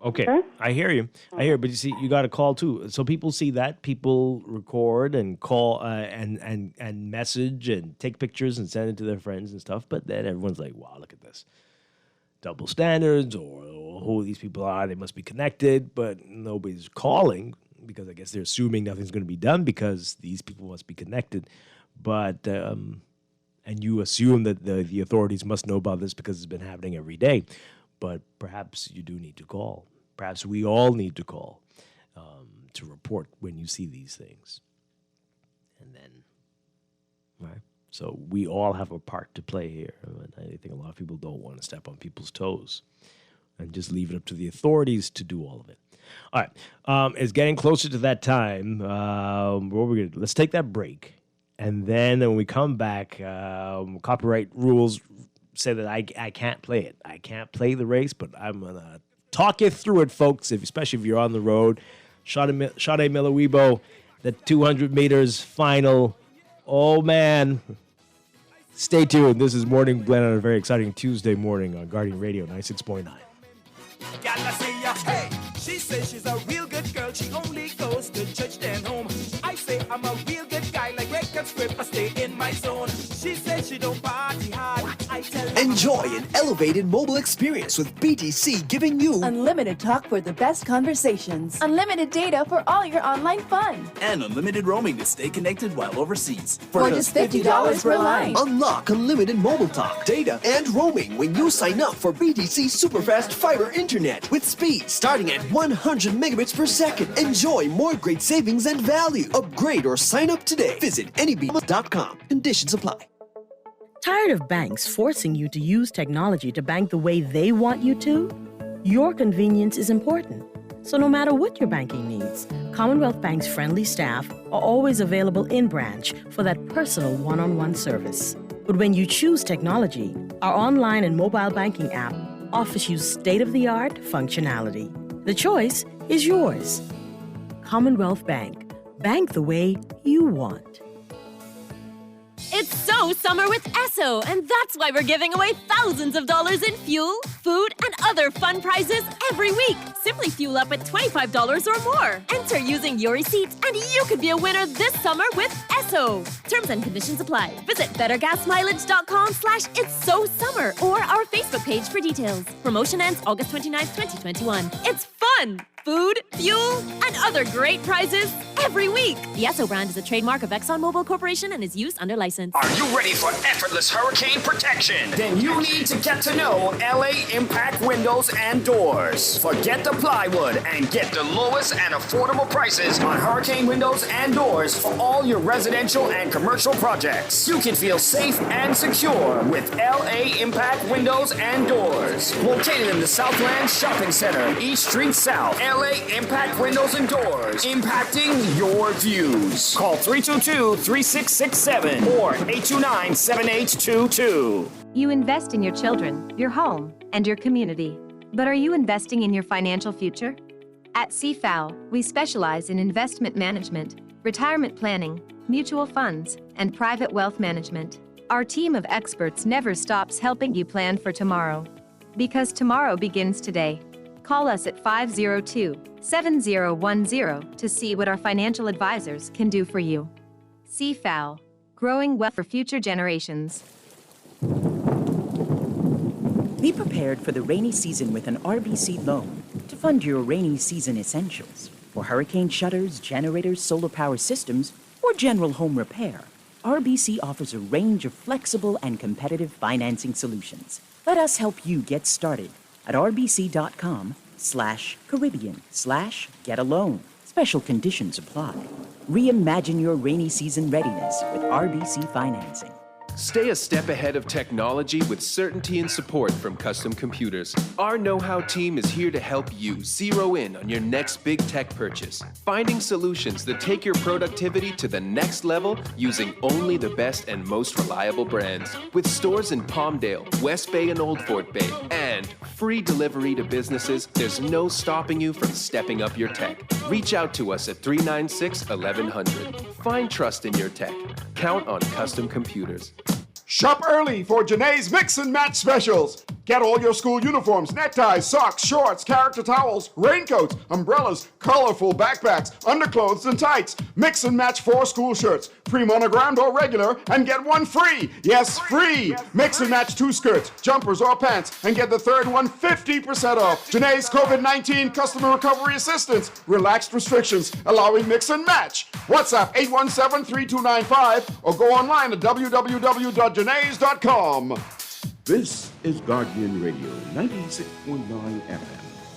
Okay, I hear you. But you see, you got to call too. So people see that, people record and call and message and take pictures and send it to their friends and stuff. But then everyone's like, "Wow, look at this, double standards," or who these people are. They must be connected, but nobody's calling because I guess they're assuming nothing's going to be done because these people must be connected. But and you assume that the authorities must know about this because it's been happening every day. But perhaps you do need to call. Perhaps we all need to call to report when you see these things. And then, right? So we all have a part to play here. I think a lot of people don't want to step on people's toes and just leave it up to the authorities to do all of it. All right. It's getting closer to that time. Let's take that break. And then when we come back, copyright rules say that I can't play it. I can't play the race, but I'm going to talk you through it, folks, especially if you're on the road. Sade Miller-Weibo, the 200 meters final. Oh, man. Stay tuned. This is Morning Blend on a very exciting Tuesday morning on Guardian Radio 96.9. Hey, she says she's a real good girl. She only goes to church then home. I say I'm a real good guy, like record script. I stay in my zone. She says she don't party hard. I tell her enjoy an elevated mobile experience with BTC, giving you unlimited talk for the best conversations, unlimited data for all your online fun, and unlimited roaming to stay connected while overseas. For just $50 per line. Unlock unlimited mobile talk, data, and roaming when you sign up for BTC Superfast Fiber Internet with speed starting at 100 megabits per second. Enjoy more great savings and value. Upgrade or sign up today. Visit NEB.com. Conditions apply. Tired of banks forcing you to use technology to bank the way they want you to? Your convenience is important. So no matter what your banking needs, Commonwealth Bank's friendly staff are always available in branch for that personal one-on-one service. But when you choose technology, our online and mobile banking app offers you state-of-the-art functionality. The choice is yours. Commonwealth Bank. Bank the way you want. It's so summer with Esso, and that's why we're giving away thousands of dollars in fuel, food, and other fun prizes every week. Simply fuel up at $25 or more. Enter using your receipt, and you could be a winner this summer with Esso. Terms and conditions apply. Visit bettergasmileage.com/its-so-summer or our Facebook page for details. Promotion ends August 29th, 2021. It's fun! Food, fuel, and other great prizes every week. The Esso brand is a trademark of ExxonMobil Corporation and is used under license. Are you ready for effortless hurricane protection? Then you need to get to know LA Impact Windows and Doors. Forget the plywood and get the lowest and affordable prices on hurricane windows and doors for all your residential and commercial projects. You can feel safe and secure with LA Impact Windows and Doors. Located in the Southland Shopping Center, East Street South. LA Impact Windows and Doors. Impacting your views. Call 322-3667 or 829-7822. You invest in your children, your home, and your community. But are you investing in your financial future? At CFAO, we specialize in investment management, retirement planning, mutual funds, and private wealth management. Our team of experts never stops helping you plan for tomorrow. Because tomorrow begins today. Call us at 502-7010 to see what our financial advisors can do for you. CFAO, growing wealth for future generations. Be prepared for the rainy season with an RBC loan to fund your rainy season essentials. For hurricane shutters, generators, solar power systems, or general home repair, RBC offers a range of flexible and competitive financing solutions. Let us help you get started at rbc.com/Caribbean/get-a-loan. Special conditions apply. Reimagine your rainy season readiness with RBC financing. Stay a step ahead of technology with certainty and support from Custom Computers. Our know-how team is here to help you zero in on your next big tech purchase, finding solutions that take your productivity to the next level using only the best and most reliable brands. With stores in Palmdale, West Bay, and Old Fort Bay, and free delivery to businesses, there's no stopping you from stepping up your tech. Reach out to us at 396-1100. Find trust in your tech. Count on Custom Computers. Shop early for Janae's Mix and Match specials. Get all your school uniforms, neckties, socks, shorts, character towels, raincoats, umbrellas, colorful backpacks, underclothes, and tights. Mix and match 4 school shirts, pre-monogrammed or regular, and get one free. Yes, free. Mix and match 2 skirts, jumpers, or pants, and get the third one 50% off. Janae's COVID-19 Customer Recovery Assistance. Relaxed restrictions, allowing mix and match. WhatsApp 817-3295 or go online at www.janaes.com. This is Guardian Radio 96.9 FM.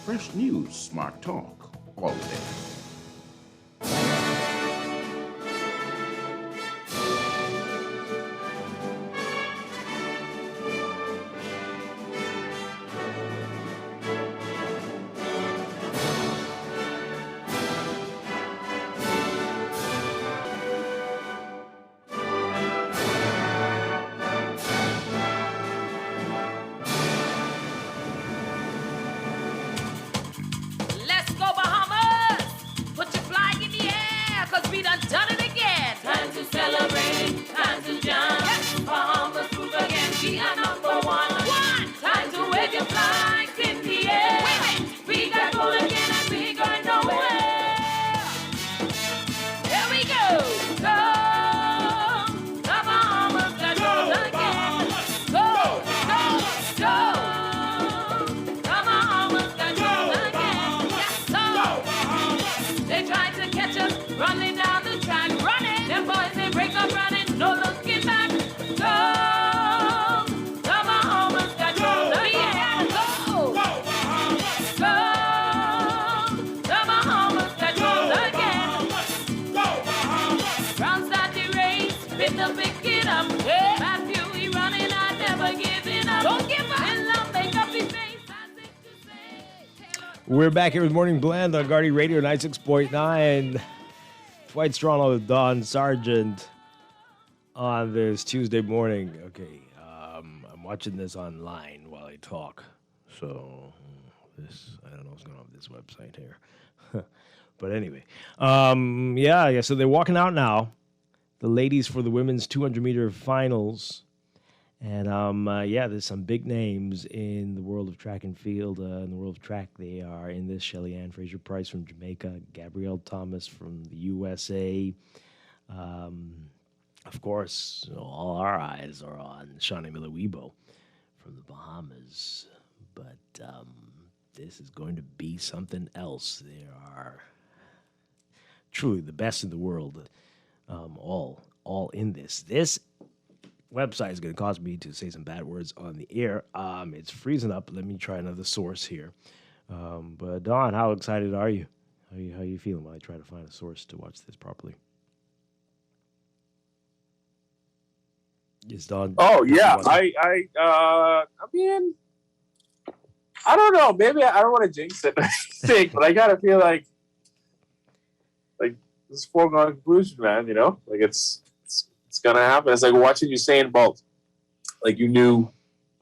Fresh news, smart talk, all day. We're back here with Morning Blend on Guardian Radio 96.9. Dwight Strong with Don Sargent on this Tuesday morning. Okay, I'm watching this online while I talk. So, I don't know what's going on with this website here. But anyway, yeah, so they're walking out now. The ladies for the women's 200-meter finals. And, there's some big names in the world of track and field. In the world of track, they are in this: Shelly Ann Fraser-Price from Jamaica, Gabrielle Thomas from the USA. Of course, all our eyes are on Shawnee Miller-Weibo from the Bahamas. But this is going to be something else. There are truly the best in the world, all in this. This website is going to cause me to say some bad words on the air. It's freezing up. Let me try another source here. But Don, how excited are you? How you feeling while I try to find a source to watch this properly? Is Don? Oh yeah, I mean, I don't know. Maybe I don't want to jinx it, but I gotta feel like this is foregone conclusion, man. You know, like it's gonna happen. It's like watching Usain Bolt. Like you knew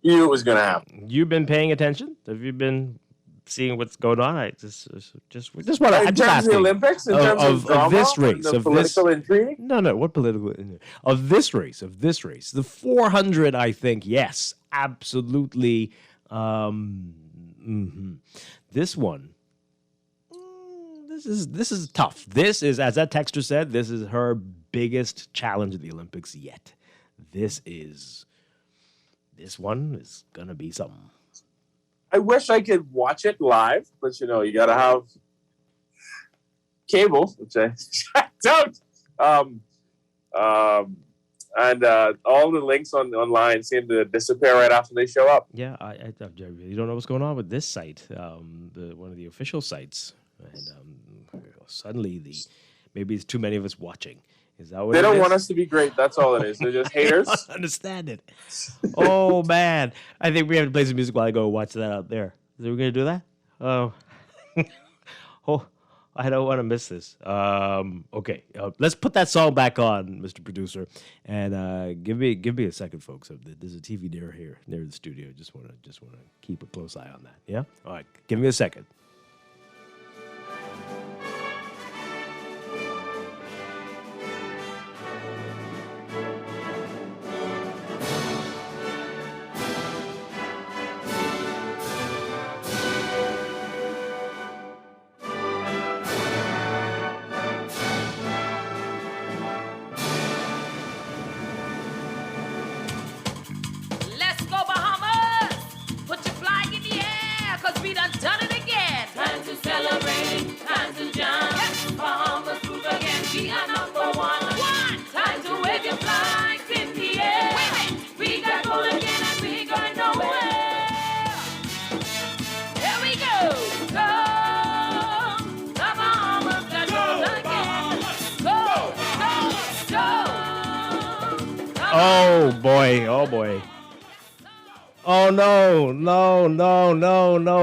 it was gonna happen. You've been paying attention? Have you been seeing what's going on? I just want to. In terms of the Olympics, in terms of drama, this race, the political intrigue. No. What political of this race? The 400, I think. Yes, absolutely. This one. This is tough. This is, as that texter said, this is her biggest challenge at the Olympics yet. This one is gonna be something. I wish I could watch it live, but you gotta have cable, which I don't. And all the links online seem to disappear right after they show up. Yeah, I really don't know what's going on with this site, one of the official sites, and suddenly maybe it's too many of us watching. Is that what they don't is? want us to be great? That's all it is. They're just haters. I don't understand it. Oh man, I think we have to play some music while I go watch that out there. Are we gonna do that? Oh, I don't want to miss this. Okay, let's put that song back on, Mr. Producer, and give me a second, folks. There's a TV near the studio. Just wanna keep a close eye on that. Yeah. All right, give me a second. Oh boy. Oh no,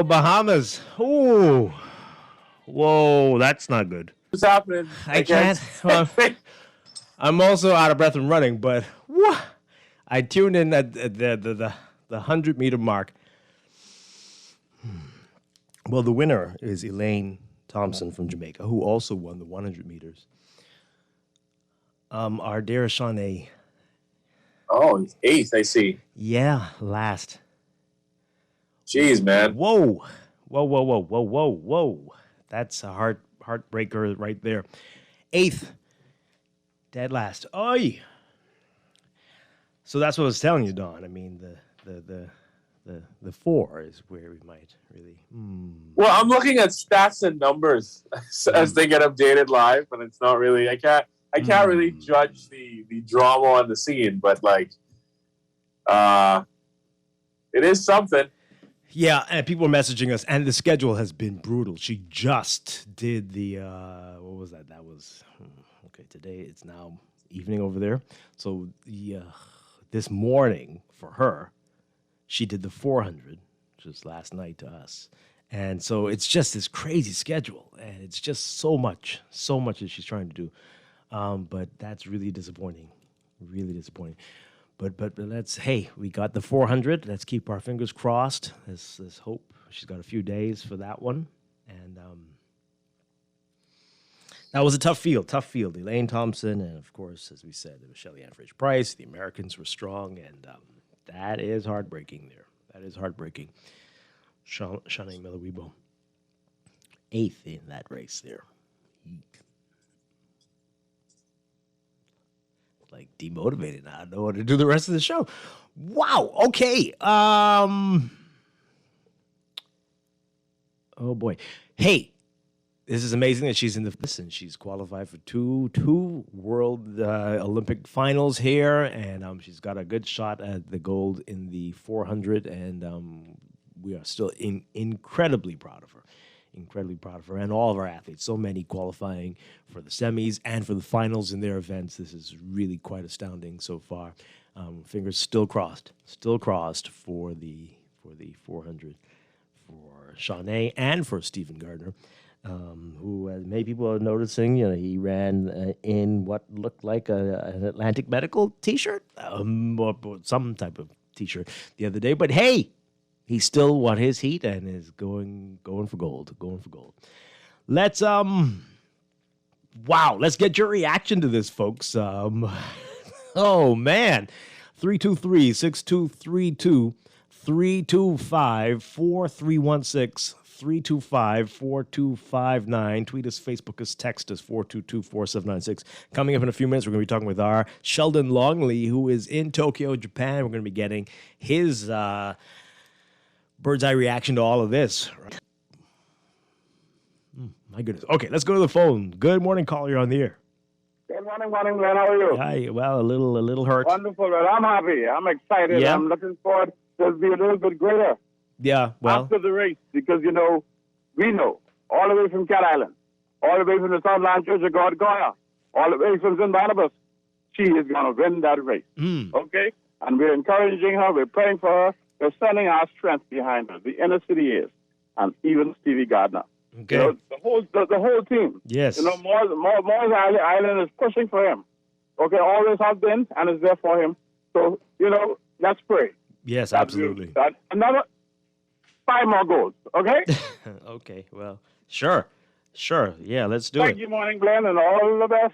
Bahamas. Ooh. Whoa, that's not good. What's happening? I can't. I'm also out of breath and running, but I tuned in at the 100-meter mark. Well, the winner is Elaine Thompson from Jamaica, who also won the 100 meters. Our dear Shawnee. Oh, he's eighth, I see. Yeah, last. Jeez, man. Whoa. That's a heartbreaker right there. Eighth. Dead last. Oy. So that's what I was telling you, Don. I mean, the 4 is where we might really. Well, I'm looking at stats and numbers as they get updated live, and it's not really. I can't really judge the drama on the scene, but it is something. Yeah, and people are messaging us, and the schedule has been brutal. She just did the what was that? That was okay. Today it's now evening over there. So this morning for her, she did the 400, which was last night to us. And so it's just this crazy schedule, and it's just so much that she's trying to do. But that's really disappointing, But we got the 400. Let's keep our fingers crossed. Let's hope. She's got a few days for that one. And that was a tough field. Elaine Thompson, and of course, as we said, it was Shelly Ann Fraser-Price. The Americans were strong, and that is heartbreaking there. That is heartbreaking. Shanae Miller-Weibo, 8th in that race there. Like demotivated. I don't know what to do the rest of the show. Wow. Okay. Oh boy. Hey, This is amazing that she's in and she's qualified for two World Olympic finals here, and she's got a good shot at the gold in the 400, and we are still incredibly proud of her. Incredibly proud of her and all of our athletes. So many qualifying for the semis and for the finals in their events. This is really quite astounding so far. Fingers still crossed for the 400 for Shawnee and for Stephen Gardner, who, as many people are noticing, he ran in what looked like an Atlantic Medical T-shirt, or some type of T-shirt the other day. But hey, he still won his heat and is going for gold. Let's let's get your reaction to this, folks. Oh man, 323-6232, 325-4316, 325-4259. Tweet us, Facebook us, text us, 422-4796. Coming up in a few minutes, we're going to be talking with our Sheldon Longley, who is in Tokyo, Japan. We're going to be getting his bird's eye reaction to all of this. My goodness. Okay, let's go to the phone. Good morning, caller. You're on the air. Good morning, Glenn. How are you? Hi. Well, a little hurt. Wonderful, man. I'm happy. I'm excited. Yeah. I'm looking forward to be a little bit greater. Yeah, well. After the race, because, we know, all the way from Cat Island, all the way from the Southland Church of God, Goya, all the way from St. Barnabas, she is going to win that race. Okay? And we're encouraging her. We're praying for her. We're sending our strength behind her. The inner city is, and even Stevie Gardner. Okay. The whole team. Yes. Moore's Island is pushing for him. Okay, always has been, and is there for him. So, let's pray. Yes, absolutely. Another 5 more goals, okay? Okay, well, sure. Yeah, let's do it. Thank you, Morning Glenn, and all the best.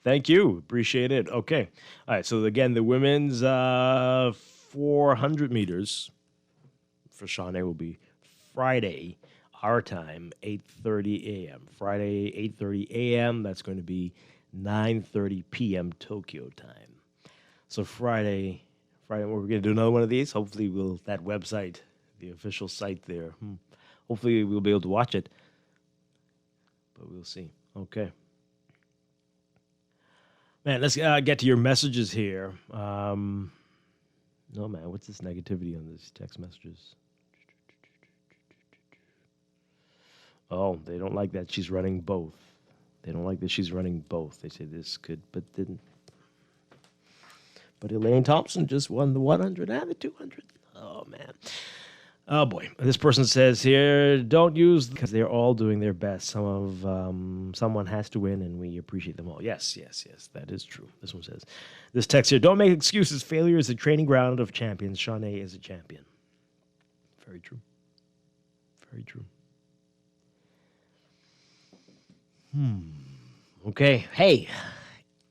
Thank you. Appreciate it. Okay. All right, so again, the women's 400 meters for Shawnee will be Friday, our time, 8:30 a.m. Friday, 8:30 a.m. That's going to be 9:30 p.m. Tokyo time. So Friday, we're going to do another one of these. Hopefully, that website, the official site there. Hopefully, we'll be able to watch it. But we'll see. Okay. Man, let's get to your messages here. No, man, what's this negativity on these text messages? Oh, they don't like that she's running both. They say this could, but didn't. But Elaine Thompson just won the 100 and the 200. Oh, man. Oh, boy. This person says here, don't use, because they're all doing their best. Someone has to win, and we appreciate them all. Yes, that is true. This one says, this text here, don't make excuses. Failure is the training ground of champions. Shawnee is a champion. Very true. Okay. Hey,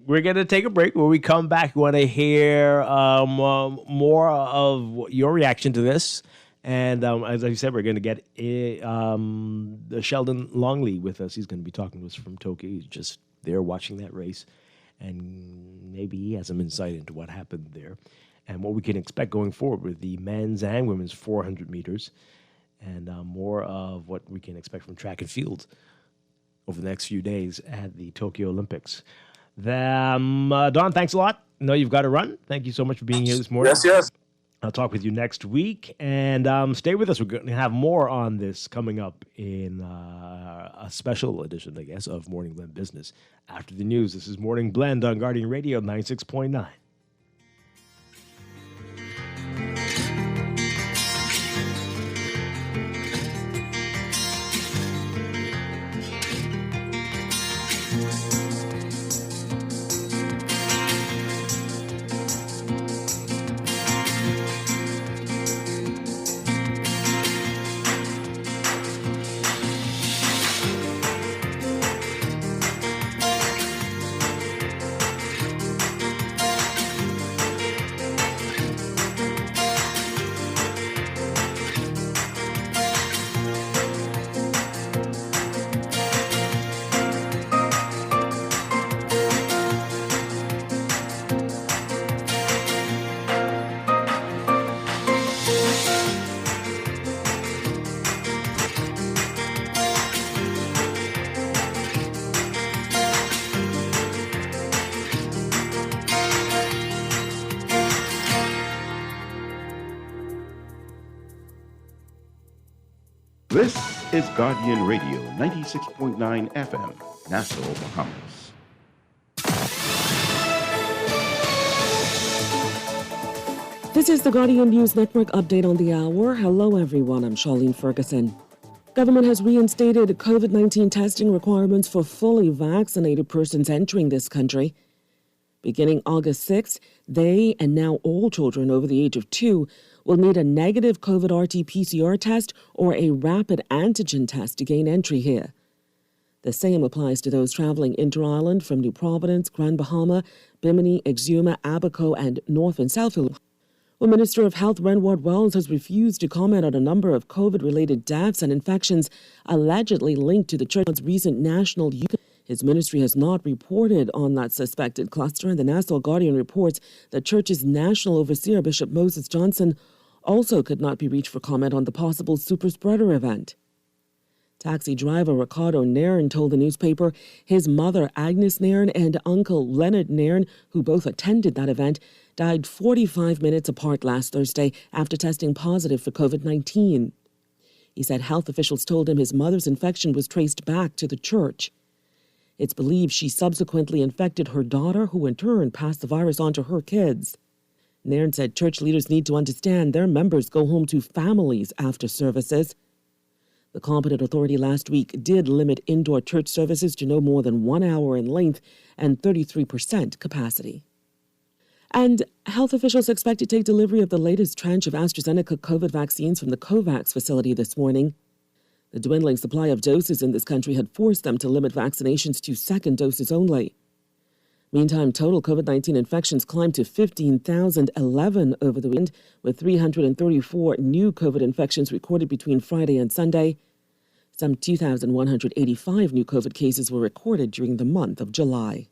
we're going to take a break. When we come back, we want to hear more of your reaction to this. And as I said, we're going to get Sheldon Longley with us. He's going to be talking to us from Tokyo. He's just there watching that race. And maybe he has some insight into what happened there and what we can expect going forward with the men's and women's 400 meters. And more of what we can expect from track and field over the next few days at the Tokyo Olympics. Don, thanks a lot. I know you've got to run. Thank you so much for being here this morning. Yes. I'll talk with you next week. And stay with us. We're going to have more on this coming up in a special edition, I guess, of Morning Blend Business. After the news, this is Morning Blend on Guardian Radio 96.9. This is Guardian Radio, 96.9 FM, Nassau, Bahamas. This is the Guardian News Network update on the hour. Hello, everyone. I'm Charlene Ferguson. Government has reinstated COVID-19 testing requirements for fully vaccinated persons entering this country. Beginning August 6th, they and now all children over the age of 2 will need a negative COVID RT-PCR test or a rapid antigen test to gain entry here. The same applies to those traveling inter-island from New Providence, Grand Bahama, Bimini, Exuma, Abaco, and North and South. Well, Minister of Health Renward Wells has refused to comment on a number of COVID-related deaths and infections allegedly linked to the church's recent national youth. His ministry has not reported on that suspected cluster, and the Nassau Guardian reports that church's national overseer, Bishop Moses Johnson, also could not be reached for comment on the possible super spreader event. Taxi driver Ricardo Nairn told the newspaper his mother, Agnes Nairn, and uncle Leonard Nairn, who both attended that event, died 45 minutes apart last Thursday after testing positive for COVID-19. He said health officials told him his mother's infection was traced back to the church. It's believed she subsequently infected her daughter, who in turn passed the virus on to her kids. Nairn said church leaders need to understand their members go home to families after services. The competent authority last week did limit indoor church services to no more than 1 hour in length and 33% capacity. And health officials expect to take delivery of the latest tranche of AstraZeneca COVID vaccines from the COVAX facility this morning. The dwindling supply of doses in this country had forced them to limit vaccinations to second doses only. Meantime, total COVID-19 infections climbed to 15,011 over the weekend, with 334 new COVID infections recorded between Friday and Sunday. Some 2,185 new COVID cases were recorded during the month of July.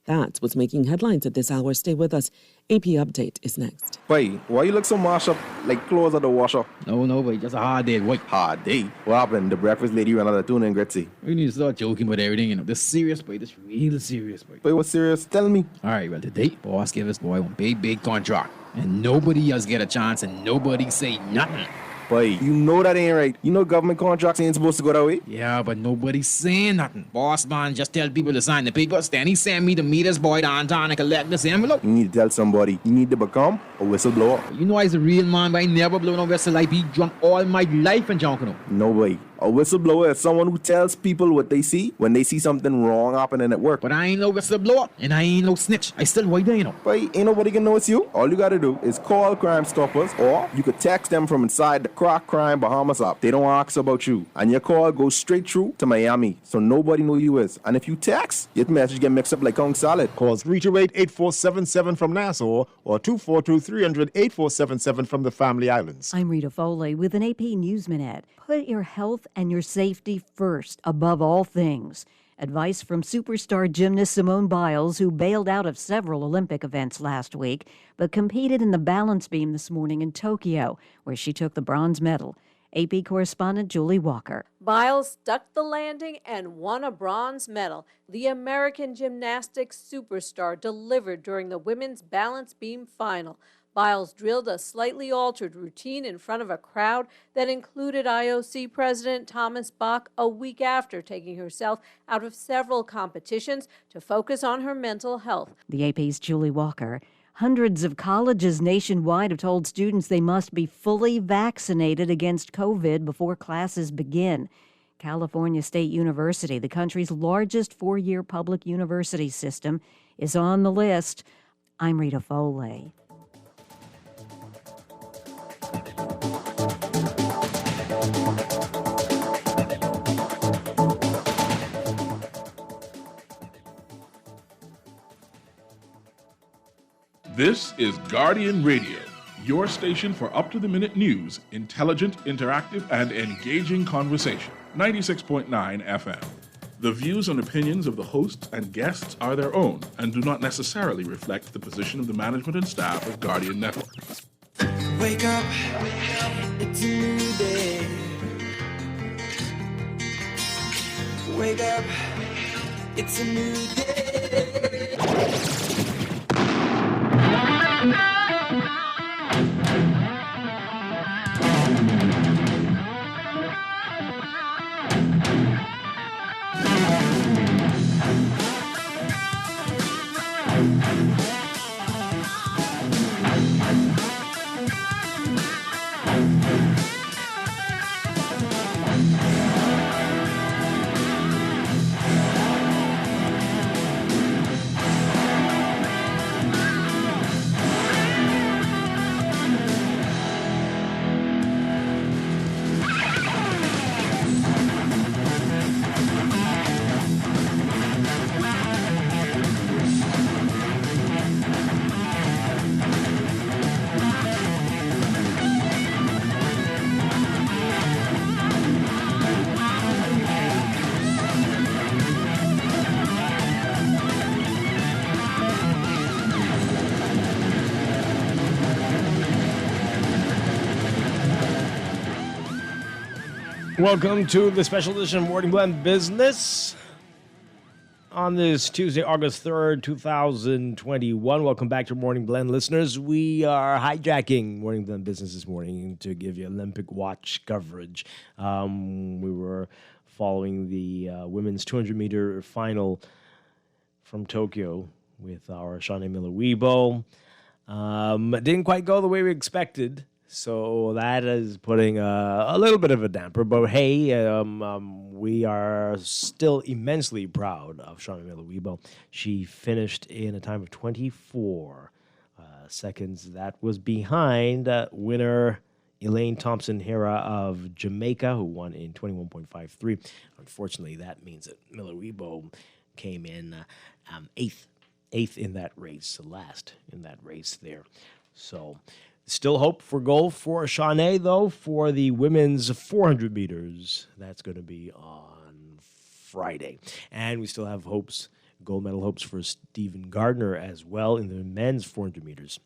That's what's making headlines at this hour. Stay with us. AP Update is next. Boy, why you look so mashed up like clothes at the washer? No, boy, just a hard day. What? Hard day? What happened? The breakfast lady ran out of tuna and gritty. We need to start joking about everything, you know. This serious, boy. This real serious, boy. Boy, what's serious? Tell me. All right, well, today, boss gave us, boy, one big contract. And nobody else get a chance and nobody say nothing. Boy, you know that ain't right. You know government contracts ain't supposed to go that way. Yeah, but nobody's saying nothing. Boss man just tell people to sign the papers. Then he send me to meet his boy downtown and collect this envelope. You need to tell somebody. You need to become a whistleblower. You know I's a real man, but I never blow no whistle. I be drunk all my life and drunk, you know. No way. A whistleblower is someone who tells people what they see when they see something wrong happening at work. But I ain't no whistleblower, and I ain't no snitch. I still white there, you know. But ain't nobody can know it's you. All you gotta do is call Crime Stoppers, or you could text them from inside the Crack Crime Bahamas app. They don't ask about you, and your call goes straight through to Miami, so nobody know you is. And if you text, your message get mixed up like Kong Salad. Call 328-8477 from Nassau or 242-300-8477 from the Family Islands. I'm Rita Foley with an AP News Minute. Put your health and your safety first, above all things. Advice from superstar gymnast Simone Biles, who bailed out of several Olympic events last week, but competed in the balance beam this morning in Tokyo, where she took the bronze medal. AP correspondent Julie Walker. Biles stuck the landing and won a bronze medal. The American gymnastics superstar delivered during the women's balance beam final. Biles drilled a slightly altered routine in front of a crowd that included IOC President Thomas Bach a week after taking herself out of several competitions to focus on her mental health. The AP's Julie Walker. Hundreds of colleges nationwide have told students they must be fully vaccinated against COVID before classes begin. California State University, the country's largest four-year public university system, is on the list. I'm Rita Foley. This is Guardian Radio, your station for up-to-the-minute news, intelligent, interactive, and engaging conversation. 96.9 FM. The views and opinions of the hosts and guests are their own and do not necessarily reflect the position of the management and staff of Guardian Network. Wake up, it's a new day. Wake up, it's a new day. Welcome to the special edition of Morning Blend Business on this Tuesday, August 3rd, 2021. Welcome back to Morning Blend listeners. We are hijacking Morning Blend Business this morning to give you Olympic watch coverage. We were following the women's 200-meter final from Tokyo with our Shawnee Miller-Weibo. It didn't quite go the way we expected. So that is putting a little bit of a damper. But hey, we are still immensely proud of Shawnee Miller-Weibo. She finished in a time of 24 seconds. That was behind winner Elaine Thompson-Hera of Jamaica, who won in 21.53. Unfortunately, that means that Miller-Weibo came in eighth in that race, last in that race there. So still hope for gold for Shawnee, though, for the women's 400 meters. That's going to be on Friday. And we still have hopes, gold medal hopes for Stephen Gardner as well in the men's 400 meters.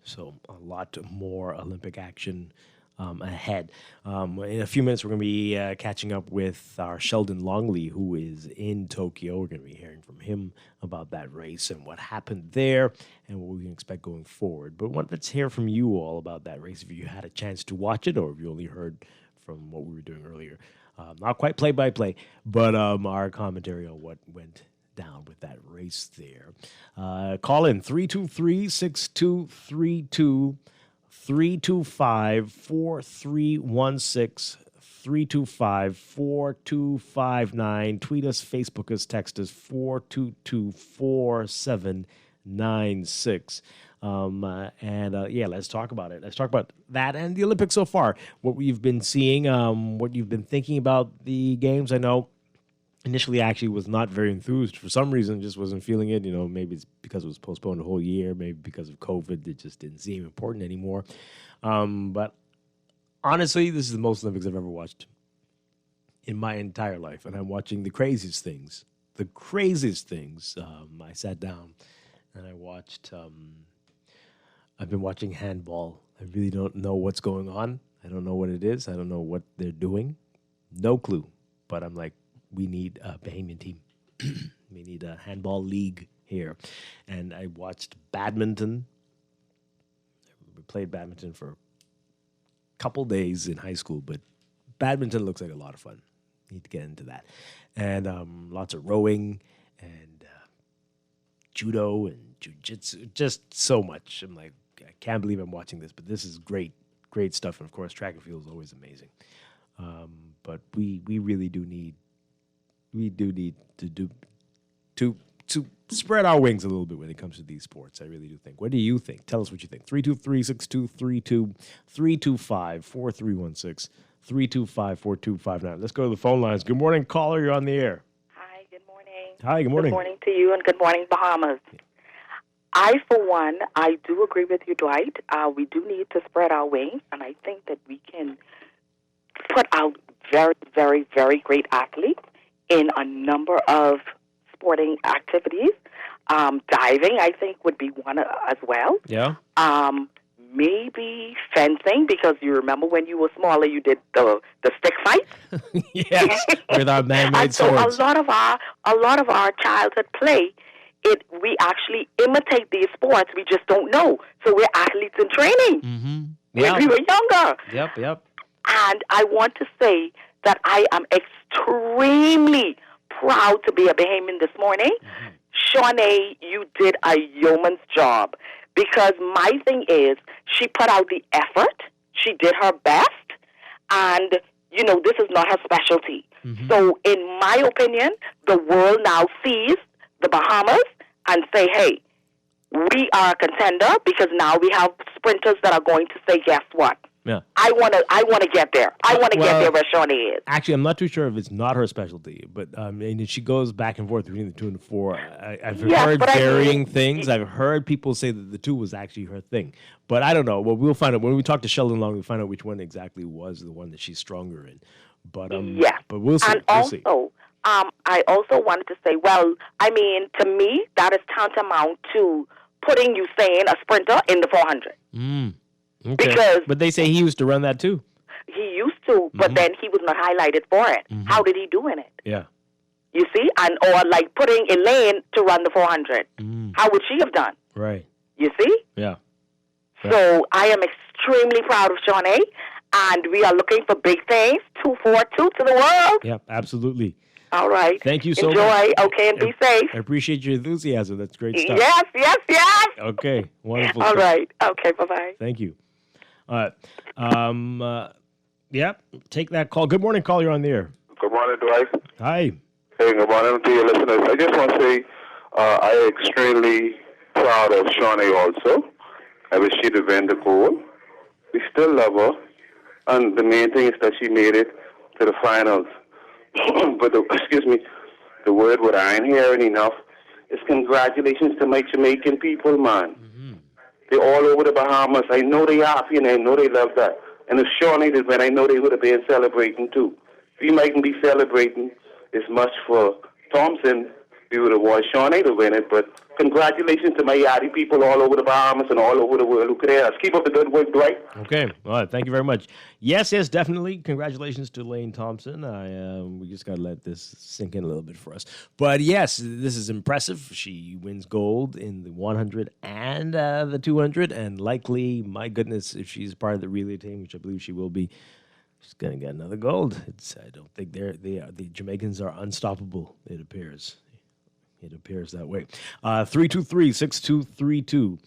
So a lot more Olympic action ahead. In a few minutes, we're going to be catching up with our Sheldon Longley, who is in Tokyo. We're going to be hearing from him about that race and what happened there and what we can expect going forward. But let's hear from you all about that race, if you had a chance to watch it or if you only heard from what we were doing earlier. Not quite play-by-play, but our commentary on what went down with that race there. Call in 323-6232. 325-4316, 325-4259. Tweet us, Facebook us, text us, 422-4796. Let's talk about it. Let's talk about that and the Olympics so far. What we've been seeing, what you've been thinking about the games. I know initially I actually was not very enthused. For some reason, just wasn't feeling it. Maybe it's because it was postponed a whole year. Maybe because of COVID, it just didn't seem important anymore. But honestly, this is the most Olympics I've ever watched in my entire life. And I'm watching the craziest things. I sat down and I watched, I've been watching handball. I really don't know what's going on. I don't know what it is. I don't know what they're doing. No clue. But I'm like, we need a Bahamian team. We need a handball league here. And I watched badminton. We played badminton for a couple days in high school, but badminton looks like a lot of fun. Need to get into that. And lots of rowing and judo and jiu-jitsu, just so much. I'm like, I can't believe I'm watching this, but this is great stuff. And of course, track and field is always amazing. But we really do need to spread our wings a little bit when it comes to these sports. I really do think. What do you think? Tell us what you think. 323-6232, 325-4316, 325-4259. Let's go to the phone lines. Good morning, caller. You're on the air. Hi, good morning. Hi, good morning. Good morning to you and good morning, Bahamas. I, for one, I do agree with you, Dwight. We do need to spread our wings, and I think that we can put out very, very, very great athletes in a number of sporting activities. Diving, I think, would be one as well. Yeah. Maybe fencing, because you remember when you were smaller, you did the stick fight. Yes, with our man-made swords. So a lot of our childhood play, we actually imitate these sports. We just don't know. So we're athletes in training when we were younger. Yep. And I want to say that I am extremely proud to be a Bahamian this morning. Shawnee, you did a yeoman's job, because my thing is she put out the effort. She did her best. And, this is not her specialty. So in my opinion, the world now sees the Bahamas and say, hey, we are a contender, because now we have sprinters that are going to say, guess what? Yeah. I want to get there. I want to get there where Shawnee is. Actually, I'm not too sure if it's not her specialty, but she goes back and forth between the 2 and the 4. I've heard varying things. I've heard people say that the 2 was actually her thing, but I don't know. Well, we'll find out when we talk to Sheldon Long. We'll find out which one exactly was the one that she's stronger in. But but we'll see. I also wanted to say, well, to me, that is tantamount to putting Usain, a sprinter, in the 400. Okay. But they say he used to run that too. He used to, but then he was not highlighted for it. How did he do in it? Yeah. You see? And or like putting Elaine to run the 400. How would she have done? Right. You see? Yeah. So I am extremely proud of Shawnee, and we are looking for big things. 242 to the world. Yeah, absolutely. All right. Thank you so Enjoy, much. okay, and be safe. I appreciate your enthusiasm. That's great stuff. Yes. Okay, wonderful All stuff. right. Okay, bye-bye. Thank you. All right. Yeah, take that call. Good morning, call. You're on the air. Good morning, Dwight. Hi. Hey, good morning to your listeners. I just want to say I am extremely proud of Shawnee also. I wish she'd have won the gold. We still love her. And the main thing is that she made it to the finals. But, the word what I ain't hearing enough is congratulations to my Jamaican people, man. They're all over the Bahamas. I know they happy and I know they love that. And if Shawnee did win, I know they would have been celebrating too. We mightn't be celebrating as much for Thompson. We would have wanted Shawnee to win it, but congratulations to my Yachty people all over the Bahamas and all over the world who could hear us. Keep up the good work, Dwight. Okay. All right. Thank you very much. Yes, definitely. Congratulations to Lane Thompson. We just got to let this sink in a little bit for us. But yes, this is impressive. She wins gold in the 100 and the 200, and likely, my goodness, if she's part of the relay team, which I believe she will be, she's going to get another gold. I don't think the Jamaicans are unstoppable, it appears. It appears that way. 323-6232,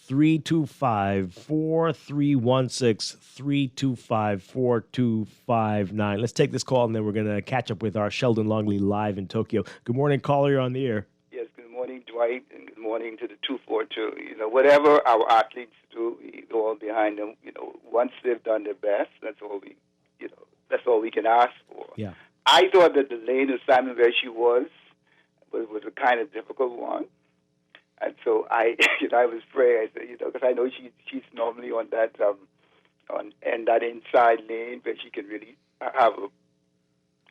325-4316, 325-4259. Let's take this call, and then we're going to catch up with our Sheldon Longley live in Tokyo. Good morning, caller. You're on the air. Yes, good morning, Dwight, and good morning to the 242. You know, whatever our athletes do, we go all behind them. You know, once they've done their best, that's all we can ask for. Yeah. I thought that the lane assignment where she was a kind of difficult one. And so I was afraid, because I know she's normally on that that inside lane where she can really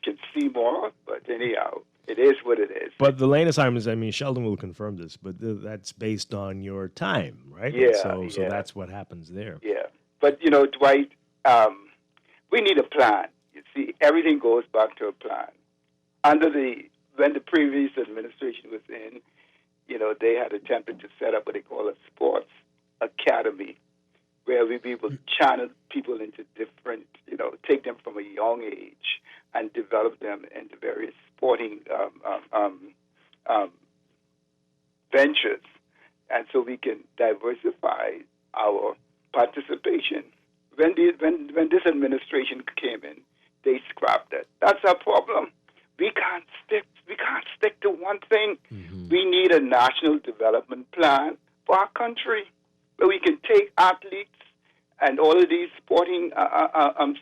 can see more. But anyhow, it is what it is. But the lane assignments, I mean, Sheldon will confirm this, but that's based on your time, right? Yeah. So that's what happens there. Yeah. But, Dwight, we need a plan. You see, everything goes back to a plan. When the previous administration was in, they had attempted to set up what they call a sports academy, where we be able to channel people into different, take them from a young age and develop them into various sporting ventures. And so we can diversify our participation. When this administration came in, they scrapped it. That's our problem. We can't stick to one thing. We need a national development plan for our country where we can take athletes and all of these sporting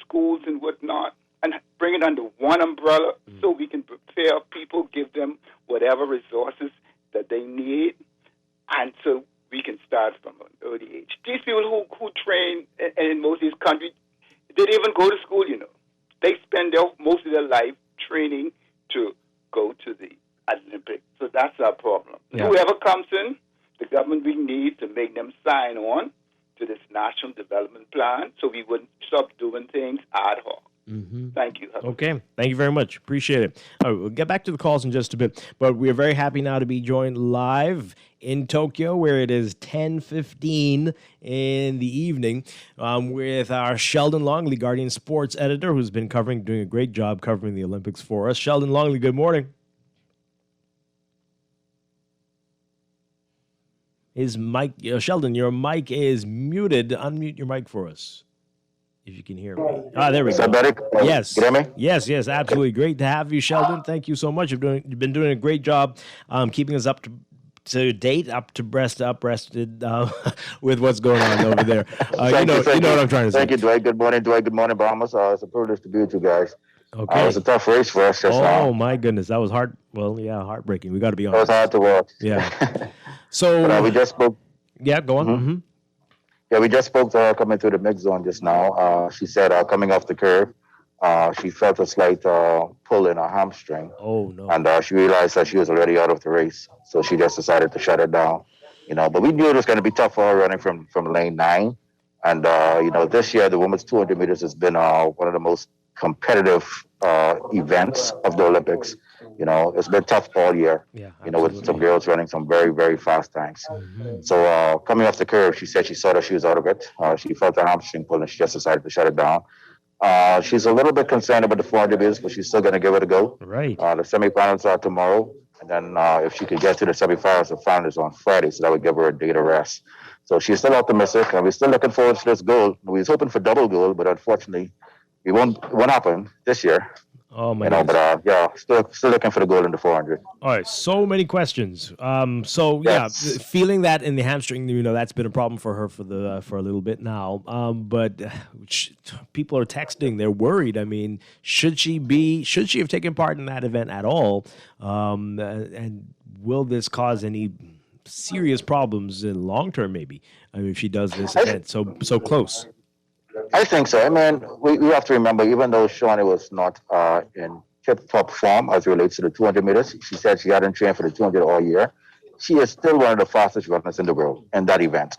schools and whatnot and bring it under one umbrella so we can prepare people, give them whatever resources that they need, and so we can start from an early age. These people who train in most of these countries, they didn't even go to school, They spend most of their life training to go to the Olympics. So that's our problem. Yeah. Whoever comes in, the government we need to make them sign on to this national development plan so we wouldn't stop doing things ad hoc. Thank you. Okay. Thank you very much. Appreciate it. All right, we'll get back to the calls in just a bit, but we are very happy now to be joined live in Tokyo, where it is 10:15 in the evening, with our Sheldon Longley, Guardian Sports editor, who's been doing a great job covering the Olympics for us. Sheldon Longley, good morning. His mic, Sheldon, your mic is muted. Unmute your mic for us, if you can hear me. There we go. Is that better? Yes. Can you hear me? Yes, absolutely. Great to have you, Sheldon. Thank you so much. You've been doing a great job keeping us up to date, abreasted with what's going on over there. You know what I'm trying to say. Thank you, Dwight. Good morning, Dwight. Good morning, Bahamas. It's a privilege to be with you guys. Okay. It was a tough race for us. My goodness. That was hard. Well, yeah, heartbreaking. We got to be honest. It was hard to watch. Yeah. So we just spoke. Yeah, go on. Yeah, we just spoke to her coming through the mix zone just now. She said coming off the curve, she felt a slight pull in her hamstring. Oh, no. And she realized that she was already out of the race. So she just decided to shut it down. But we knew it was going to be tough for her running from lane 9. And, this year, the women's 200 meters has been one of the most competitive events of the Olympics. It's been tough all year, with some girls running some very, very fast times. So coming off the curve, she said she saw that she was out of it. She felt a hamstring pull and she just decided to shut it down. She's a little bit concerned about the 400 meters, but she's still going to give it a go. Right. The semifinals are tomorrow. And then if she could get to the semifinals, the finals on Friday, so that would give her a day to rest. So she's still optimistic, and we're still looking forward to this goal. We was hoping for double gold, but unfortunately, it won't happen this year. Oh my goodness. But still looking for the goal in the 400. All right, so many questions. Yes. Feeling that in the hamstring, that's been a problem for her for a little bit now. But people are texting; they're worried. I mean, should she have taken part in that event at all? And will this cause any serious problems in long term? Maybe. I mean, if she does this event so close. I think so. I mean, we have to remember, even though Shawnee was not in tip-top form as it relates to the 200 meters, she said she hadn't trained for the 200 all year. She is still one of the fastest runners in the world in that event.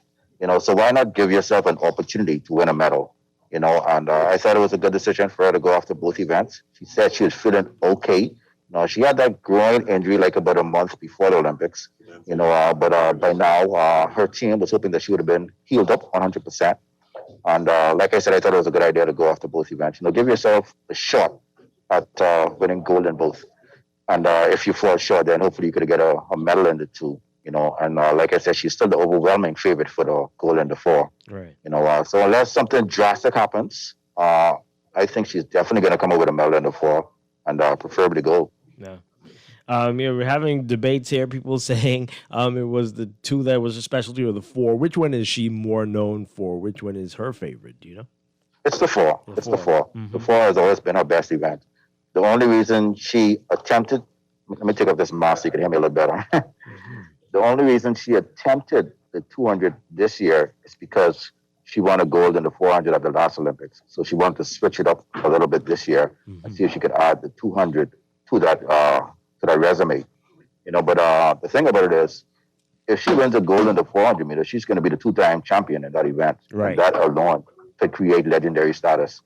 So why not give yourself an opportunity to win a medal? And I thought it was a good decision for her to go after both events. She said she was feeling okay. She had that groin injury like about a month before the Olympics. But by now, her team was hoping that she would have been healed up 100%. And like I said, I thought it was a good idea to go after both events. Give yourself a shot at winning gold in both. And if you fall short, then hopefully you could get a medal in the two. And like I said, she's still the overwhelming favorite for the gold in the 4. Right. So unless something drastic happens, I think she's definitely going to come up with a medal in the 4, and preferably gold. Yeah. We're having debates here. People saying it was the 2 that was a specialty or the 4. Which one is she more known for? Which one is her favorite? Do you know? It's the 4. It's the 4. Mm-hmm. The 4 has always been her best event. The only reason she attempted, let me take off this mask so you can hear me a little better. The only reason she attempted the 200 this year is because she won a gold in the 400 at the last Olympics. So she wanted to switch it up a little bit this year and see if she could add the 200 to that resume. But the thing about it is, if she wins a gold in the 400 meters, she's going to be the 2-time champion in that event. Right. And that alone could create legendary status.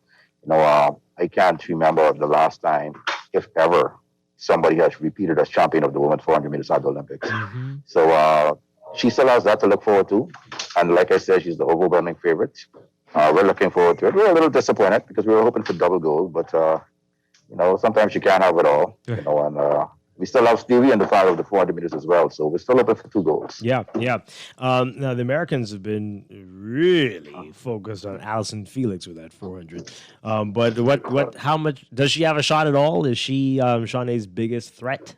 I can't remember the last time, if ever, somebody has repeated as champion of the women's 400 meters at the Olympics. So she still has that to look forward to. And like I said, she's the overwhelming favorite. We're looking forward to it. We're a little disappointed because we were hoping for double gold, but sometimes you can't have it all. And we still have Stevie in the final of the 400 meters as well, so we're still looking for 2 golds. Yeah. Now the Americans have been really focused on Allison Felix with that 400. But how much does she have a shot at all? Is she Shawnee's biggest threat?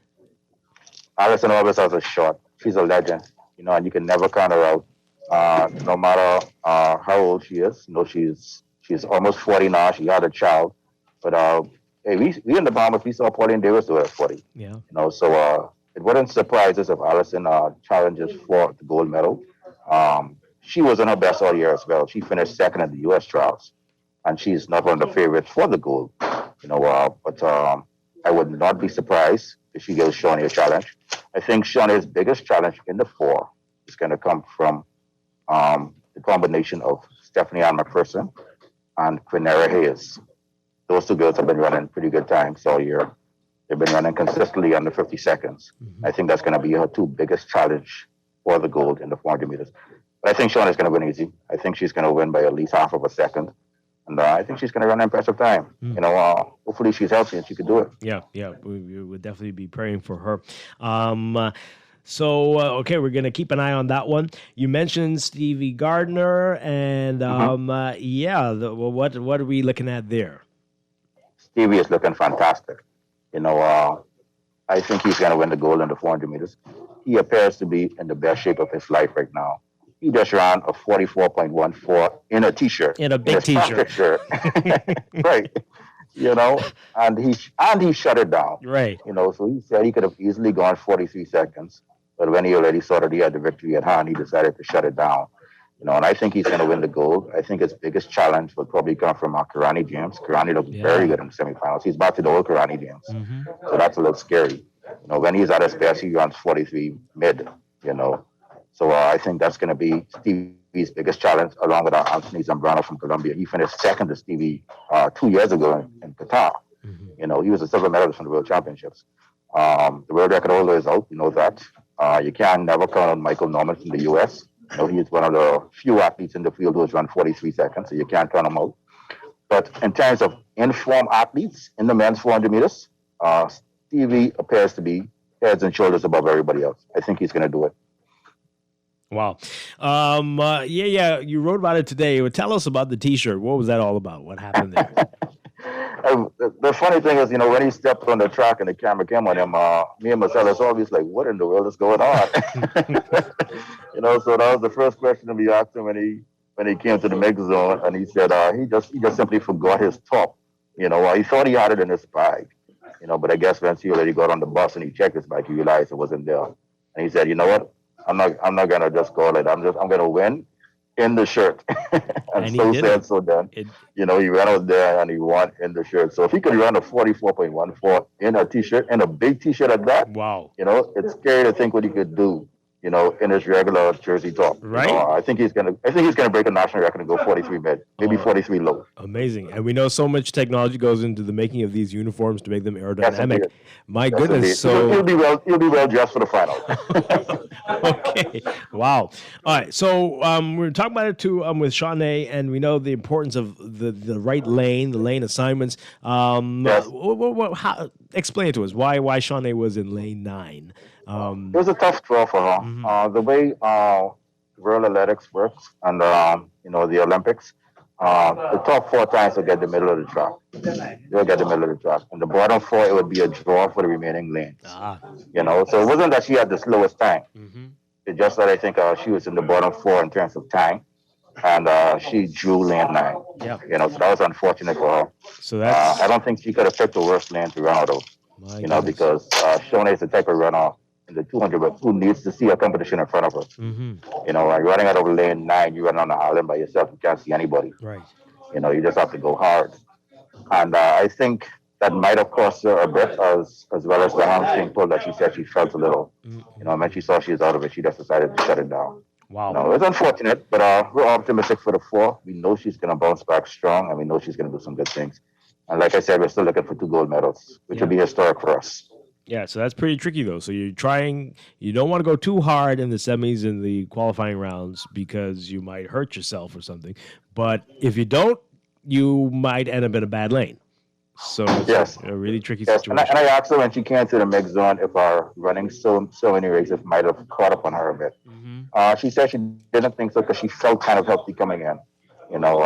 Allison always has a shot. She's a legend, and you can never count her out. No matter how old she is. She's almost 40 now. She had a child, but hey, we in the Bahamas, we saw Pauline Davis do it at 40. Yeah. So it wouldn't surprise us if Allison challenges for the gold medal. She was in her best all year as well. She finished second in the U.S. trials, and she's not one of the favorites for the gold. But I would not be surprised if she gives Shawnee a challenge. I think Shawnee's biggest challenge in the 4 is going to come from the combination of Stephanie Ann McPherson and Quinera Hayes. Those 2 girls have been running pretty good times all year. They've been running consistently under 50 seconds. I think that's going to be her 2 biggest challenge for the gold in the 400 meters. But I think Shawnee's going to win easy. I think she's going to win by at least half of a second. And I think she's going to run an impressive time. Hopefully she's healthy and she can do it. Yeah. We would definitely be praying for her. Okay, we're going to keep an eye on that one. You mentioned Stevie Gardner, and what are we looking at there? Stevie is looking fantastic. I think he's going to win the gold in the 400 meters. He appears to be in the best shape of his life right now. He just ran a 44.14 in a T-shirt. In a big T-shirt. Right. And he shut it down. Right. So he said he could have easily gone 43 seconds. But when he already saw that he had the victory at hand, he decided to shut it down. And I think he's going to win the gold. I think his biggest challenge will probably come from Karani James. Karani looked very good in the semifinals. He's back to the old Karani James. So that's a little scary. When he's at his best, he runs 43 mid, So I think that's going to be Stevie's Stevie's biggest challenge, along with Anthony Zambrano from Colombia. He finished second to Stevie 2 years ago in Qatar. You know, he was a silver medalist from the World Championships. The world record holder is out. You know that. You can never count on Michael Norman from the U.S. You know, he's one of the few athletes in the field who has run 43 seconds, so you can't count him out. But in terms of informed athletes in the men's 400 meters, Stevie appears to be heads and shoulders above everybody else. I think he's going to do it. Wow. Yeah, you wrote about it today. Well, tell us about the T-shirt. What was that all about? What happened there? The funny thing is, you know, when he stepped on the track and the camera came on him, me and Marcellus always like, what in the world is going on? You know, so that was the first question we asked him when he came to the mix zone, and he said he just simply forgot his top. You know, he thought he had it in his bag. You know, but I guess once he already got on the bus and he checked his bag, he realized it wasn't there. And he said, you know what? I'm not gonna just call it. I'm gonna win in the shirt. and so said, so done. You know, he ran out there and he won in the shirt. So if he could run a 44.14 in a T-shirt, in a big T-shirt like that, wow. You know, it's scary to think what he could do. You know, in his regular jersey top. Right. You know, I think he's gonna break a national record and go 43 mid, maybe 43 low. Amazing. And we know so much technology goes into the making of these uniforms to make them aerodynamic. Yes, My goodness. So he'll be well dressed for the final. Okay. Wow. All right. So we're talking about it too with Shawnee, and we know the importance of the right lane, the lane assignments. Yes. Explain it to us why Shawnee was in lane 9. It was a tough draw for her. Mm-hmm. The way World Athletics works and you know, the Olympics, the top 4 times will get the middle of the track. They'll get the middle of the track. And the bottom 4, it would be a draw for the remaining lanes. You know, so it wasn't that she had the slowest time. Mm-hmm. It's just that I think she was in the bottom 4 in terms of time. And she drew lane 9. Yeah. You know, so that was unfortunate for her. So that's I don't think she could have picked the worst lane to run out of. You know, because Shawnee is the type of runner in the 200 but who needs to see a competition in front of her. Mm-hmm. You know, like running out of lane 9, you run on the island by yourself, you can't see anybody. Right. You know, you just have to go hard. And I think that might have cost her a bit, as well as the hamstring pull that she said she felt a little. Mm-hmm. You know, when she saw she was out of it, she just decided to shut it down. Wow. You know, it's unfortunate, but we're optimistic for the 4. We know she's going to bounce back strong, and we know she's going to do some good things. And like I said, we're still looking for 2 gold medals, which will be historic for us. Yeah, so that's pretty tricky, though. So you don't want to go too hard in the semis and the qualifying rounds because you might hurt yourself or something. But if you don't, you might end up in a bad lane. So it's a really tricky situation. And I asked her when she came to the mix zone if our running so many races might have caught up on her a bit. Mm-hmm. She said she didn't think so because she felt kind of healthy coming in. You know,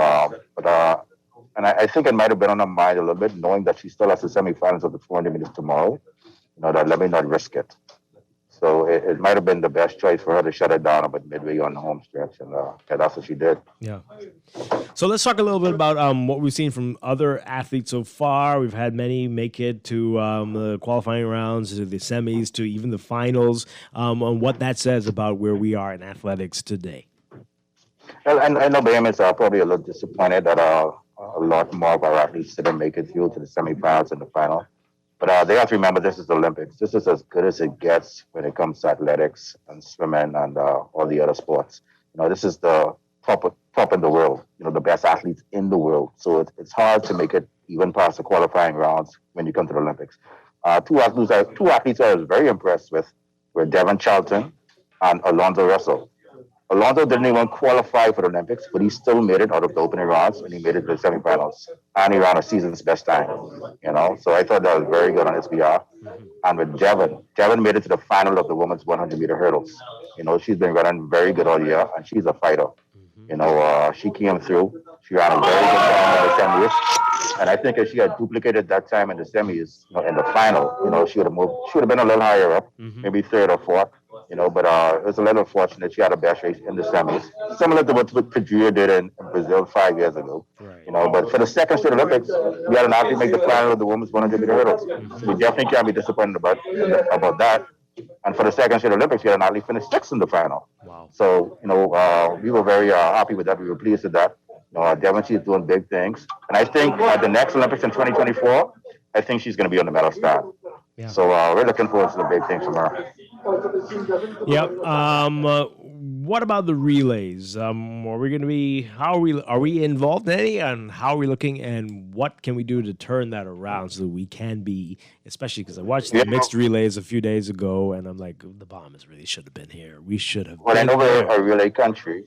and I think it might have been on her mind a little bit, knowing that she still has the semifinals of the 400 meters tomorrow. You know, that let me not risk it. So it might have been the best choice for her to shut it down about midway on the home stretch, and that's what she did. Yeah. So let's talk a little bit about what we've seen from other athletes so far. We've had many make it to the qualifying rounds, to the semis, to even the finals, on what that says about where we are in athletics today. And I know Bahamians are probably a little disappointed that a lot more of our athletes didn't make it through to the semifinals and the final. But they have to remember this is the Olympics. This is as good as it gets when it comes to athletics and swimming and all the other sports. You know, this is the top in the world, you know, the best athletes in the world. So it's hard to make it even past the qualifying rounds when you come to the Olympics. Two athletes I was very impressed with were Devon Charlton and Alonzo Russell. Alonzo didn't even qualify for the Olympics, but he still made it out of the opening rounds, and he made it to the semifinals. And he ran a season's best time, you know. So I thought that was very good on his behalf. And with Devon made it to the final of the women's 100-meter hurdles. You know, she's been running very good all year, and she's a fighter. You know, she came through. She ran a very good time in the semis. And I think if she had duplicated that time in the semis, you know, in the final, you know, she would have been a little higher up, maybe 3rd or 4th. You know, but it was a little unfortunate. She had a best race in the semis, similar to what Padilla did in Brazil 5 years ago. Right. You know, but for the second straight Olympics, we had an athlete make the final of the women's 100-meter hurdles. So we definitely can't be disappointed about that. And for the second straight Olympics, we had an athlete finish 6th in the final. Wow. So, you know, we were very happy with that. We were pleased with that. You know, Devon, she's doing big things. And I think at the next Olympics in 2024, I think she's going to be on the medal stand. Yeah. So we're looking forward to the big things from her. Yep. What about the relays? Are we going to be? Are we involved in any? And how are we looking? And what can we do to turn that around so that we can be? Especially because I watched the mixed relays a few days ago, and I'm like, the Bahamas really should have been here. We should have. Well, I know we're a relay country.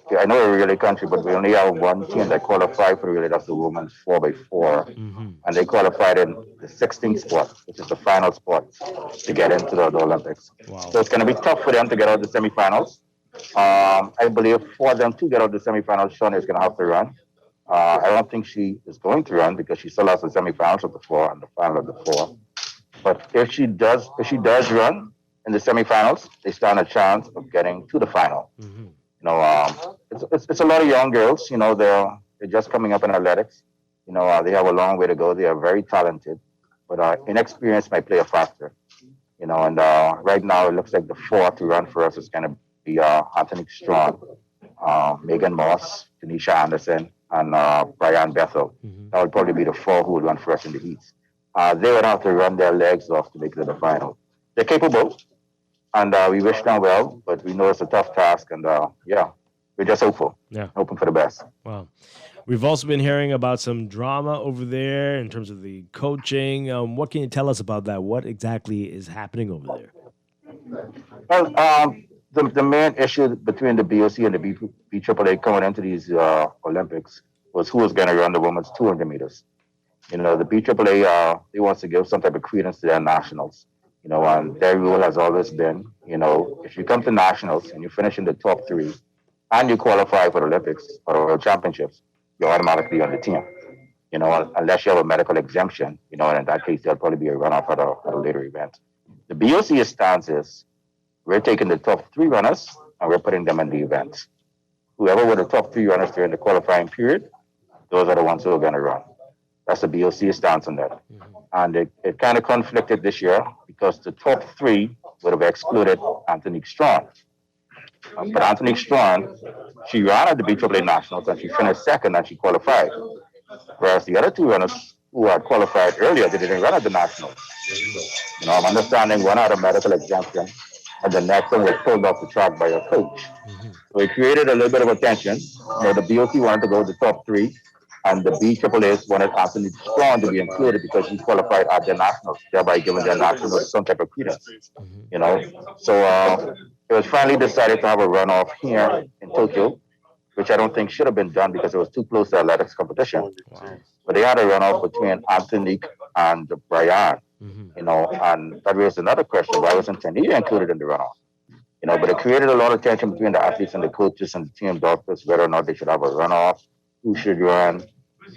Yeah, I know we're a relay country, but we only have one team that qualified for relay. That's the women's 4x4, and they qualified in the 16th spot, which is the final spot to get into the Olympics. Wow. So it's going to be tough for them to get out the semifinals. I believe for them to get out the semifinals, Shawnee is going to have to run. I don't think she is going to run because she still has the semifinals of the 4 and the final of the 4. But if she does run in the semifinals, they stand a chance of getting to the final. You know, it's a lot of young girls. You know, they're just coming up in athletics. You know, they have a long way to go. They are very talented, but inexperience might play a factor. You know, and right now it looks like the 4 to run for us is going to be Anthony Strong, Megan Moss, Tanisha Anderson, and Brian Bethel. That would probably be the 4 who would run for us in the heats. They would have to run their legs off to make it to the final. They're capable. And we wish them well, but we know it's a tough task. And yeah, we're just hopeful. Yeah. Hoping for the best. Wow. We've also been hearing about some drama over there in terms of the coaching. What can you tell us about that? What exactly is happening over there? Well, the main issue between the BOC and the BAAA coming into these Olympics was who was going to run the women's 200 meters. You know, the BAAA, they want to give some type of credence to their nationals. You know, and their rule has always been, you know, if you come to nationals and you finish in the top 3 and you qualify for the Olympics or the World Championships, you're automatically on the team. You know, unless you have a medical exemption, you know, and in that case, there'll probably be a runoff at a later event. The BOC's stance is we're taking the top 3 runners and we're putting them in the event. Whoever were the top 3 runners during the qualifying period, those are the ones who are going to run. That's the BOC's stance on that. And it kind of conflicted this year because the top 3 would have excluded Anthony Strong. But Anthony Strong, she ran at the BAAA Nationals and she finished second and she qualified. Whereas the other 2 runners who had qualified earlier, they didn't run at the Nationals. You know, I'm understanding one had a medical exemption and the next one was pulled off the track by a coach. So it created a little bit of attention. You know, the BOC wanted to go to the top 3. And the BAAA wanted Anthony Strong to be included because he qualified at their nationals, thereby giving their nationals some type of credence. You know, so it was finally decided to have a runoff here in Tokyo, which I don't think should have been done because it was too close to athletics competition. But they had a runoff between Anthony and Brian. You know, and that raised another question: why wasn't Tania included in the runoff? You know, but it created a lot of tension between the athletes and the coaches and the team doctors whether or not they should have a runoff, who should run,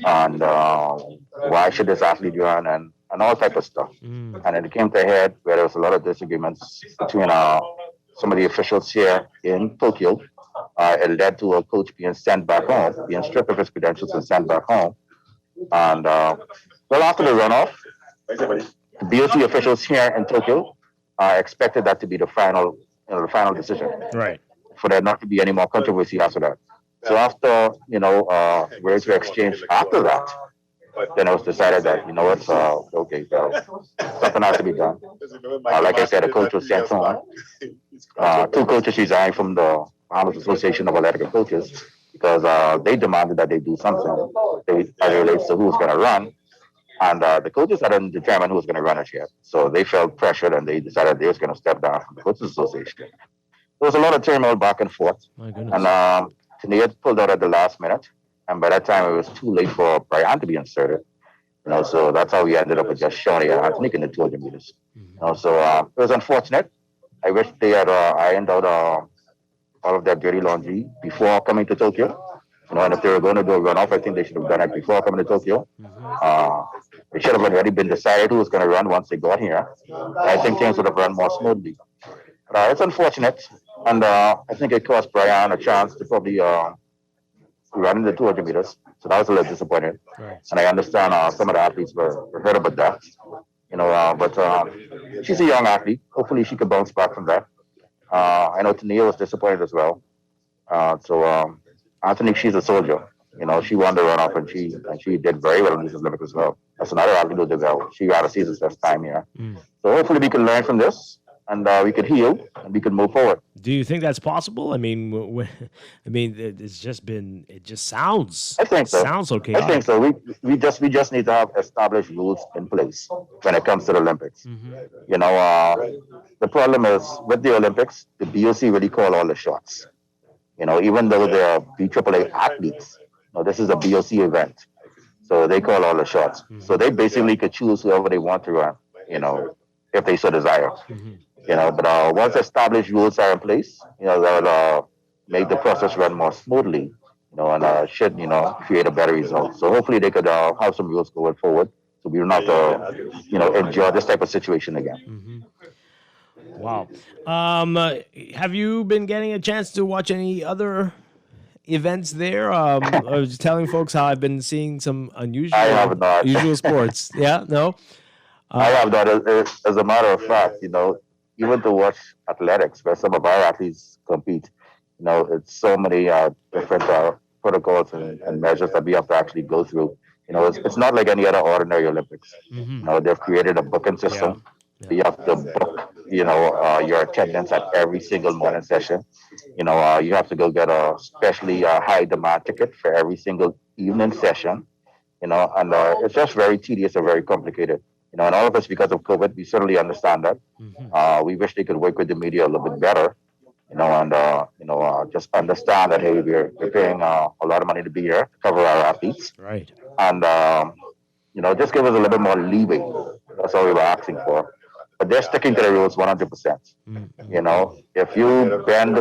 and why should this athlete run, and all type of stuff. And it came to a head where there was a lot of disagreements between some of the officials here in Tokyo. It led to a coach being sent back home, being stripped of his credentials and sent back home. And well, after the runoff, the BOC officials here in Tokyo expected that to be the final decision. Right. For there not to be any more controversy after that. So after, you know, words were exchanged after that, then it was decided that, you know what, okay, something has to be done. Like I said, a coach was sent home. 2 coaches resigned from the Bahamas Association of Athletic Coaches because they demanded that they do something as it relates to who was going to run. And the coaches hadn't determined who was going to run it yet. So they felt pressured and they decided they was going to step down from the Coaches Association. There was a lot of turmoil back and forth. My goodness. And Tania pulled out at the last minute, and by that time it was too late for Brian to be inserted. You know, so that's how we ended up with just Shawnee and Anthony in the 200 meters. You know, so it was unfortunate. I wish they had ironed out all of that dirty laundry before coming to Tokyo. You know, and if they were going to do a runoff, I think they should have done it before coming to Tokyo. It should have already been decided who was going to run once they got here. I think things would have run more smoothly. But it's unfortunate. And I think it cost Brian a chance to probably run in the 200 meters. So that was a little disappointing. Right. And I understand some of the athletes were hurt about that. You know, but she's a young athlete. Hopefully she can bounce back from that. I know Tania was disappointed as well. So Anthony, she's a soldier. You know, she won the runoff and she did very well in these Olympics as well. That's another athlete who did well. She got a season's best time here. So hopefully we can learn from this and we could heal and we could move forward. Do you think that's possible? I mean, it's just been. It just sounds. I think so. Sounds okay. I think so. We just need to have established rules in place when it comes to the Olympics. You know, the problem is with the Olympics, the BOC really call all the shots. You know, even though they're BAAA athletes, this is a BOC event, so they call all the shots. So they basically could choose whoever they want to run. You know, if they so desire. You know, but once established rules are in place, that'll make the process run more smoothly, and should, create a better result. So hopefully they could have some rules going forward so we don't have to, endure this type of situation again. Wow. Have you been getting a chance to watch any other events there? I was telling folks how I've been seeing some unusual sports. Yeah? No? I have not. As a matter of fact, even to watch athletics, where some of our athletes compete, it's so many different protocols and measures that we have to actually go through. It's not like any other ordinary Olympics. They've created a booking system. Yeah. You have to book, your attendance at every single morning session. You have to go get a specially high demand ticket for every single evening session. And it's just very tedious and very complicated. And all of us, because of COVID, we certainly understand that. We wish they could work with the media a little bit better, and just understand that, hey, we're paying a lot of money to be here to cover our athletes. Right. And, just give us a little bit more leeway. That's all we were asking for. But they're sticking to the rules 100%. If you bend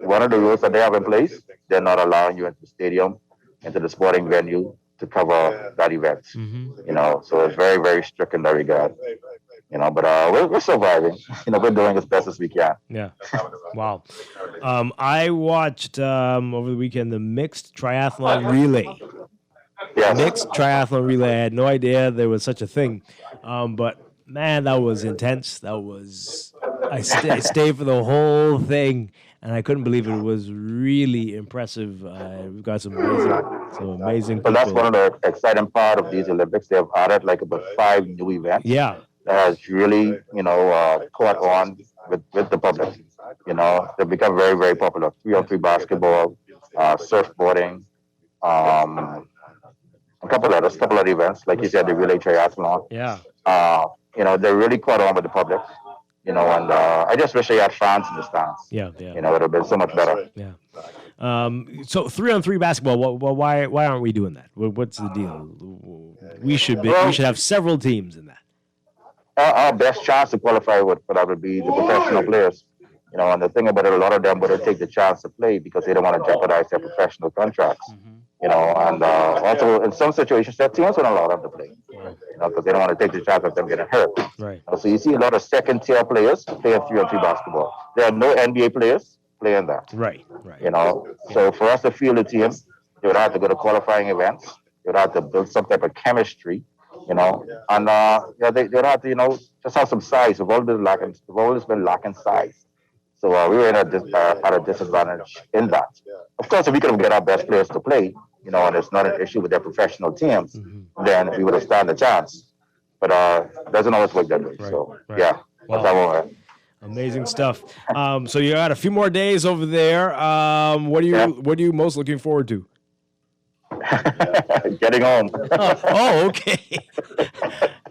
one of the rules that they have in place, they're not allowing you into the stadium, into the sporting venue, to cover that event, so it's very, very strict in that regard, but we're surviving, we're doing as best as we can. Yeah. Wow. I watched over the weekend the mixed triathlon relay. Yes. Mixed triathlon relay. I had no idea there was such a thing, but man, that was intense. That was, I stayed for the whole thing. And I couldn't believe it. It was really impressive. We've got some amazing people. But that's one of the exciting part of these Olympics. They've added like about 5 new events. Yeah. That has really, caught on with the public. They've become very, very popular. 3-on-3 basketball, surfboarding, a couple of events. Like you said, the relay triathlon. Yeah. They really caught on with the public. And I just wish they had fans in the stands. Yeah. It would have been so much better. Yeah. So 3-on-3 basketball. Well, why aren't we doing that? What's the deal? We should have several teams in that. Our best chance to qualify for that would be the professional players. And the thing about it, a lot of them wouldn't take the chance to play because they don't want to jeopardize their professional contracts. And also in some situations, their teams wouldn't allow them to play. Because they don't want to take the chance of them getting hurt. Right. So you see a lot of second-tier players playing 3-on-3 basketball. There are no NBA players playing that. Right. So for us to field a team, they would have to go to qualifying events. They would have to build some type of chemistry, and they would have to, just have some size. We've always been lacking size. So we were at a disadvantage in that. Of course, if we could get our best players to play, and it's not an issue with their professional teams, then we would have stand a chance. But it doesn't always work that way. Right. So, Right. yeah, that's how we're at. Amazing stuff. So you got a few more days over there. What are you most looking forward to? Getting home. Oh, okay.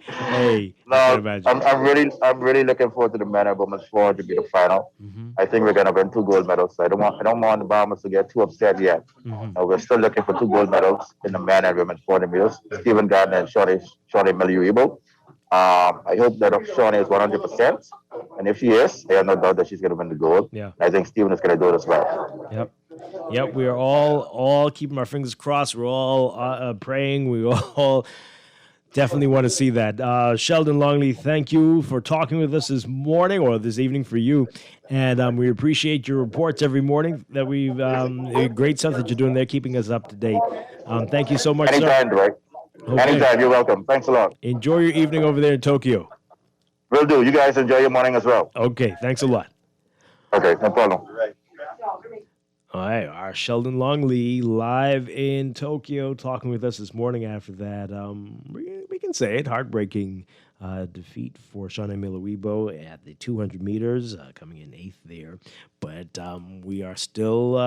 Hey, no, I'm really looking forward to the men and women's 400 meter final. I think we're gonna win 2 gold medals. So I don't want the Bombers to get too upset yet. We're still looking for 2 gold medals in the men and women's 400 meters. Stephen Gardner and Shawnee Miliuibo. I hope that Shawnee is 100%, and if she is, I have no doubt that she's gonna win the gold. Yeah. I think Stephen is gonna do it as well. Yep. We are all keeping our fingers crossed. We're all praying. We all definitely want to see that. Sheldon Longley, thank you for talking with us this morning, or this evening for you. And we appreciate your reports every morning. That we've great stuff that you're doing there, keeping us up to date. Thank you so much, Anytime, sir. Dwight. Okay. Anytime, you're welcome. Thanks a lot. Enjoy your evening over there in Tokyo. Will do. You guys enjoy your morning as well. Okay, thanks a lot. Okay, no problem. All right, our Sheldon Longley live in Tokyo talking with us this morning after that. We can say it, heartbreaking defeat for Shawnee Miller-Weibo at the 200 meters, coming in 8th there. But we are still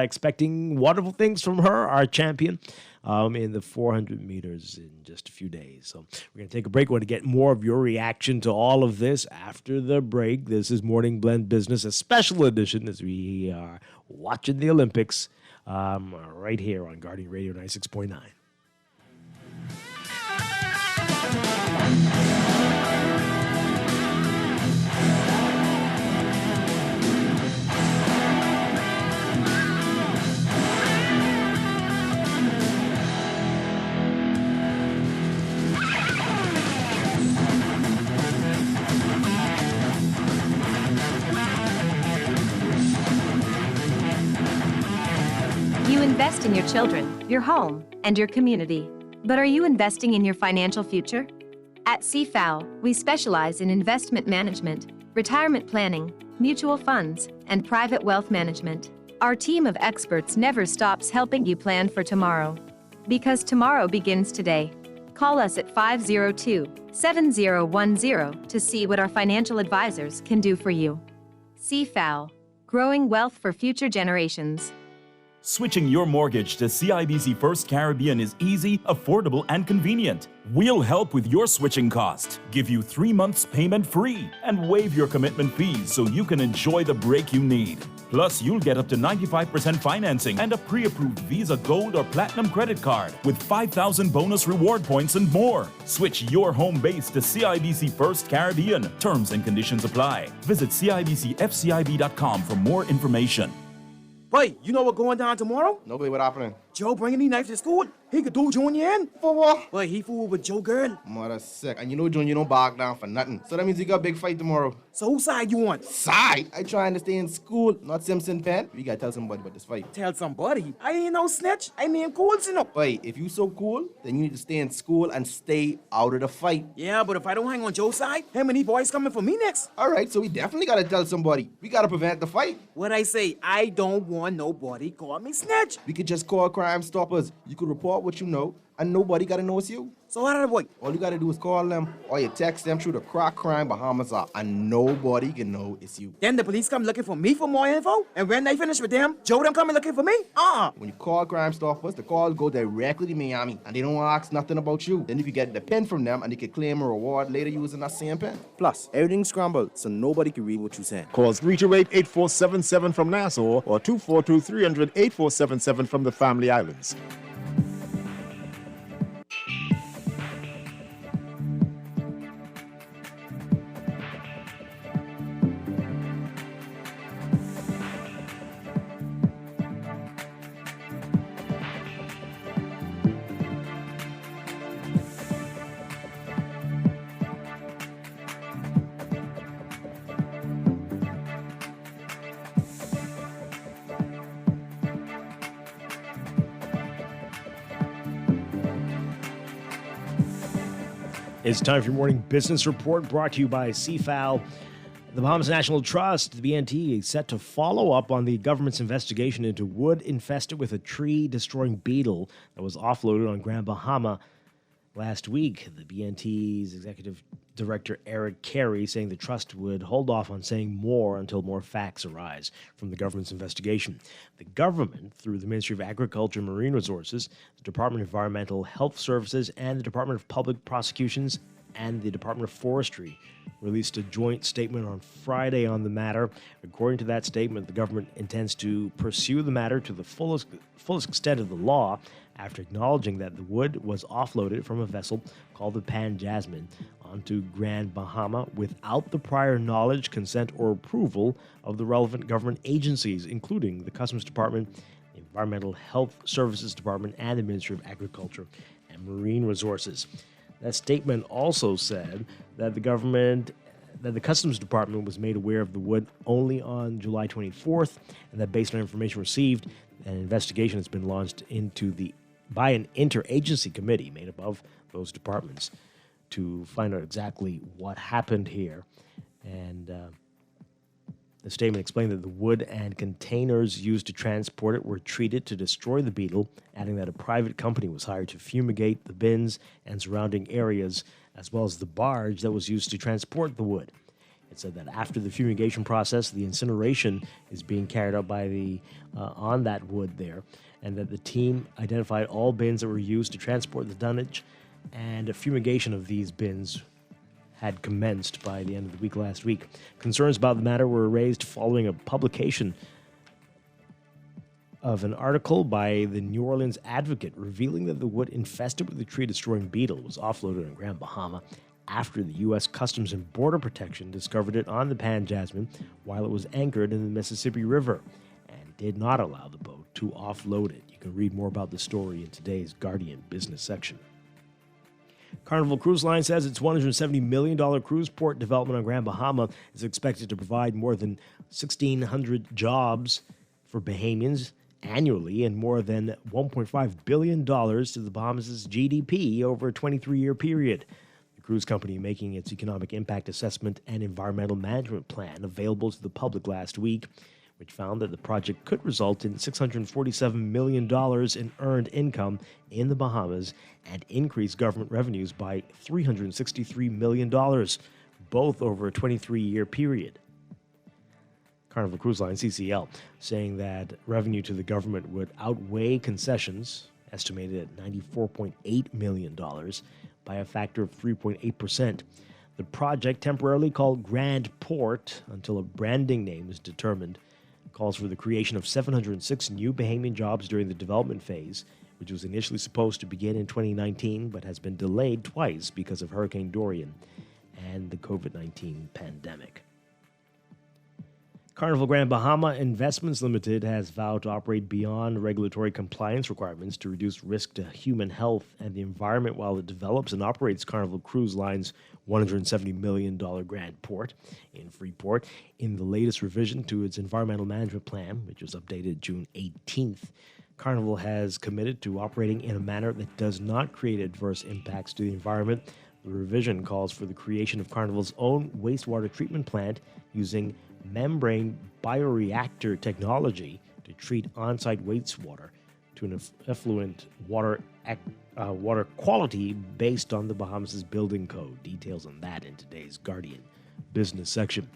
expecting wonderful things from her, our champion, in the 400 meters in just a few days. So we're going to take a break. We're going to get more of your reaction to all of this after the break. This is Morning Blend Business, a special edition as we are watching the Olympics right here on Guardian Radio 96.9. You invest in your children, your home, and your community. But are you investing in your financial future? At CFAL, we specialize in investment management, retirement planning, mutual funds, and private wealth management. Our team of experts never stops helping you plan for tomorrow. Because tomorrow begins today. Call us at 502-7010 to see what our financial advisors can do for you. CFAL, growing wealth for future generations. Switching your mortgage to CIBC First Caribbean is easy, affordable, and convenient. We'll help with your switching cost, give you 3 months payment free, and waive your commitment fees so you can enjoy the break you need. Plus, you'll get up to 95% financing and a pre-approved Visa Gold or Platinum credit card with 5,000 bonus reward points and more. Switch your home base to CIBC First Caribbean. Terms and conditions apply. Visit CIBCFCIB.com for more information. Boy, you know what going down tomorrow? No, what happening? Joe bringing these knives to school. He could do Junior in. For what? Boy, he fooled with Joe girl. Mother sick. And you know Junior don't bark down for nothing. So that means you got a big fight tomorrow. So whose side you on? Side? I trying to stay in school, not Simpson Pen. We gotta tell somebody about this fight. Tell somebody? I ain't no snitch. I mean cool, you know. Boy, if you so cool, then you need to stay in school and stay out of the fight. Yeah, but if I don't hang on Joe's side, how many boys coming for me next? Alright, so we definitely gotta tell somebody. We gotta prevent the fight. What I say, I don't want nobody call me snitch. We could just call Crime Stoppers. You could report what you know, and nobody gotta know it's you. So how did it work? All you gotta do is call them, or you text them through the Croc Crime Bahamas app, and nobody can know it's you. Then the police come looking for me for more info, and when they finish with them, Joe them coming looking for me? When you call Crime Stoppers, the calls go directly to Miami, and they don't ask nothing about you. Then you can get the pen from them, and you can claim a reward later using that same pen. Plus, everything's scrambled, so nobody can read what you're saying. Call 328-8477 from Nassau or 242-300-8477 from the Family Islands. It's time for your morning business report brought to you by CFAL. The Bahamas National Trust, the BNT, is set to follow up on the government's investigation into wood infested with a tree-destroying beetle that was offloaded on Grand Bahama last week. The BNT's executive director, Eric Carey, saying the trust would hold off on saying more until more facts arise from the government's investigation. The government, through the Ministry of Agriculture and Marine Resources, the Department of Environmental Health Services, and the Department of Public Prosecutions, and the Department of Forestry, released a joint statement on Friday on the matter. According to that statement, the government intends to pursue the matter to the fullest extent of the law after acknowledging that the wood was offloaded from a vessel called the Pan Jasmine onto Grand Bahama without the prior knowledge, consent, or approval of the relevant government agencies, including the Customs Department, the Environmental Health Services Department, and the Ministry of Agriculture and Marine Resources. That statement also said that the Customs Department was made aware of the wood only on July 24th, and that based on information received, an investigation has been launched by an interagency committee made up of those departments to find out exactly what happened here. And the statement explained that the wood and containers used to transport it were treated to destroy the beetle, adding that a private company was hired to fumigate the bins and surrounding areas as well as the barge that was used to transport the wood. It said that after the fumigation process, the incineration is being carried out by on that wood there, and that the team identified all bins that were used to transport the dunnage, and a fumigation of these bins had commenced by the end of the week last week. Concerns about the matter were raised following a publication of an article by the New Orleans Advocate revealing that the wood infested with the tree-destroying beetle was offloaded on Grand Bahama after the U.S. Customs and Border Protection discovered it on the Pan Jasmine while it was anchored in the Mississippi River and did not allow the boat to offload it. You can read more about the story in today's Guardian business section. Carnival Cruise Line says its $170 million cruise port development on Grand Bahama is expected to provide more than 1,600 jobs for Bahamians annually and more than $1.5 billion to the Bahamas' GDP over a 23-year period. The cruise company making its economic impact assessment and environmental management plan available to the public last week, which found that the project could result in $647 million in earned income in the Bahamas and increase government revenues by $363 million, both over a 23-year period. Carnival Cruise Line, CCL, saying that revenue to the government would outweigh concessions, estimated at $94.8 million, by a factor of 3.8%. The project, temporarily called Grand Port until a branding name is determined, calls for the creation of 706 new Bahamian jobs during the development phase, which was initially supposed to begin in 2019 but has been delayed twice because of Hurricane Dorian and the COVID-19 pandemic. Carnival Grand Bahama Investments Limited has vowed to operate beyond regulatory compliance requirements to reduce risk to human health and the environment while it develops and operates Carnival Cruise Line's $170 million Grand Port in Freeport. In the latest revision to its environmental management plan, which was updated June 18th, Carnival has committed to operating in a manner that does not create adverse impacts to the environment. The revision calls for the creation of Carnival's own wastewater treatment plant using membrane bioreactor technology to treat on-site wastewater to an effluent water quality based on the Bahamas' building code. Details on that in today's Guardian business section.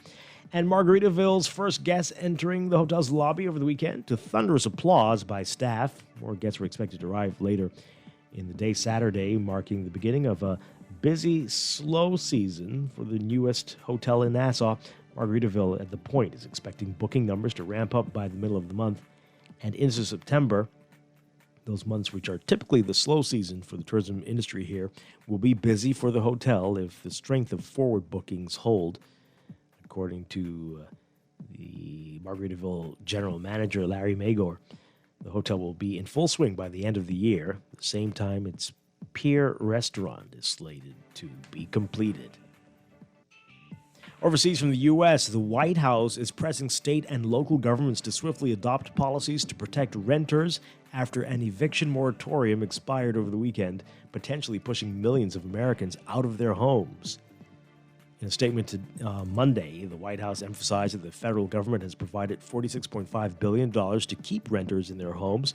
And Margaritaville's first guests entering the hotel's lobby over the weekend to thunderous applause by staff. More guests were expected to arrive later in the day Saturday, marking the beginning of a busy, slow season for the newest hotel in Nassau. Margaritaville at the Point is expecting booking numbers to ramp up by the middle of the month and into September. Those months, which are typically the slow season for the tourism industry here, will be busy for the hotel if the strength of forward bookings hold. According to the Margaritaville general manager, Larry Magor, the hotel will be in full swing by the end of the year. At the same time, its pier restaurant is slated to be completed. Overseas from the U.S., the White House is pressing state and local governments to swiftly adopt policies to protect renters after an eviction moratorium expired over the weekend, potentially pushing millions of Americans out of their homes. In a statement to Monday, the White House emphasized that the federal government has provided $46.5 billion to keep renters in their homes,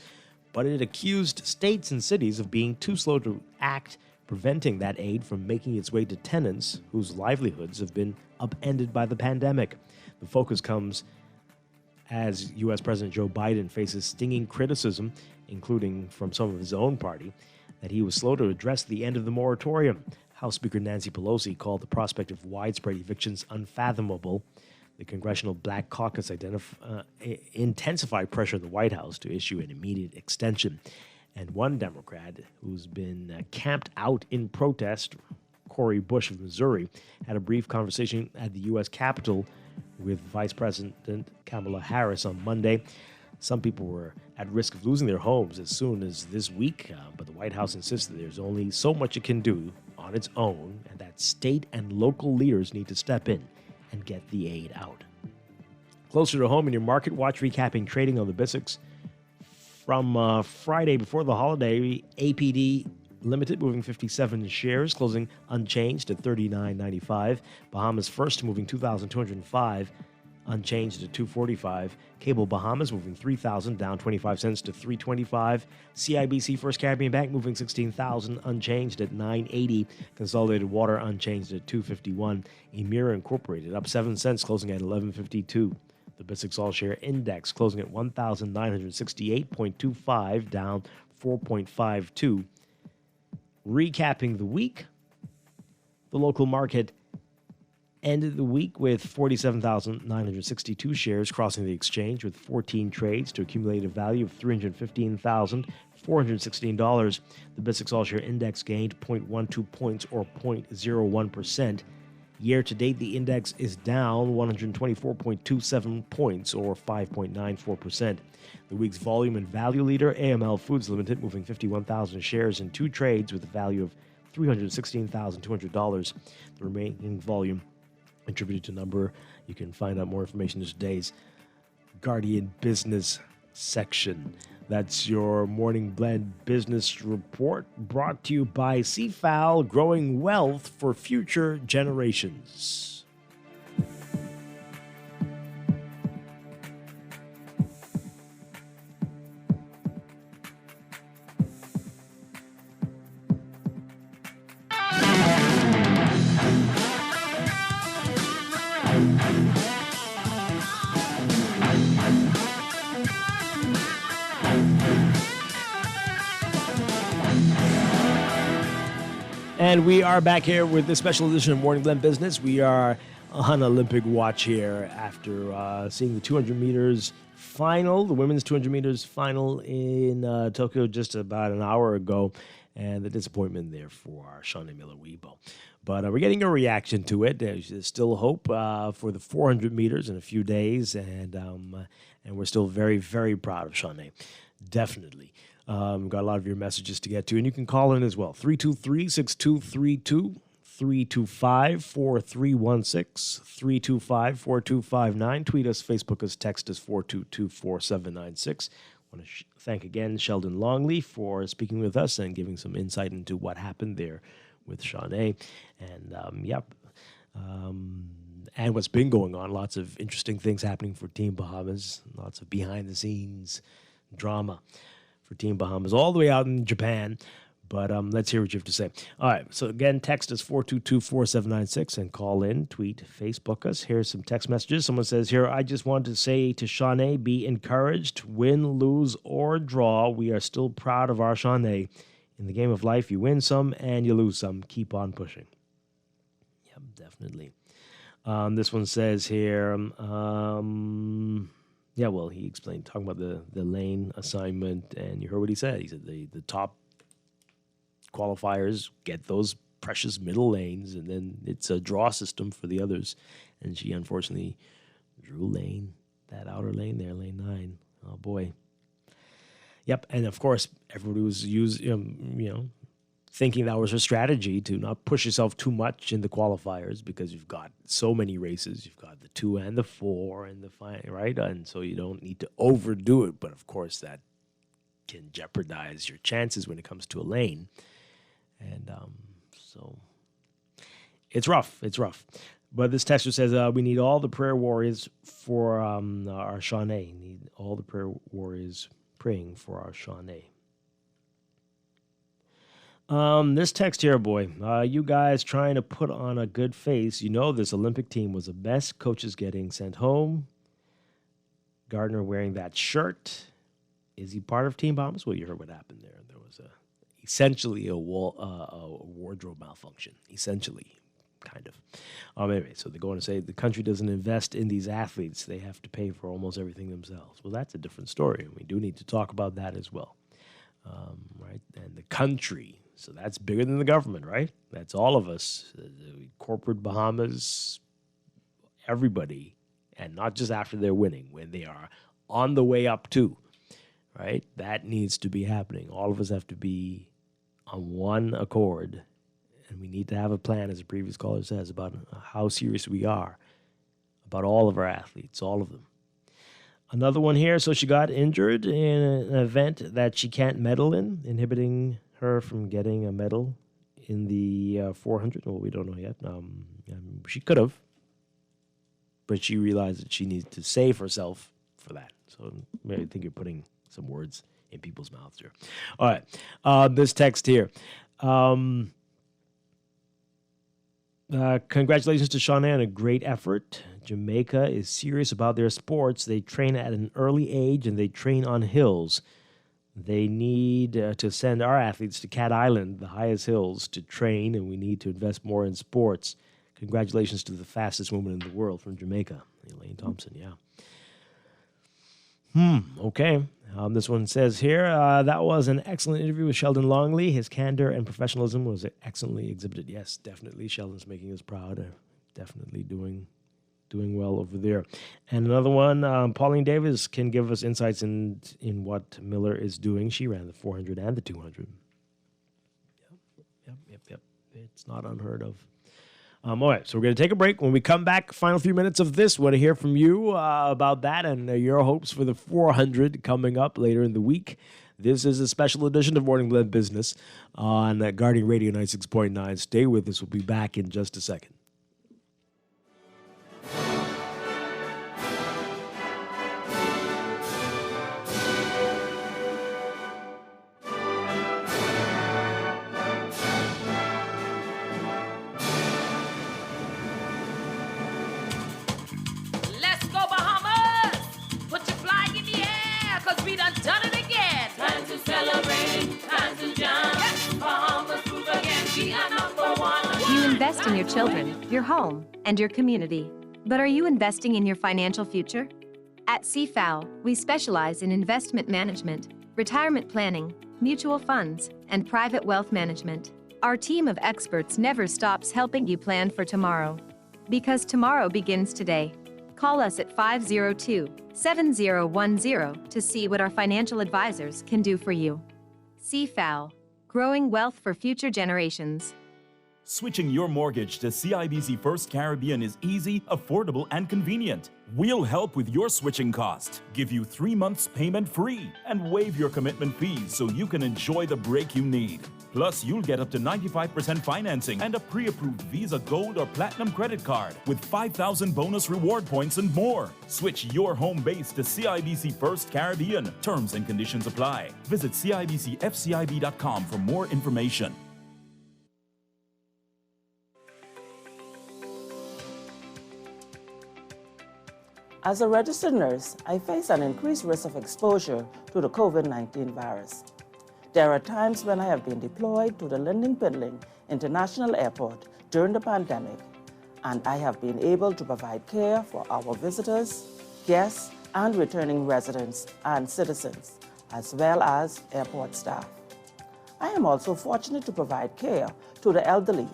but it accused states and cities of being too slow to act, preventing that aid from making its way to tenants whose livelihoods have been upended by the pandemic. The focus comes as U.S. President Joe Biden faces stinging criticism, including from some of his own party, that he was slow to address the end of the moratorium. House Speaker Nancy Pelosi called the prospect of widespread evictions unfathomable. The Congressional Black Caucus intensified pressure on the White House to issue an immediate extension. And one Democrat who's been camped out in protest, Cori Bush of Missouri, had a brief conversation at the U.S. Capitol with Vice President Kamala Harris on Monday. Some people were at risk of losing their homes as soon as this week, but the White House insists that there's only so much it can do on its own and that state and local leaders need to step in and get the aid out. Closer to home in your Market Watch, recapping trading on the BISX. From Friday before the holiday, APD Limited moving 57 shares, closing unchanged at $39.95. Bahamas First moving 2,205, unchanged at 245. Cable Bahamas moving 3,000, down 25 cents to 325. CIBC First Caribbean Bank moving 16,000, unchanged at 980. Consolidated Water unchanged at 251. Emira Incorporated up 7 cents, closing at 1152. The BISX All Share Index closing at 1,968.25, down 4.52. Recapping the week, the local market ended the week with 47,962 shares crossing the exchange with 14 trades to accumulate a value of $315,416. The BISX All Share Index gained 0.12 points or 0.01%. Year to date, the index is down 124.27 points or 5.94%. The week's volume and value leader, AML Foods Limited, moving 51,000 shares in 2 trades with a value of $316,200. The remaining volume attributed to number. You can find out more information in today's Guardian Business section. That's your Morning Blend Business Report, brought to you by CFAL, growing wealth for future generations. And we are back here with this special edition of Morning Blend Business. We are on Olympic watch here after seeing the 200 meters final, the women's 200 meters final in Tokyo just about an hour ago, and the disappointment there for our Shawnee Miller-Weibo. But we're getting a reaction to it. There's still hope for the 400 meters in a few days, and we're still very, very proud of Shawnee. Definitely. We've got a lot of your messages to get to, and you can call in as well. 323-6232, 325-4316, 325-4259. Tweet us, Facebook us, text us 422-4796. I want to thank again Sheldon Longley for speaking with us and giving some insight into what happened there with Shawnee. And, and what's been going on. Lots of interesting things happening for Team Bahamas. Lots of behind-the-scenes drama for Team Bahamas all the way out in Japan. But let's hear what you have to say. All right, so again, text us 422-4796 and call in, tweet, Facebook us. Here's some text messages. Someone says here, I just wanted to say to Shawnee, be encouraged, win, lose, or draw. We are still proud of our Shawnee. In the game of life, you win some and you lose some. Keep on pushing. Yep, definitely. This one says here, yeah, well, he explained, talking about the lane assignment, and you heard what he said. He said the top qualifiers get those precious middle lanes, and then it's a draw system for the others. And she unfortunately drew that outer lane there, lane 9. Oh, boy. Yep, and of course, everybody was thinking that was her strategy to not push yourself too much in the qualifiers because you've got so many races. You've got the 2 and the 4 and the 5, right? And so you don't need to overdo it. But of course, that can jeopardize your chances when it comes to a lane. And so it's rough. It's rough. But this texter says, we need all the prayer warriors for our Shawnee. Need all the prayer warriors praying for our Shawnee. This text here, boy, you guys trying to put on a good face. You know this Olympic team was a mess. Coaches getting sent home. Gardner wearing that shirt. Is he part of Team Bahamas? Well, you heard what happened there. There was essentially a wardrobe malfunction. Essentially, kind of. Anyway, so they're going to say the country doesn't invest in these athletes. They have to pay for almost everything themselves. Well, that's a different story, and we do need to talk about that as well. Right? And the country, so that's bigger than the government, right? That's all of us, corporate Bahamas, everybody, and not just after they're winning, when they are on the way up too, right? That needs to be happening. All of us have to be on one accord, and we need to have a plan, as the previous caller says, about how serious we are about all of our athletes, all of them. Another one here, so she got injured in an event that she can't medal in, inhibiting her from getting a medal in the 400. Well, we don't know yet. She could have. but she realized that she needs to save herself for that. So maybe I think you're putting some words in people's mouths here. All right. This text here. Congratulations to Shauna on a great effort. Jamaica is serious about their sports. They train at an early age and they train on hills. They need to send our athletes to Cat Island, the highest hills, to train, and we need to invest more in sports. Congratulations to the fastest woman in the world from Jamaica, Elaine Thompson, yeah. Okay. This one says here, that was an excellent interview with Sheldon Longley. His candor and professionalism was excellently exhibited. Yes, definitely. Sheldon's making us proud. Definitely doing well over there. And another one, Pauline Davis can give us insights in what Miller is doing. She ran the 400 and the 200. Yep. It's not unheard of. All right, so we're going to take a break. When we come back, final few minutes of this, want to hear from you about that and your hopes for the 400 coming up later in the week. This is a special edition of Morning Blend Business on Guardian Radio 96.9. Stay with us. We'll be back in just a second. Invest in your children, your home, and your community. But are you investing in your financial future? At CFAL, we specialize in investment management, retirement planning, mutual funds, and private wealth management. Our team of experts never stops helping you plan for tomorrow. Because tomorrow begins today. Call us at 502-7010 to see what our financial advisors can do for you. CFAL, growing wealth for future generations. Switching your mortgage to CIBC First Caribbean is easy, affordable, and convenient. We'll help with your switching cost, give you 3 months payment free, and waive your commitment fees so you can enjoy the break you need. Plus, you'll get up to 95% financing and a pre-approved Visa Gold or Platinum credit card with 5,000 bonus reward points and more. Switch your home base to CIBC First Caribbean. Terms and conditions apply. Visit CIBCFCIB.com for more information. As a registered nurse, I face an increased risk of exposure to the COVID-19 virus. There are times when I have been deployed to the Lyndon Pindling International Airport during the pandemic, and I have been able to provide care for our visitors, guests, and returning residents and citizens, as well as airport staff. I am also fortunate to provide care to the elderly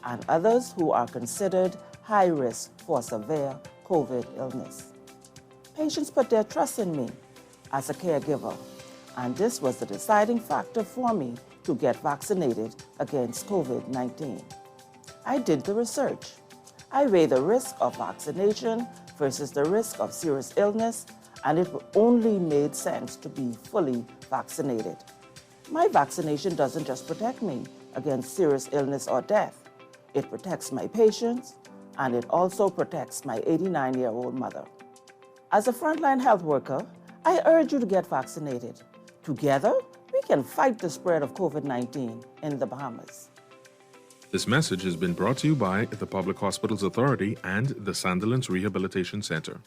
and others who are considered high risk for severe COVID illness. Patients put their trust in me as a caregiver, and this was the deciding factor for me to get vaccinated against COVID-19. I did the research. I weighed the risk of vaccination versus the risk of serious illness, and it only made sense to be fully vaccinated. My vaccination doesn't just protect me against serious illness or death. It protects my patients, and it also protects my 89-year-old mother. As a frontline health worker, I urge you to get vaccinated. Together, we can fight the spread of COVID-19 in the Bahamas. This message has been brought to you by the Public Hospitals Authority and the Sandilands Rehabilitation Center.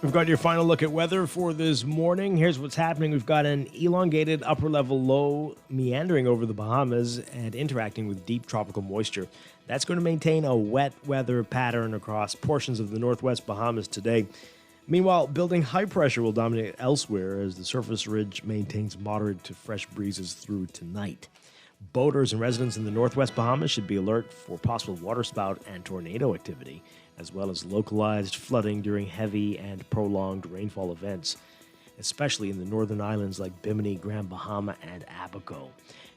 We've got your final look at weather for this morning. Here's what's happening. We've got an elongated upper-level low meandering over the Bahamas and interacting with deep tropical moisture. That's going to maintain a wet weather pattern across portions of the northwest Bahamas today. Meanwhile, building high pressure will dominate elsewhere as the surface ridge maintains moderate to fresh breezes through tonight. Boaters and residents in the Northwest Bahamas should be alert for possible waterspout and tornado activity, as well as localized flooding during heavy and prolonged rainfall events, especially in the northern islands like Bimini, Grand Bahama, and Abaco.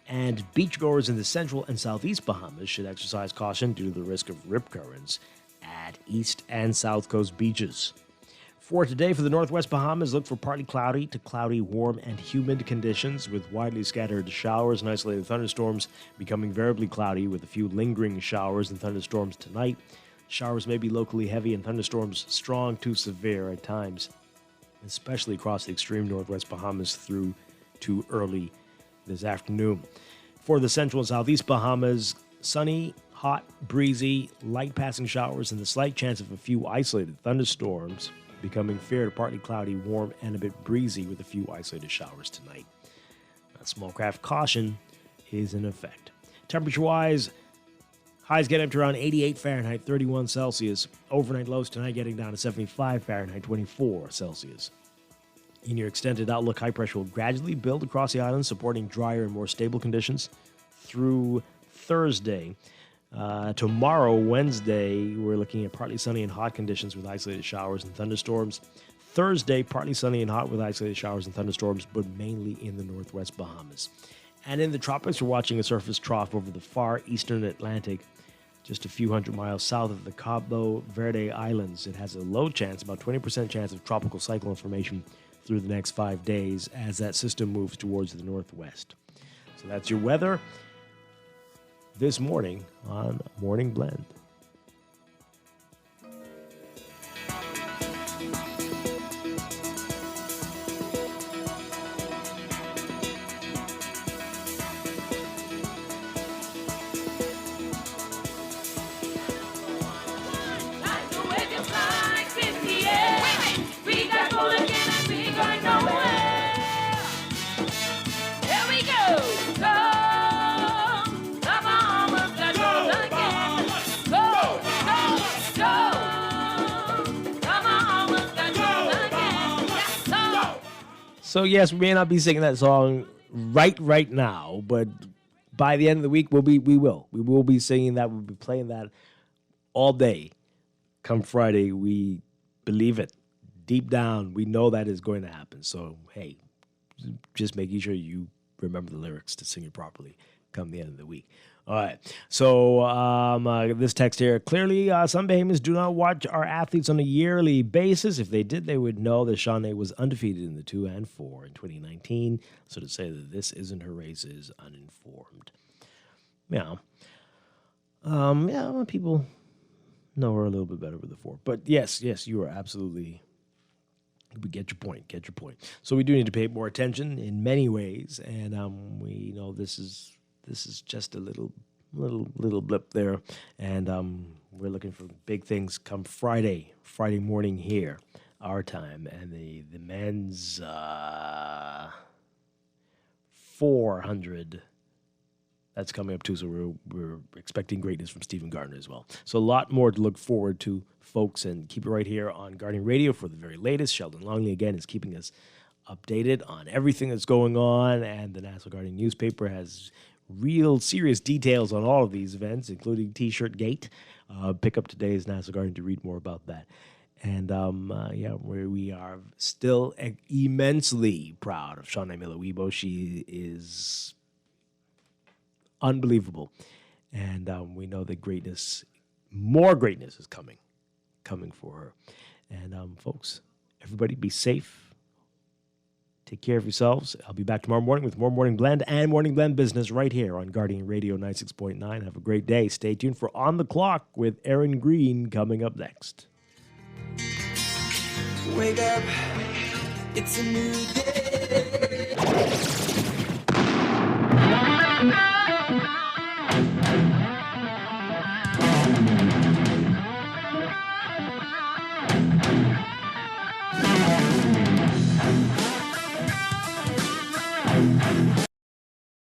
And beachgoers in the central and southeast Bahamas should exercise caution due to the risk of rip currents at east and south coast beaches. For today, for the Northwest Bahamas, look for partly cloudy to cloudy, warm, and humid conditions with widely scattered showers and isolated thunderstorms, becoming variably cloudy with a few lingering showers and thunderstorms tonight. Showers may be locally heavy and thunderstorms strong to severe at times, especially across the extreme Northwest Bahamas through to early this afternoon. For the central and southeast Bahamas, sunny, hot, breezy, light passing showers and the slight chance of a few isolated thunderstorms, becoming fair to partly cloudy, warm, and a bit breezy with a few isolated showers tonight. Small craft caution is in effect. Temperature-wise, highs get up to around 88 Fahrenheit, 31 Celsius. Overnight lows tonight getting down to 75 Fahrenheit, 24 Celsius. In your extended outlook, high pressure will gradually build across the island, supporting drier and more stable conditions through Thursday. Tomorrow, Wednesday, we're looking at partly sunny and hot conditions with isolated showers and thunderstorms. Thursday, partly sunny and hot with isolated showers and thunderstorms, but mainly in the Northwest Bahamas. And in the tropics, we're watching a surface trough over the far eastern Atlantic, just a few hundred miles south of the Cabo Verde Islands. It has a low chance, about 20% chance of tropical cyclone formation through the next 5 days as that system moves towards the northwest. So that's your weather this morning on Morning Blend. So yes, we may not be singing that song right now, but by the end of the week, we will be singing that. We'll be playing that all day. Come Friday, we believe it deep down. We know that is going to happen. So hey, just making sure you remember the lyrics to sing it properly come the end of the week. All right. So this text here, clearly some Bahamians do not watch our athletes on a yearly basis. If they did, they would know that Shawnee was undefeated in the 2 and 4 in 2019. So to say that this isn't her race is uninformed. Yeah. People know her a little bit better with the 4. But yes, you are absolutely... Get your point. So we do need to pay more attention in many ways. And we know this is just a little blip there, and we're looking for big things come Friday morning here, our time, and the men's 400 that's coming up too. So we're expecting greatness from Stephen Gardner as well. So a lot more to look forward to, folks, and keep it right here on Guardian Radio for the very latest. Sheldon Longley again is keeping us updated on everything that's going on, and the National Guardian newspaper has real serious details on all of these events, including T-shirt Gate. Pick up today's National Guardian to read more about that. And we are still immensely proud of Shawnee Miller-Weibo. She is unbelievable, and we know that more greatness is coming for her. And folks, everybody be safe. Take care of yourselves. I'll be back tomorrow morning with more Morning Blend and Morning Blend Business right here on Guardian Radio 96.9. Have a great day. Stay tuned for On the Clock with Aaron Green coming up next. Wake up, it's a new day.